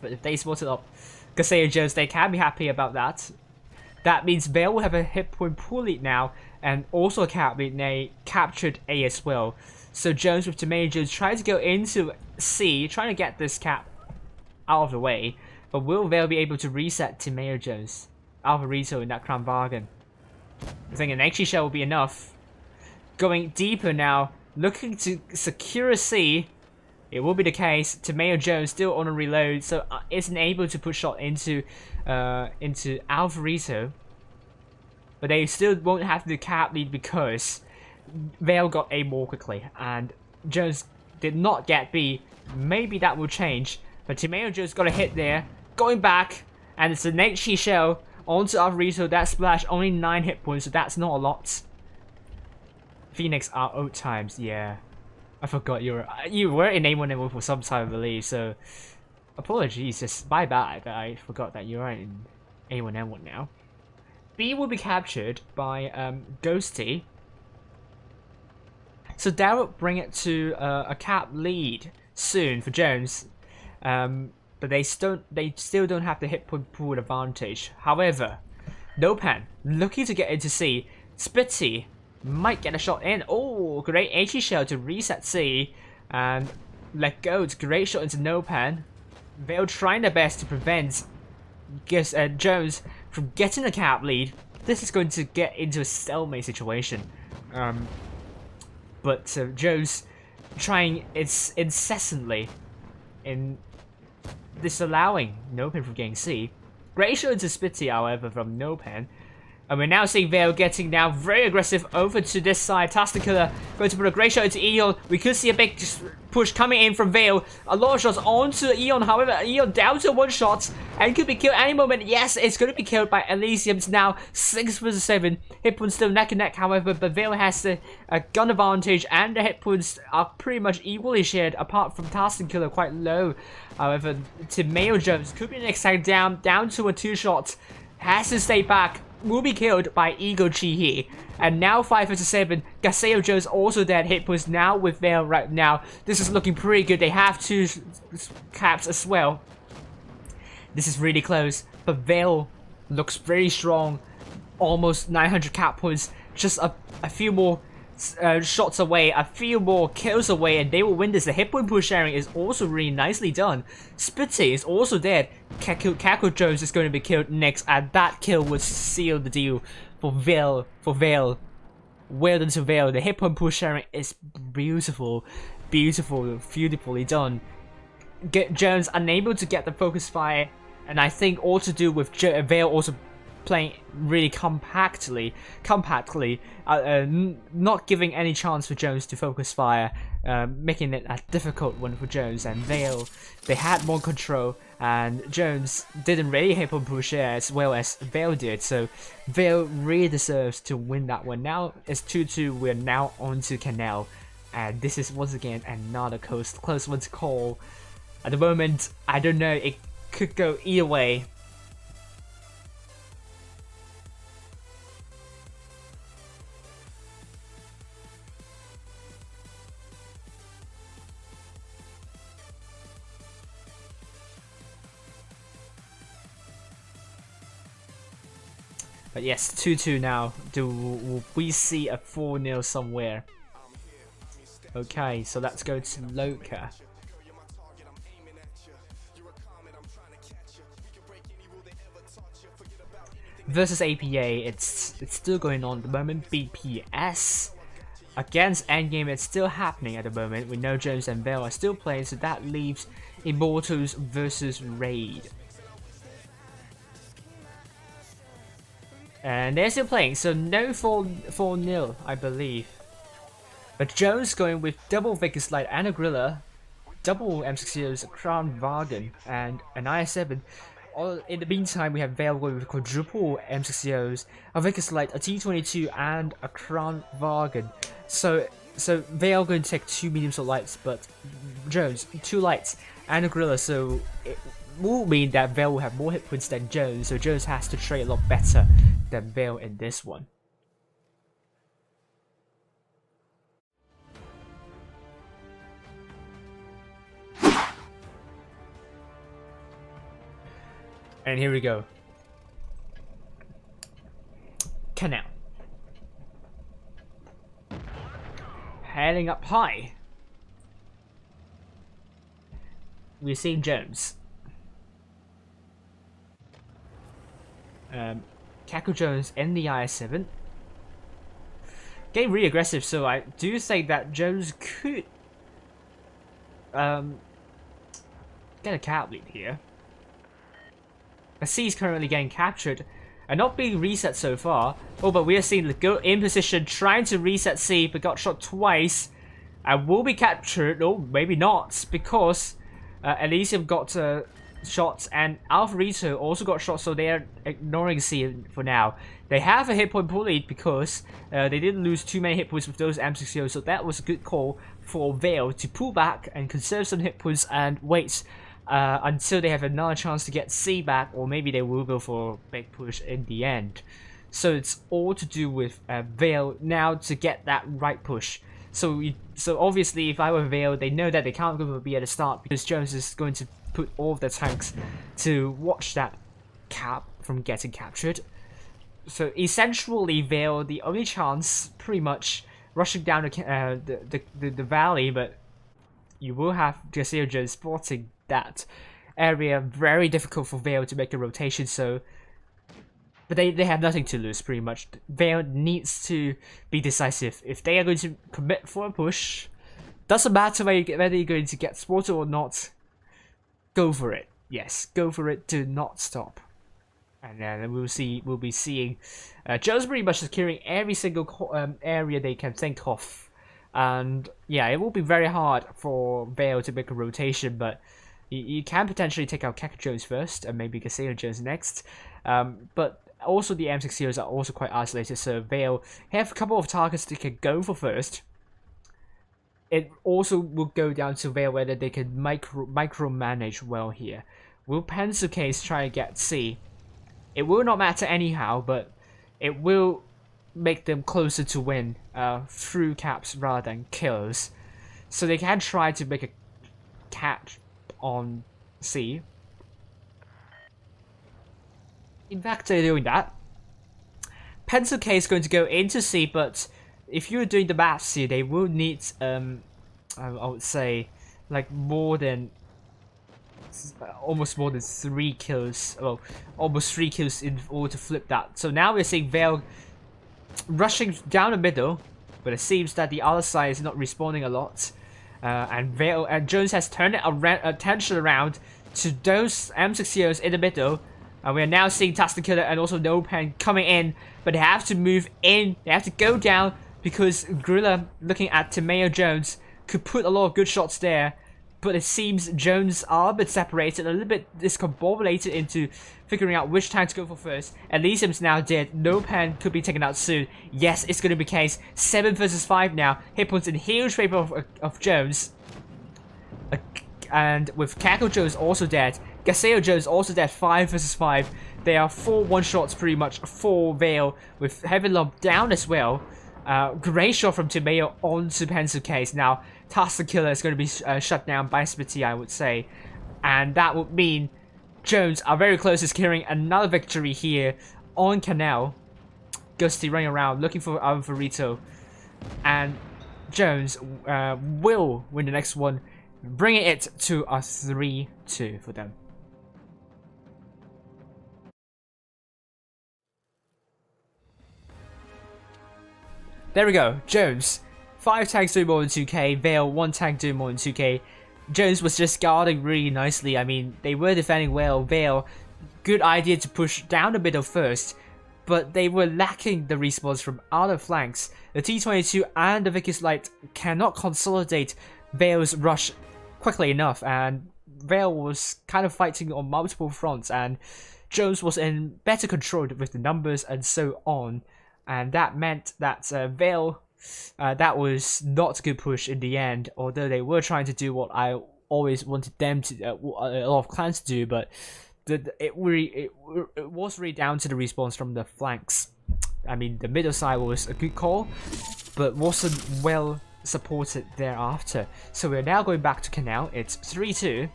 But if they split it up, Gaseo Jones, they can be happy about that. That means Vale will have a hit point pool lead now, and also a cap lead. They captured A as well. So Jones with Tomato Jones trying to go into C, trying to get this cap out of the way. But will Vale be able to reset Tomato Jones? Alvarito in that Crown Bargain. I think an XG shell will be enough. Going deeper now, looking to secure a C. It will be the case. Tomato Jones still on a reload, so isn't able to put shot into Alvarito. But they still won't have the cap lead because Vale got A more quickly, and Jones did not get B. Maybe that will change. But Tomato Jones got a hit there, going back, and it's an HE shell onto Alvarito. That splash only 9 hit points, so that's not a lot. Phoenix are 0 times, yeah. I forgot you were in A1N1 for some time, I believe. So apologies, just my bad. I forgot that you are in A1N1 now. B will be captured by Ghosty. So that will bring it to a cap lead soon for Jones. But they still don't have the hit point pool advantage. However, Nopan looking to get into C. Spitzy might get a shot in. Oh, great HE shell to reset C. And let go. It's a great shot into Nopan. Vale trying their best to prevent Jones from getting a cap lead. This is going to get into a stalemate situation. But Jones trying incessantly in disallowing Nopan from getting C. Great shot into Spitzy, however, from Nopan. And we're now seeing Vale getting now very aggressive over to this side. Tastikula going to put a great shot into Eon. We could see a big push coming in from Vale. A lot of shots onto Eon. However, Eon down to 1 shot and could be killed any moment. Yes, it's going to be killed by Elysium. It's now 6 vs 7. Hit points still neck and neck, however, but Vale has the gun advantage and the hit points are pretty much equally shared, apart from Tastikula quite low. However, Tomato Jones could be next time down to a 2 shot. Has to stay back. Will be killed by Ego Chi here. And now 5 vs 7. Gaseo Jones also dead. Hit points now with Vale right now. This is looking pretty good. They have 2 caps as well. This is really close. But Vale looks very strong. Almost 900 cap points. Just a few more shots away, a few more kills away, and they will win this. The hit point pool sharing is also really nicely done. Spitzy is also dead. Kako Jones is going to be killed next, and that kill would seal the deal for Vale. Well done to Vale. The hit point pool sharing is beautifully done. Jones unable to get the focus fire, and I think all to do with Vale also playing really compactly, not giving any chance for Jones to focus fire, making it a difficult one for Jones. And Vale, they had more control, and Jones didn't really hit on push as well as Vale did, so Vale really deserves to win that one. Now it's 2-2, we're now on to Canal, and this is once again another close one to call. At the moment, I don't know, it could go either way. But yes, 2-2 now. Will we see a 4-0 somewhere? Okay, so let's go to Loka. Versus APA, it's still going on at the moment. BPS against Endgame, it's still happening at the moment. We know Jones and Vale are still playing, so that leaves Immortals versus Raid. And they're still playing, so no 4-0, I believe. But Jones going with double Vickers Light and a Grilla, double M60's Crown Vargan, and an IS-7. In the meantime, we have Vale going with quadruple M60Os, a Vickers Light, a T22, and a Crown Vargan. So Vale going to take 2 mediums or lights, but Jones 2 lights and a Grilla. So it will mean that Vale will have more hit points than Jones. So Jones has to trade a lot better than Vale in this one. And here we go. Canal. Heading up high. We're seeing Jones. Kako Jones in the IS-7. Getting really aggressive, so I do think that Jones could get a cap lead here. C is currently getting captured and not being reset so far. Oh, but we are seeing the go in position, trying to reset C, but got shot twice and will be captured. No, maybe not, because Elysium got shots and ARWV also got shot, so they are ignoring C for now. They have a hit point pool lead because they didn't lose too many hit points with those M60s, so that was a good call for Vale to pull back and conserve some hit points and wait until they have another chance to get C back, or maybe they will go for a big push in the end. So it's all to do with Vale now to get that right push. So obviously, if I were Vale, they know that they can't go be at the start because Jones is going to put all of their tanks to watch that cap from getting captured. So essentially, Vale, the only chance, pretty much rushing down the valley, but you will have Garcia Jones spotting that area. Very difficult for Vale to make a rotation, so but they have nothing to lose pretty much. Vale needs to be decisive. If they are going to commit for a push, doesn't matter whether you're going to get spotted or not, go for it. Yes, go for it, do not stop. And then we'll be seeing Jones pretty much securing every single area they can think of. And yeah, it will be very hard for Vale to make a rotation, but you can potentially take out Kako Jones first, and maybe Casino Jones next. But also the M60s are also quite isolated, so Vale have a couple of targets they can go for first. It also will go down to Vale whether they can micromanage well here. Will Pencil Case try and get C? It will not matter anyhow, but it will make them closer to win through caps rather than kills. So they can try to make a catch on C. In fact, they're doing that. Pencil Case is going to go into C, but if you're doing the maths here, they will need, I would say, like almost more than 3 kills. Well, almost 3 kills in order to flip that. So now we're seeing Vale rushing down the middle, but it seems that the other side is not responding a lot. And Vale and Jones has turned attention around to those M60s in the middle. And we are now seeing Task Killer and also No Pen coming in, but they have to move in. They have to go down because Gorilla, looking at Timeo Jones, could put a lot of good shots there. But it seems Jones are a bit separated, a little bit discombobulated into figuring out which tank to go for first. Elysium's now dead. No Pen could be taken out soon. Yes, it's going to be the case. 7 versus 5 now. Hit points in huge favor of Jones. And with Kako Jones also dead. Gaseo Jones also dead. 5 versus 5. There are 4 one-shots pretty much for Vale, with Heavy Lump down as well. Great shot from Timeo onto Pencil Case. Now, Task Killer is going to be shut down by Smitty, I would say. And that would mean Jones are very close to securing another victory here on Canal. Gusty running around looking for ARWV. And Jones will win the next one, bringing it to a 3-2 for them. There we go, Jones. 5 tanks doing more than 2k, Vale 1 tank doing more than 2k. Jones was just guarding really nicely. I mean, they were defending well. Vale, good idea to push down the middle first, but they were lacking the respawns from other flanks. The T-22 and the Vickers Light cannot consolidate Vale's rush quickly enough, and Vale was kind of fighting on multiple fronts, and Jones was in better control with the numbers and so on. And that meant that Vale, that was not a good push in the end, although they were trying to do what I always wanted them to, a lot of clans to do, but it was really down to the response from the flanks. I mean, the middle side was a good call, but wasn't well supported thereafter. So we're now going back to Canal. It's 3-2.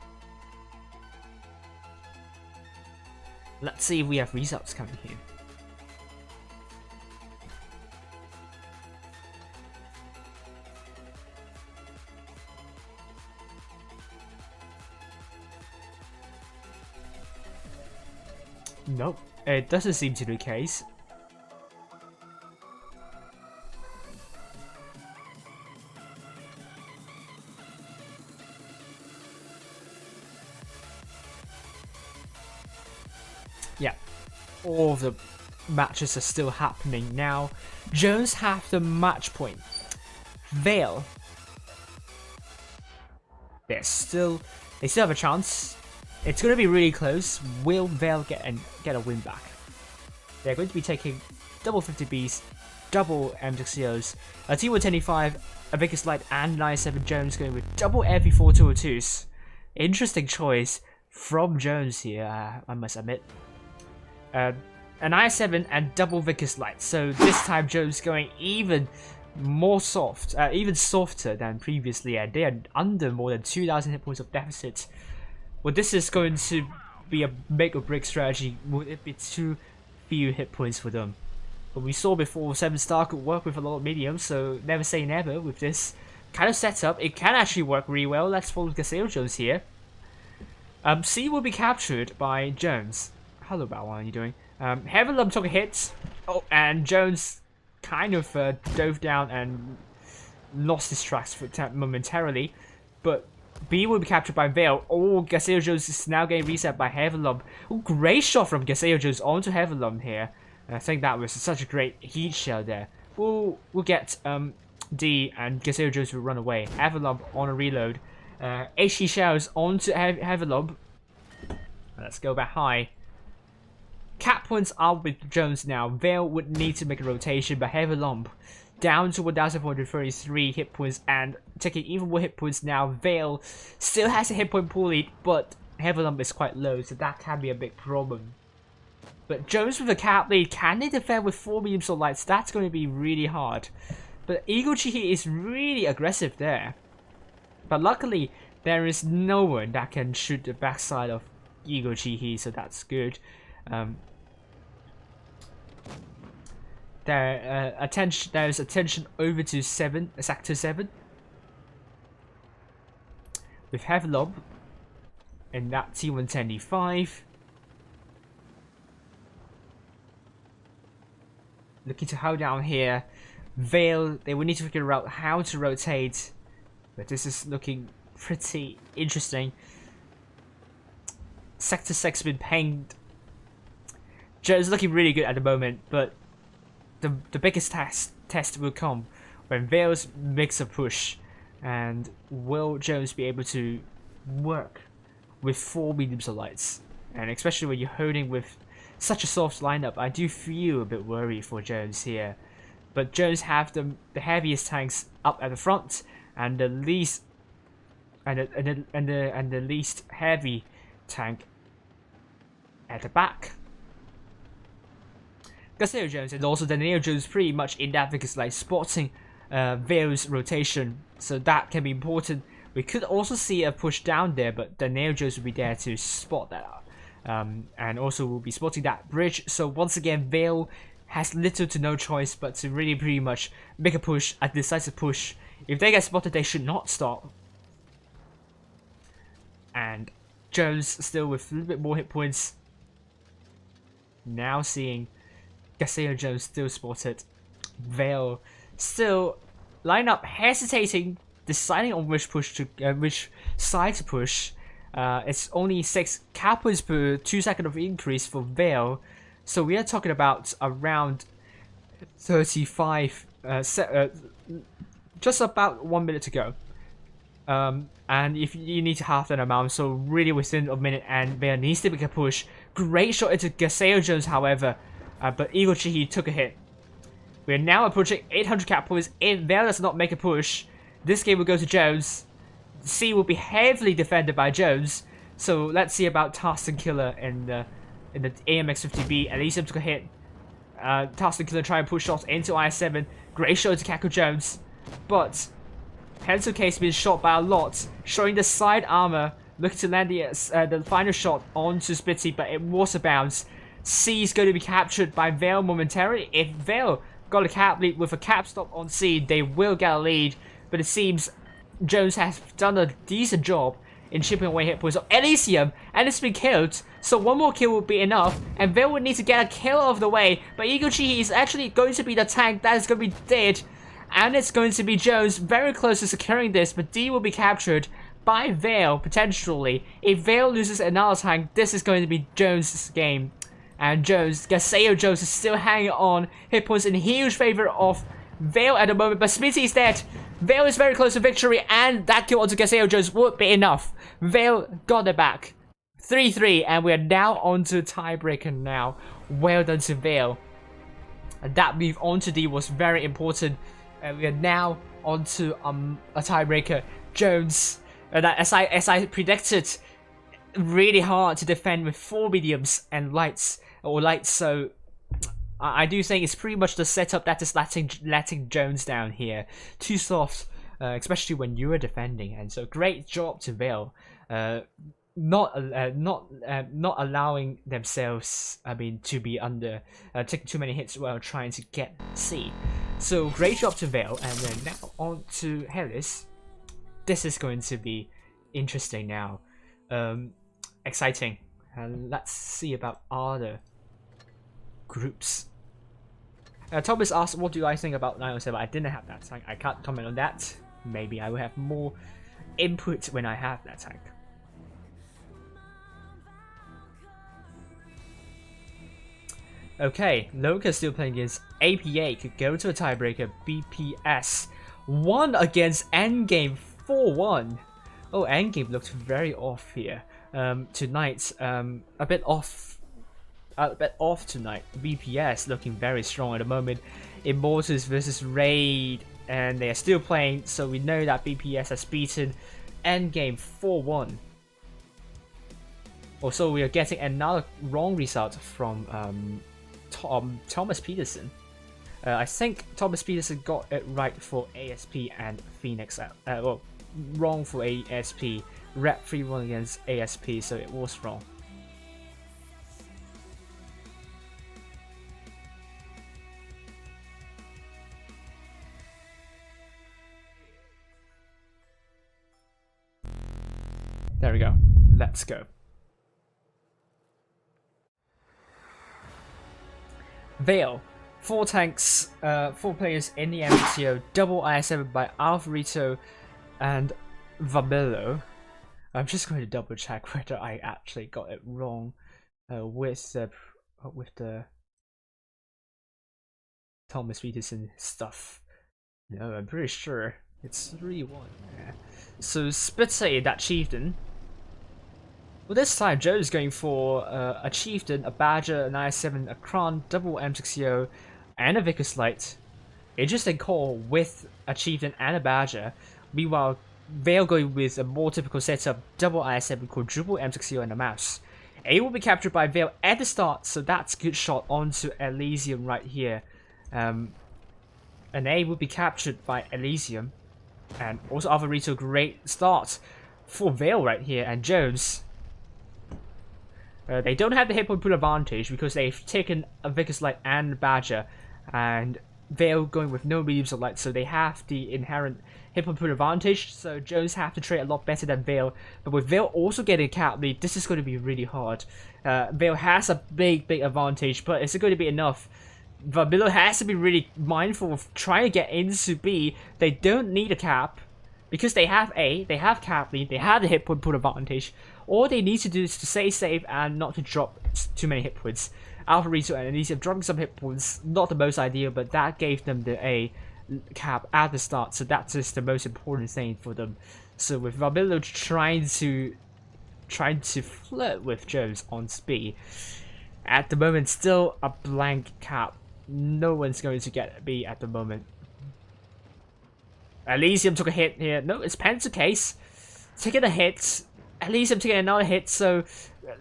Let's see if we have results coming here. Nope, it doesn't seem to be the case. Yeah, all of the matches are still happening now. Jones have the match point. Vale, they still have a chance. It's going to be really close. Will Vale get a win back? They're going to be taking double 50Bs, double M6COs, a T1 1085, a Vickers Light, and 97 Jones going with double every 4202s. Interesting choice from Jones here, I must admit. An i7 and double Vickers Light. So this time Jones going even more soft, even softer than previously, and they are under more than 2,000 hit points of deficit. Well, this is going to be a make or break strategy. Would it be too few hit points for them? But we saw before 7-star could work with a lot of mediums, so never say never with this kind of setup. It can actually work really well. Let's follow Gazelle Jones here. C will be captured by Jones. Hello, Bao, what are you doing? Heaven Lump took a hit. Oh, and Jones kind of dove down and lost his tracks for momentarily. But B will be captured by Vale. Oh, Gazelle Jones is now getting reset by Heaven Lump. Oh, great shot from Gazelle Jones onto Heaven Lump here. I think that was such a great heat shell there. We'll get D, and Gazelle Jones will run away. Heaven Lump on a reload. HE shells onto Heaven Lump. Let's go back high. Cap points are with Jones now. Vale would need to make a rotation, but Heaven Lump down to 1,433 hit points and taking even more hit points now. Vale still has a hit point pool lead, but Heaven Lump is quite low, so that can be a big problem. But Jones with a cap lead, can they defend with 4 mediums or lights? That's going to be really hard. But Eagle Chihi is really aggressive there. But luckily, there is no one that can shoot the backside of Eagle Chihi, so that's good. There's attention over to sector 7 with Heaven Lump in that T110E5. Looking to hold down here. Vale, they will need to figure out how to rotate, but this is looking pretty interesting. Sector 6 has been pinged. Joe's looking really good at the moment, but the biggest test will come when Vale's makes a push, and will Jones be able to work with 4 mediums or lights? And especially when you're holding with such a soft lineup, I do feel a bit worried for Jones here. But Jones have the heaviest tanks up at the front, and the least the least heavy tank at the back. Gazelle Jones and also Daniel Jones pretty much in that because like spotting Vale's rotation, so that can be important. We could also see a push down there, but Daniel Jones will be there to spot that out. And also will be spotting that bridge. So once again, Vale has little to no choice but to really pretty much make a push, a decisive push. If they get spotted, they should not stop. And Jones still with a little bit more hit points. Now seeing Gazelle Jones still spotted. Vale still line up, hesitating, deciding on which side to push. It's only 6 cap points per 2 seconds of increase for Vale, so we are talking about around 35, just about 1 minute to go. And if you need to half that amount, so really within a minute, and Vale needs to make a push. Great shot into Gazelle Jones, however, but Eagle Chihi took a hit. We are now approaching 800 cap points. If Vale does not make a push, this game will go to Jones. C will be heavily defended by Jones, so let's see about Tarston Killer in the AMX50B. Elysium took a hit. Tarston Killer trying to push shots into I7. Great shot to Kako Jones, but Pencil Case being shot by a lot, showing the side armor looking to land the final shot onto Spitzy, but it was a bounce. C is going to be captured by Vale momentarily. If Vale got a cap lead with a cap stop on C, they will get a lead. But it seems Jones has done a decent job in chipping away hit points of Elysium, and it's been killed. So one more kill would be enough, and Vale would need to get a kill out of the way. But Iguchi is actually going to be the tank that is going to be dead, and it's going to be Jones very close to securing this. But D will be captured by Vale potentially. If Vale loses another tank, this is going to be Jones' game. And Jones, Gaseo Jones is still hanging on. Hit points in huge favor of Vale at the moment, but Smitty is dead. Vale is very close to victory, and that kill onto Gaseo Jones would be enough. Vale got it back. 3-3, and we are now on to tiebreaker now. Well done to Vale. And that move onto D was very important. And we are now on to a tiebreaker. Jones, as I predicted, really hard to defend with 4 mediums and lights. So I do think it's pretty much the setup that is letting Jones down here. Too soft, especially when you are defending. And so great job to Vale. Not allowing themselves, to be under, taking too many hits while trying to get C. So great job to Vale, and then now on to Hellas. This is going to be interesting now, exciting. And let's see about other groups. Thomas asked, what do I think about 907? I didn't have that tank. I can't comment on that. Maybe I will have more input when I have that tank. Okay, Loka still playing against APA, could go to a tiebreaker. BPS won against Endgame 4-1. Oh, Endgame looked very off here. Tonight, a bit off tonight. BPS looking very strong at the moment. Immortals versus Raid, and they are still playing, so we know that BPS has beaten Endgame 4-1. Also, we are getting another wrong result from Thomas Peterson. I think Thomas Peterson got it right for ASP and Phoenix. Well, wrong for ASP. Rep 3-1 against ASP, so it was wrong. There we go. Let's go. Vale. 4 tanks, 4 players in the MCO, double IS7 by Alvarito and Vabello. I'm just going to double check whether I actually got it wrong with the Thomas Peterson stuff. No, I'm pretty sure it's 3-1. Yeah. So Spitze, that chieftain. Well, this time Joe is going for a chieftain, a badger, an IS7, a Kron, double M60, and a Vickers Light. Interesting call with a chieftain and a badger. Meanwhile, Vale going with a more typical setup, double IS7, quadruple M60 and a mouse. A will be captured by Vale at the start, so that's a good shot onto Elysium right here. And A will be captured by Elysium. And also Alvarito, great start for Vale right here, and Jones. They don't have the hit point pool advantage because they've taken a Vickers Light and Badger, and Vale going with no mediums or light, so they have the inherent hit point pool advantage. So Jones have to trade a lot better than Vale, but with Vale also getting a cap lead, this is going to be really hard. Vale has a big advantage, but is it going to be enough? Vabilo has to be really mindful of trying to get into B. They don't need a cap because they have A, they have cap lead, they have the hit point pool advantage. All they need to do is to stay safe and not to drop too many hit points. Alvarito and Elysium dropping some hit points, not the most ideal, but that gave them the A cap at the start, so that is the most important thing for them. So with Vabilo trying to flirt with Jones on speed, at the moment still a blank cap. No one's going to get B at the moment. Elysium took a hit here. No, it's Pentacase taking a hit. Elysium taking another hit, so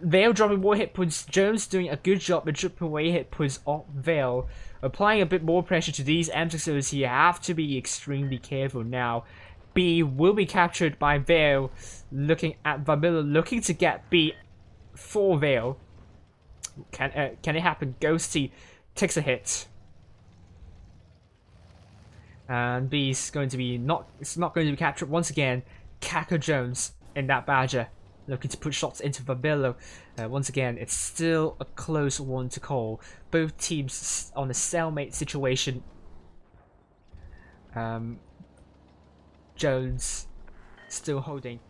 Vale dropping more hit points. Jones doing a good job at dripping away hit points off Vale. Applying a bit more pressure to these M6s. You have to be extremely careful now. B will be captured by Vale, looking at Vamilla, looking to get B for Vale. Can it happen? Ghosty takes a hit. And B's going to be it's not going to be captured once again. Kako Jones in that Badger, looking to put shots into Vamilla. Once again, it's still a close one to call. Both teams on a stalemate situation. Jones still holding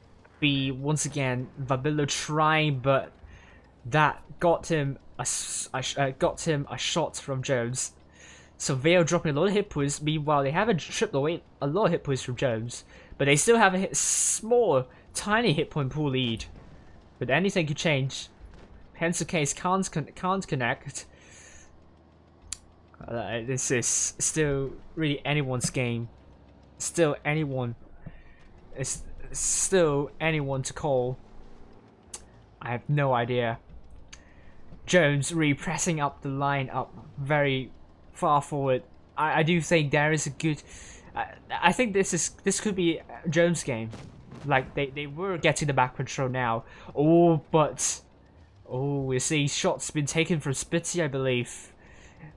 B once again. Vamilla trying, but that got him a shot from Jones. So Vale dropping a lot of hit points. Meanwhile, they haven't stripped away a lot of hit points from Jones, but they still have a small, tiny hit point pool lead. But anything could change. Pencil case can't connect. This is still really anyone's game. Still anyone. It's still anyone to call. I have no idea. Jones really pressing up the line up very far forward. I do think there is a good. I think this could be Jones' game. Like they were getting the back control now. We see shots been taken from Spitzy, I believe.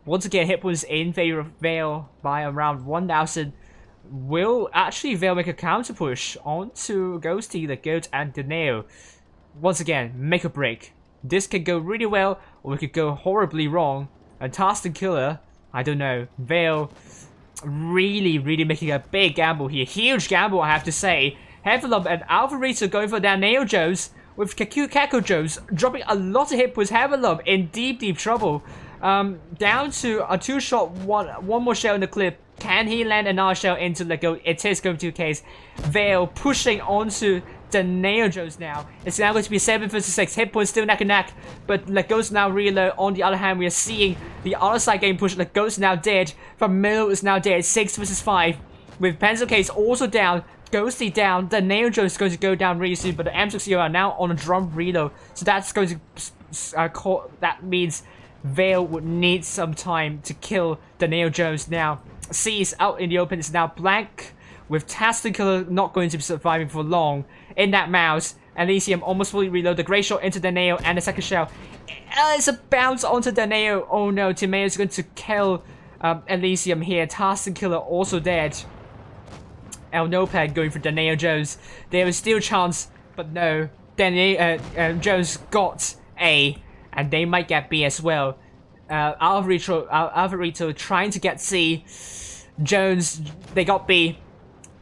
Once again, hit was in favor of Vale by around 1,000. Will actually Vale make a counter push onto Ghosty, the Goat, and Deneo? Once again, make a break. This could go really well, or it could go horribly wrong. And Task Killer, I don't know. Vale really making a big gamble here. Huge gamble, I have to say. Heavenlum and Alvarito going for Daniel Jones, with Kako Jones dropping a lot of hit points. Heavenlum in deep trouble. Down to a 2-shot, one more shell in the clip. Can he land another shell into the goal? It is going to be the case. Vale pushing onto the Nail Jones now. It's now going to be 7 versus 6. Hit points still neck and neck. But Lego's now reload. On the other hand, we are seeing the other side getting pushed. Lego's now dead. Familo is now dead. 6 versus 5. With Pencil Case also down. Ghosty down. The Nail Jones is going to go down really soon. But the M60 are now on a drum reload. So that's going to that means Vale would need some time to kill the Nail Jones now. C is out in the open. It's now blank. With Killer not going to be surviving for long in that mouse. Elysium almost fully reload. The great shot into the nail and the second shell. It's a bounce onto the nail. Oh no, Timeo is going to kill Elysium here. Killer also dead. El Nopeg going for Daniel Jones. There is still a chance, but no. Jones got A, and they might get B as well. Alvarito trying to get C. Jones, they got B.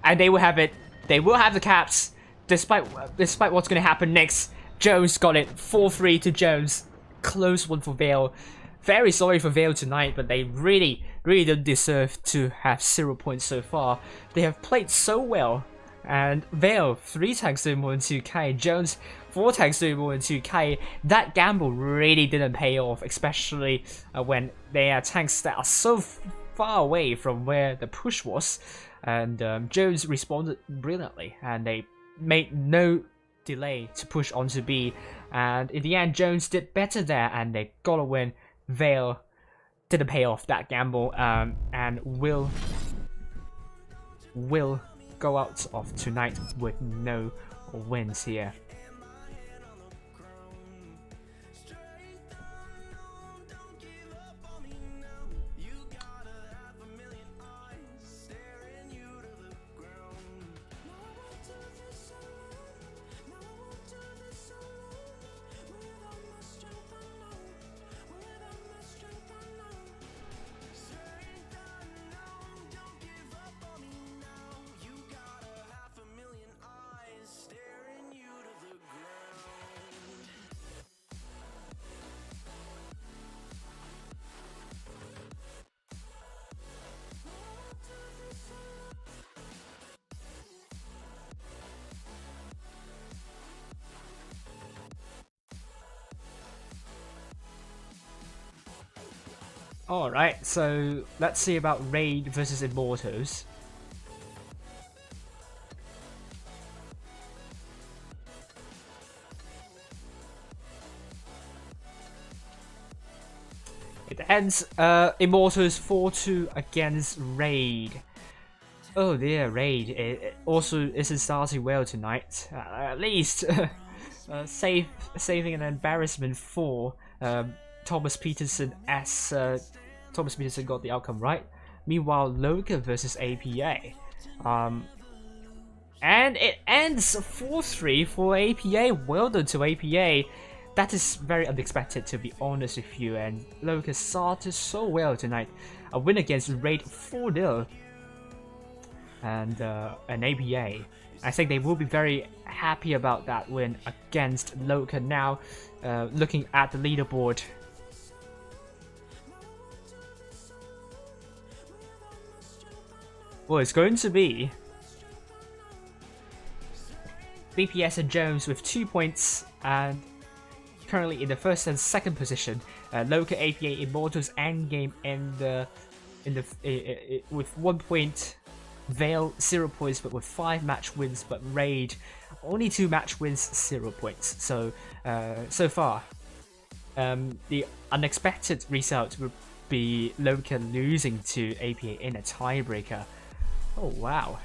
And they will have it. They will have the caps, despite what's going to happen next. Jones got it. 4-3 to Jones. Close one for Vale. Very sorry for Vale tonight, but they really don't deserve to have 0 points so far. They have played so well. And Vale, 3 tags doing more than 2k. Jones, 4 tags doing more than 2k. That gamble really didn't pay off, especially when they are tanks that are so far away from where the push was. And Jones responded brilliantly, and they made no delay to push onto B. And in the end, Jones did better there, and they got a win. Vale didn't pay off that gamble, and will go out of tonight with no wins here. Alright, so let's see about Raid versus Immortals. It ends Immortals 4-2 against Raid. Oh dear, Raid it also isn't starting well tonight. At least saving an embarrassment for Thomas Peterson as Thomas Peterson got the outcome right. Meanwhile, Loka versus APA. And it ends 4-3 for APA. Well done to APA. That is very unexpected, to be honest with you. And Loka started so well tonight. A win against Raid 4-0. And APA. I think they will be very happy about that win against Loka now. Looking at the leaderboard. Well, it's going to be BPS and Jones with 2 points, and currently in the first and second position. Loka, APA, Immortals, Endgame with 1 point. Vale 0 points, but with 5 match wins. But Raid only 2 match wins, 0 points. So so far, the unexpected result would be Loka losing to APA in a tiebreaker. Oh wow.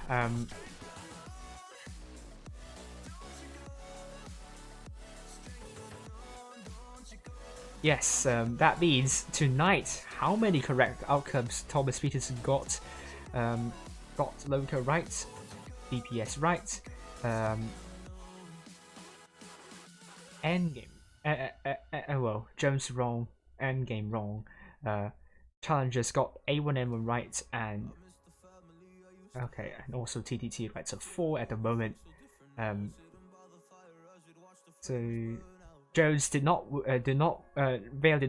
Yes, that means tonight, how many correct outcomes Thomas Peterson got? Got Loka right, BPS right, Endgame, well, Jones wrong, Endgame wrong, Challengers got A1N1 right, and okay, and also TTT right, so 4 at the moment. So Jones Vale did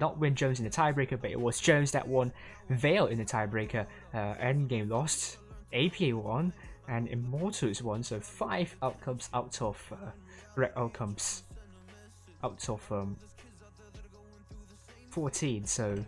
not win Jones in the tiebreaker, but it was Jones that won Vale in the tiebreaker. Endgame lost, APA won, and Immortals won. So 5 outcomes out of correct outcomes out of 14. So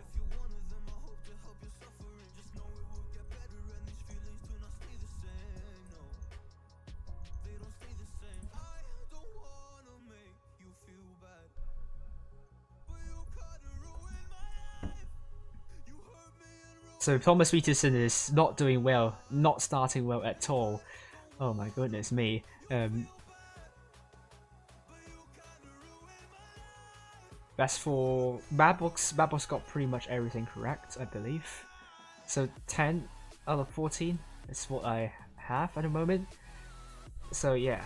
So Thomas Peterson is not doing well, not starting well at all. Oh my goodness me. As for Babbox got pretty much everything correct, I believe. So 10 out of 14 is what I have at the moment. So yeah.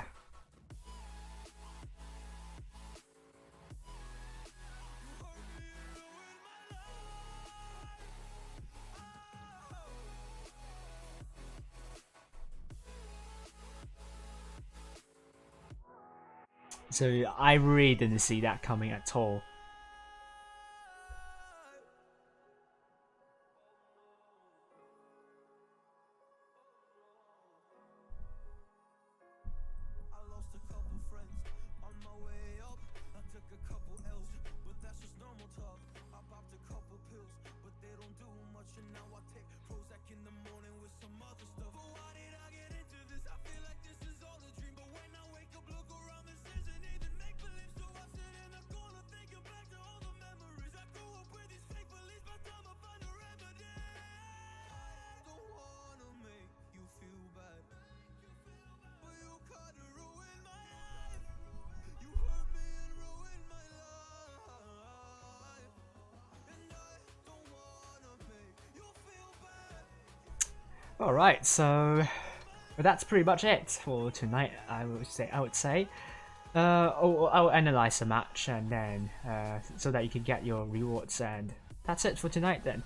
So I really didn't see that coming at all. Alright, so that's pretty much it for tonight, I would say. I'll analyze the match and then so that you can get your rewards, and that's it for tonight then.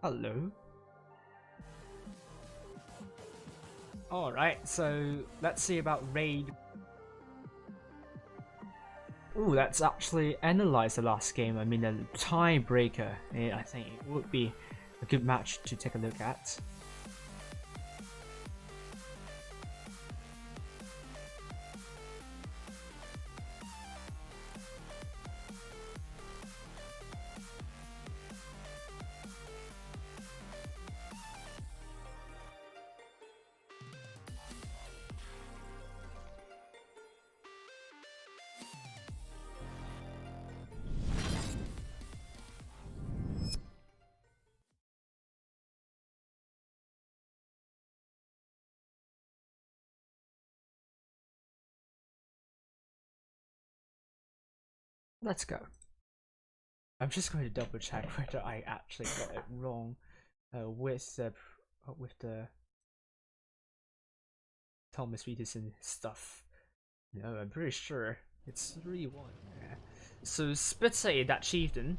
Hello. Alright, so let's see about raid. Ooh, let's actually analyze the last game. I mean, the tiebreaker. I think it would be a good match to take a look at. Let's go. I'm just going to double check whether I actually got it wrong with the Thomas Peterson stuff. No, I'm pretty sure it's 3-1. Yeah. So Spitze that chieftain.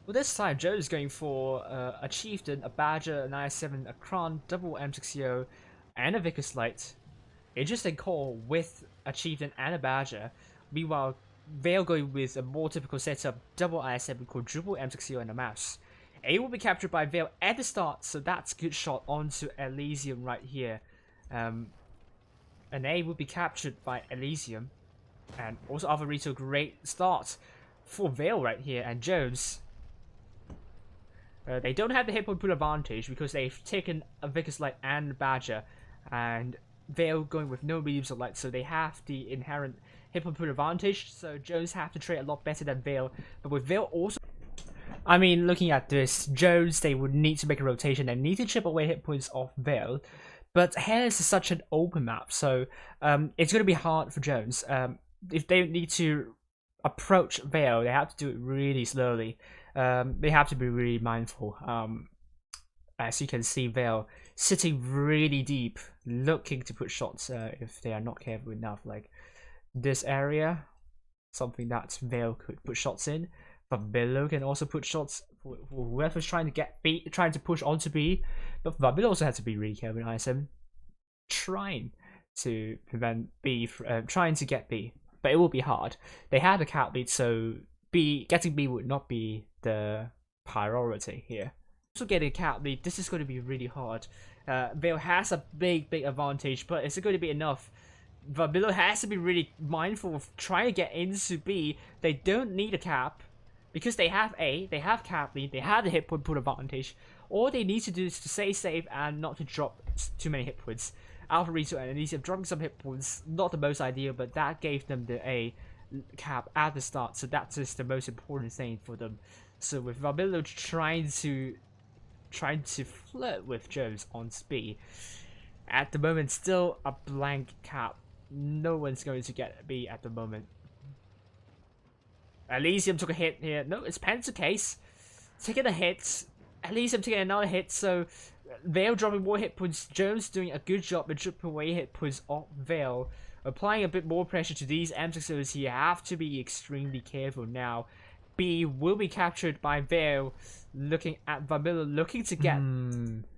Well, this time Joe is going for a chieftain, a badger, an I7, a cron, double M60, and a Vickers Light. Interesting call with a chieftain and a badger. Meanwhile, Vale going with a more typical setup, double IS7, quadruple M60 and a mouse. A will be captured by Vale at the start, so that's a good shot onto Elysium right here. And A will be captured by Elysium. And also Alvarito, great start for Vale right here. And Jones, they don't have the hit point pool advantage because they've taken a Vickers Light and Badger. And Vale going with no mediums of light, so they have the inherent hit point pool advantage, so Jones have to trade a lot better than Vale. But with Vale also, I mean, looking at this, Jones, they would need to make a rotation and need to chip away hit points off Vale. But Harris is such an open map, so it's going to be hard for Jones. If they need to approach Vale, they have to do it really slowly. They have to be really mindful. As you can see, Vale sitting really deep, looking to put shots if they are not careful enough. Like this area, something that Vale could put shots in, but Below can also put shots for whoever's trying to get B, trying to push onto B. But Below also has to be really careful in ISM, trying to prevent B, trying to get B. But it will be hard. They had a cap lead, so getting B would not be the priority here. Also getting a cap lead, this is going to be really hard. Vale has a big advantage, but is it going to be enough? Vabilo has to be really mindful of trying to get into B. They don't need a cap because they have A, they have cap lead, they have the hit point pool advantage. All they need to do is to stay safe and not to drop too many hit points. Alvarito and Elysium dropping some hit points, not the most ideal, but that gave them the A cap at the start, so that's just the most important thing for them. So with Vabilo trying to flirt with Jones on speed, at the moment still a blank cap. No one's going to get B at the moment. Elysium took a hit here. No, it's Penta case. Taking a hit. Elysium taking another hit, so Vale dropping more hit points. Jones doing a good job at dripping away hit points off Vale. Applying a bit more pressure to these M6Os here. Have to be extremely careful now. B will be captured by Vale. Looking at Vamilla, looking to get...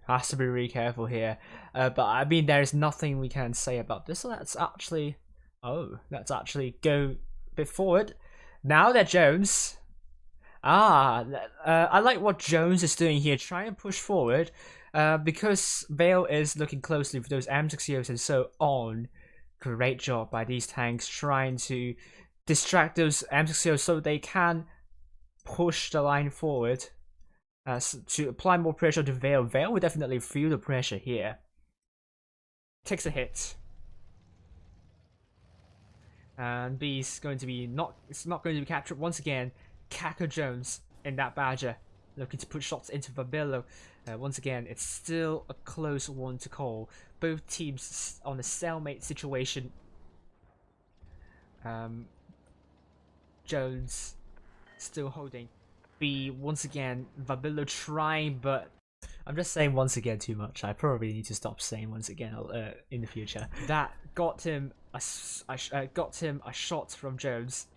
has to be really careful here. But I mean, there is nothing we can say about this. So let's actually... let's actually go a bit forward. Now that Jones... I like what Jones is doing here. Trying to push forward. Because Vale is looking closely for those M6Os and so on. Great job by these tanks trying to distract those M6Os so they can push the line forward. To apply more pressure to Vale. Vale will definitely feel the pressure here. Takes a hit. And B's going to be it's not going to be captured once again. Kako Jones in that Badger looking to put shots into Vabilo. Once again, it's still a close one to call. Both teams on a stalemate situation. Jones still holding. B once again, Vabilo trying, but I'm just saying once again too much. I probably need to stop saying once again in the future. That got him a shot from Jones.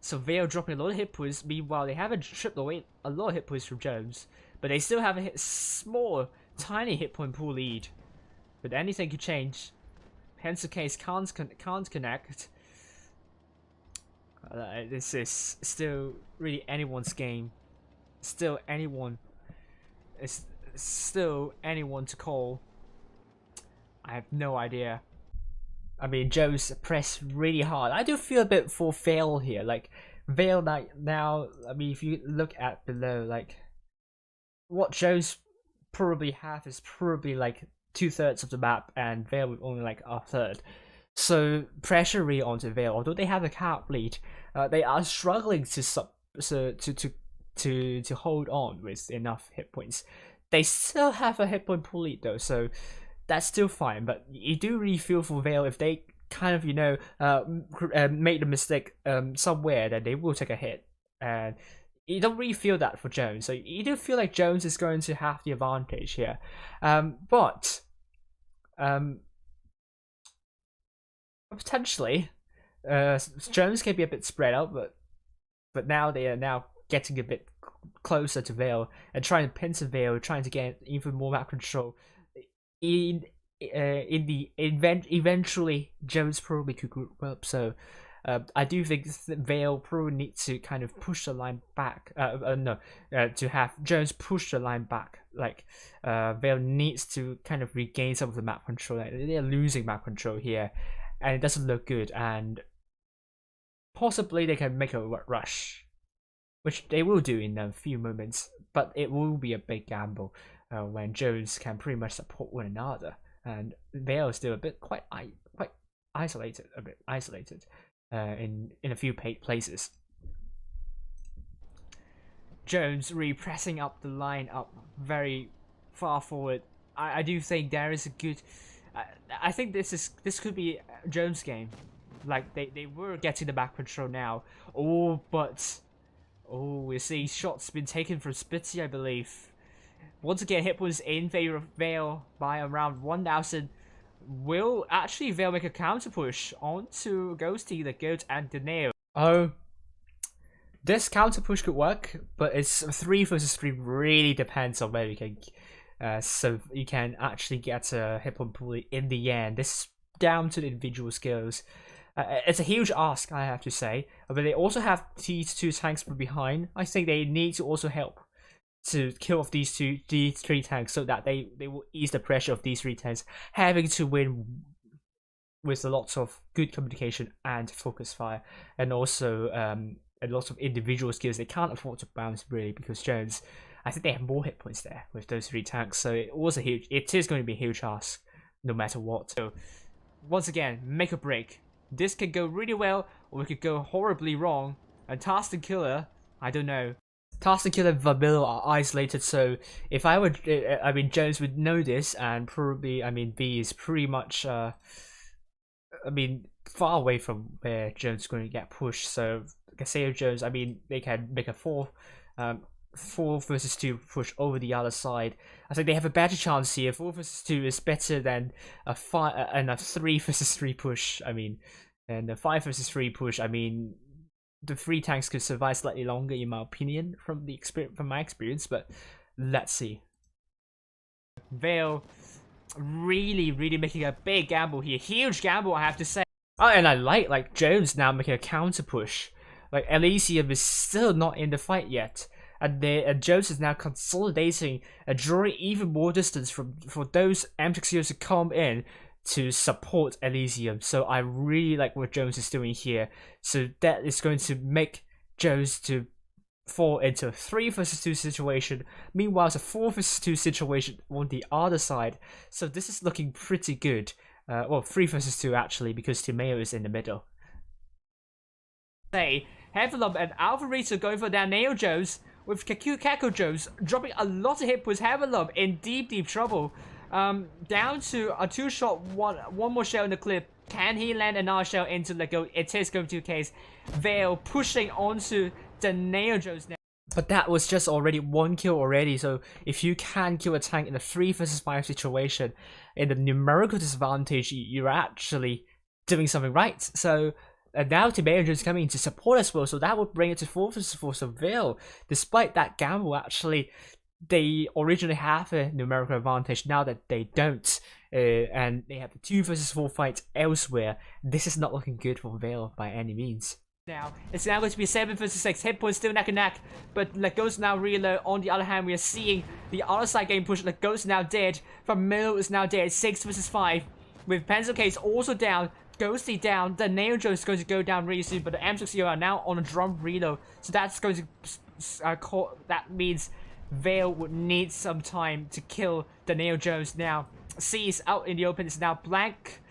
So Vale dropping a lot of hit points. Meanwhile, they haven't stripped away a lot of hit points from Jones, but they still have a small, tiny hit point pool lead. But anything could change. Hence the case, can't connect. This is still really anyone's game. Still anyone. It's still anyone to call. I have no idea. I mean, Jones pressed really hard. I do feel a bit for Vale here. Like, Vale now, I mean, if you look at below, like, what Jones probably have is probably like 2/3 of the map, and Vale with only like 1/3. So, pressure really onto Vale. Although they have a cap lead, they are struggling to hold on with enough hit points. They still have a hit point pool lead though, so that's still fine. But you do really feel for Vale if they kind of make the mistake somewhere, then they will take a hit, and you don't really feel that for Jones. So you do feel like Jones is going to have the advantage here, but potentially Jones can be a bit spread out, but now they are now getting a bit closer to Vale and trying to pincer Vale, trying to get even more map control. In the event, eventually Jones probably could group up. So I do think Vale probably needs to kind of push the line back. To have Jones push the line back. Like Vale needs to kind of regain some of the map control. They're losing map control here, and it doesn't look good. And possibly they can make a rush, which they will do in a few moments. But it will be a big gamble when Jones can pretty much support one another, and Vale is still a bit quite isolated, in a few places. Jones really pressing up the line up very far forward. I do think there is a good. I think this could be Jones' game. Like they were getting the back control now. But we see shots been taken from Spitzy, I believe. Once again, hit points in favor of Vale by around 1,000. Will actually Vale make a counter push onto Ghosty, the Goat, and Danae? Oh, this counter push could work, but it's 3 versus 3. Really depends on whether you can, so you can actually get a hit point pool in the end. This is down to the individual skills. It's a huge ask, I have to say, but they also have these 2 tanks from behind. I think they need to also help to kill off these 3 tanks, so that they will ease the pressure of these 3 tanks having to win with a lot of good communication and focus fire, and also a lot of individual skills. They can't afford to bounce really, because Jones, I think they have more hit points there with those 3 tanks. So it is going to be a huge ask no matter what. So once again, make or break. This could go really well, or it could go horribly wrong. And Task and Killer, I don't know. Task and Killer and Vale are isolated, so if I would, I mean, Jones would know this, and probably, I mean, V is pretty much, I mean, far away from where Jones is going to get pushed. So Caseo Jones, I mean, they can make a 4 versus 2 push over the other side. I think they have a better chance here. 4 versus 2 is better than a 3 versus 3 push. I mean, and a 5 versus 3 push. I mean, the 3 tanks could survive slightly longer, in my opinion, from my experience. But let's see. Vale really making a big gamble here. Huge gamble, I have to say. Oh, and I like Jones now making a counter push. Like, Elysium is still not in the fight yet. And Jones is now consolidating and drawing even more distance for those M60s to come in to support Elysium. So I really like what Jones is doing here. So that is going to make Jones to fall into a 3 versus 2 situation. Meanwhile, it's a 4 versus 2 situation on the other side. So this is looking pretty good. Well, 3 versus 2 actually, because Timeo is in the middle. Heavenlum and ARWV going for their Nail Jones, with Kako Jones dropping a lot of hit points. Heavenlum in deep trouble. Down to a 2-shot, one more shell in the clip. Can he land another shell into the goal? It is going to be the case. Vale pushing onto the Nail Jones now. But that was just already 1 kill already. So if you can kill a tank in a 3 versus 5 situation, in the numerical disadvantage, you're actually doing something right. So And now Tiebreakers is coming to support as well, so that would bring it to 4 vs 4. So Vale, despite that gamble, actually, they originally have a numerical advantage. Now that they don't, and they have the 2 vs 4 fight elsewhere, this is not looking good for Vale by any means. Now, it's now going to be 7 vs 6, hit points still neck and neck, but Ghost now reload. On the other hand, we are seeing the other side getting pushed. Ghost now dead, from middle is now dead, 6 vs 5, with Pencil Case also down, Ghosty down, the Nail Joe is going to go down really soon, but the M60 are now on a drum reload, so that's going to, that means Vale would need some time to kill the Nail Jones now. C is out in the open, it's now blank.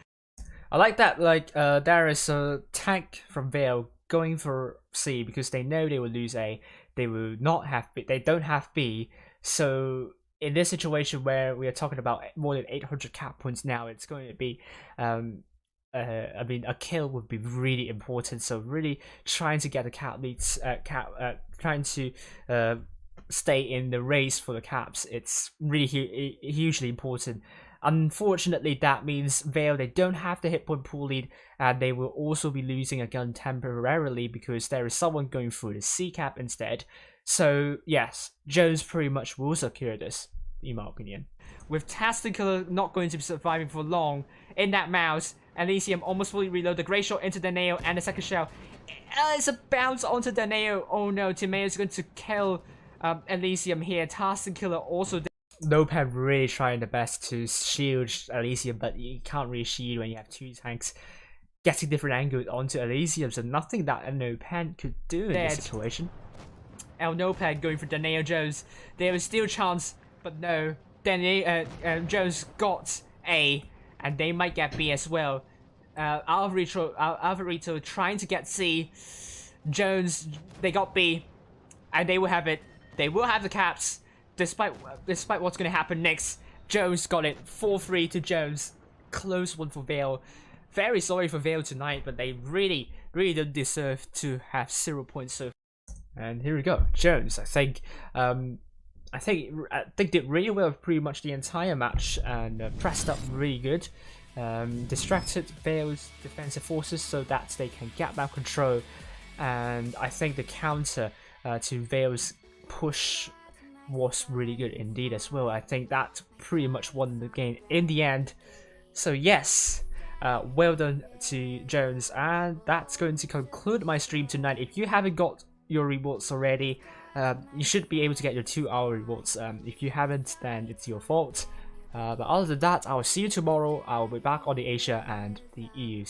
I like that, like, there is a tank from Vale going for C because they know they will lose A, they will not have B, they don't have B, so in this situation where we are talking about more than 800 cap points now, it's going to be, I mean, a kill would be really important, so really trying to get the cap leads, trying to stay in the race for the caps, it's really hugely important. Unfortunately, that means Vale, they don't have the hit point pool lead, and they will also be losing a gun temporarily because there is someone going through the C cap instead. So yes, Jones pretty much will secure this, in my opinion. With Tactical not going to be surviving for long in that mouse, Elysium almost fully reload, the great shot into the nail and the second shell. It's a bounce onto the nail. Oh no, Timeo is going to kill Elysium here. Task Killer also. Nopad really trying the best to shield Elysium, but you can't really shield when you have 2 tanks getting different angles onto Elysium, so nothing that a Nopad could do in this situation. El Nopad going for Daniel Jones. There is still a chance, but no. Daniel Jones got A, and they might get B as well. Alvarito trying to get C. Jones, they got B, and they will have it. They will have the caps. Despite what's going to happen next, Jones got it. 4-3 to Jones. Close one for Vale. Very sorry for Vale tonight, but they really don't deserve to have 0 points. So, and here we go. Jones, I think did really well pretty much the entire match and pressed up really good. Distracted Vale's defensive forces so that they can get back control, and I think the counter to Vale's push was really good indeed as well. I think that pretty much won the game in the end. So yes, well done to Jones, and that's going to conclude my stream tonight. If you haven't got your rewards already, you should be able to get your 2-hour rewards. If you haven't, then it's your fault. But other than that, I will see you tomorrow. I will be back on the Asia and the EU.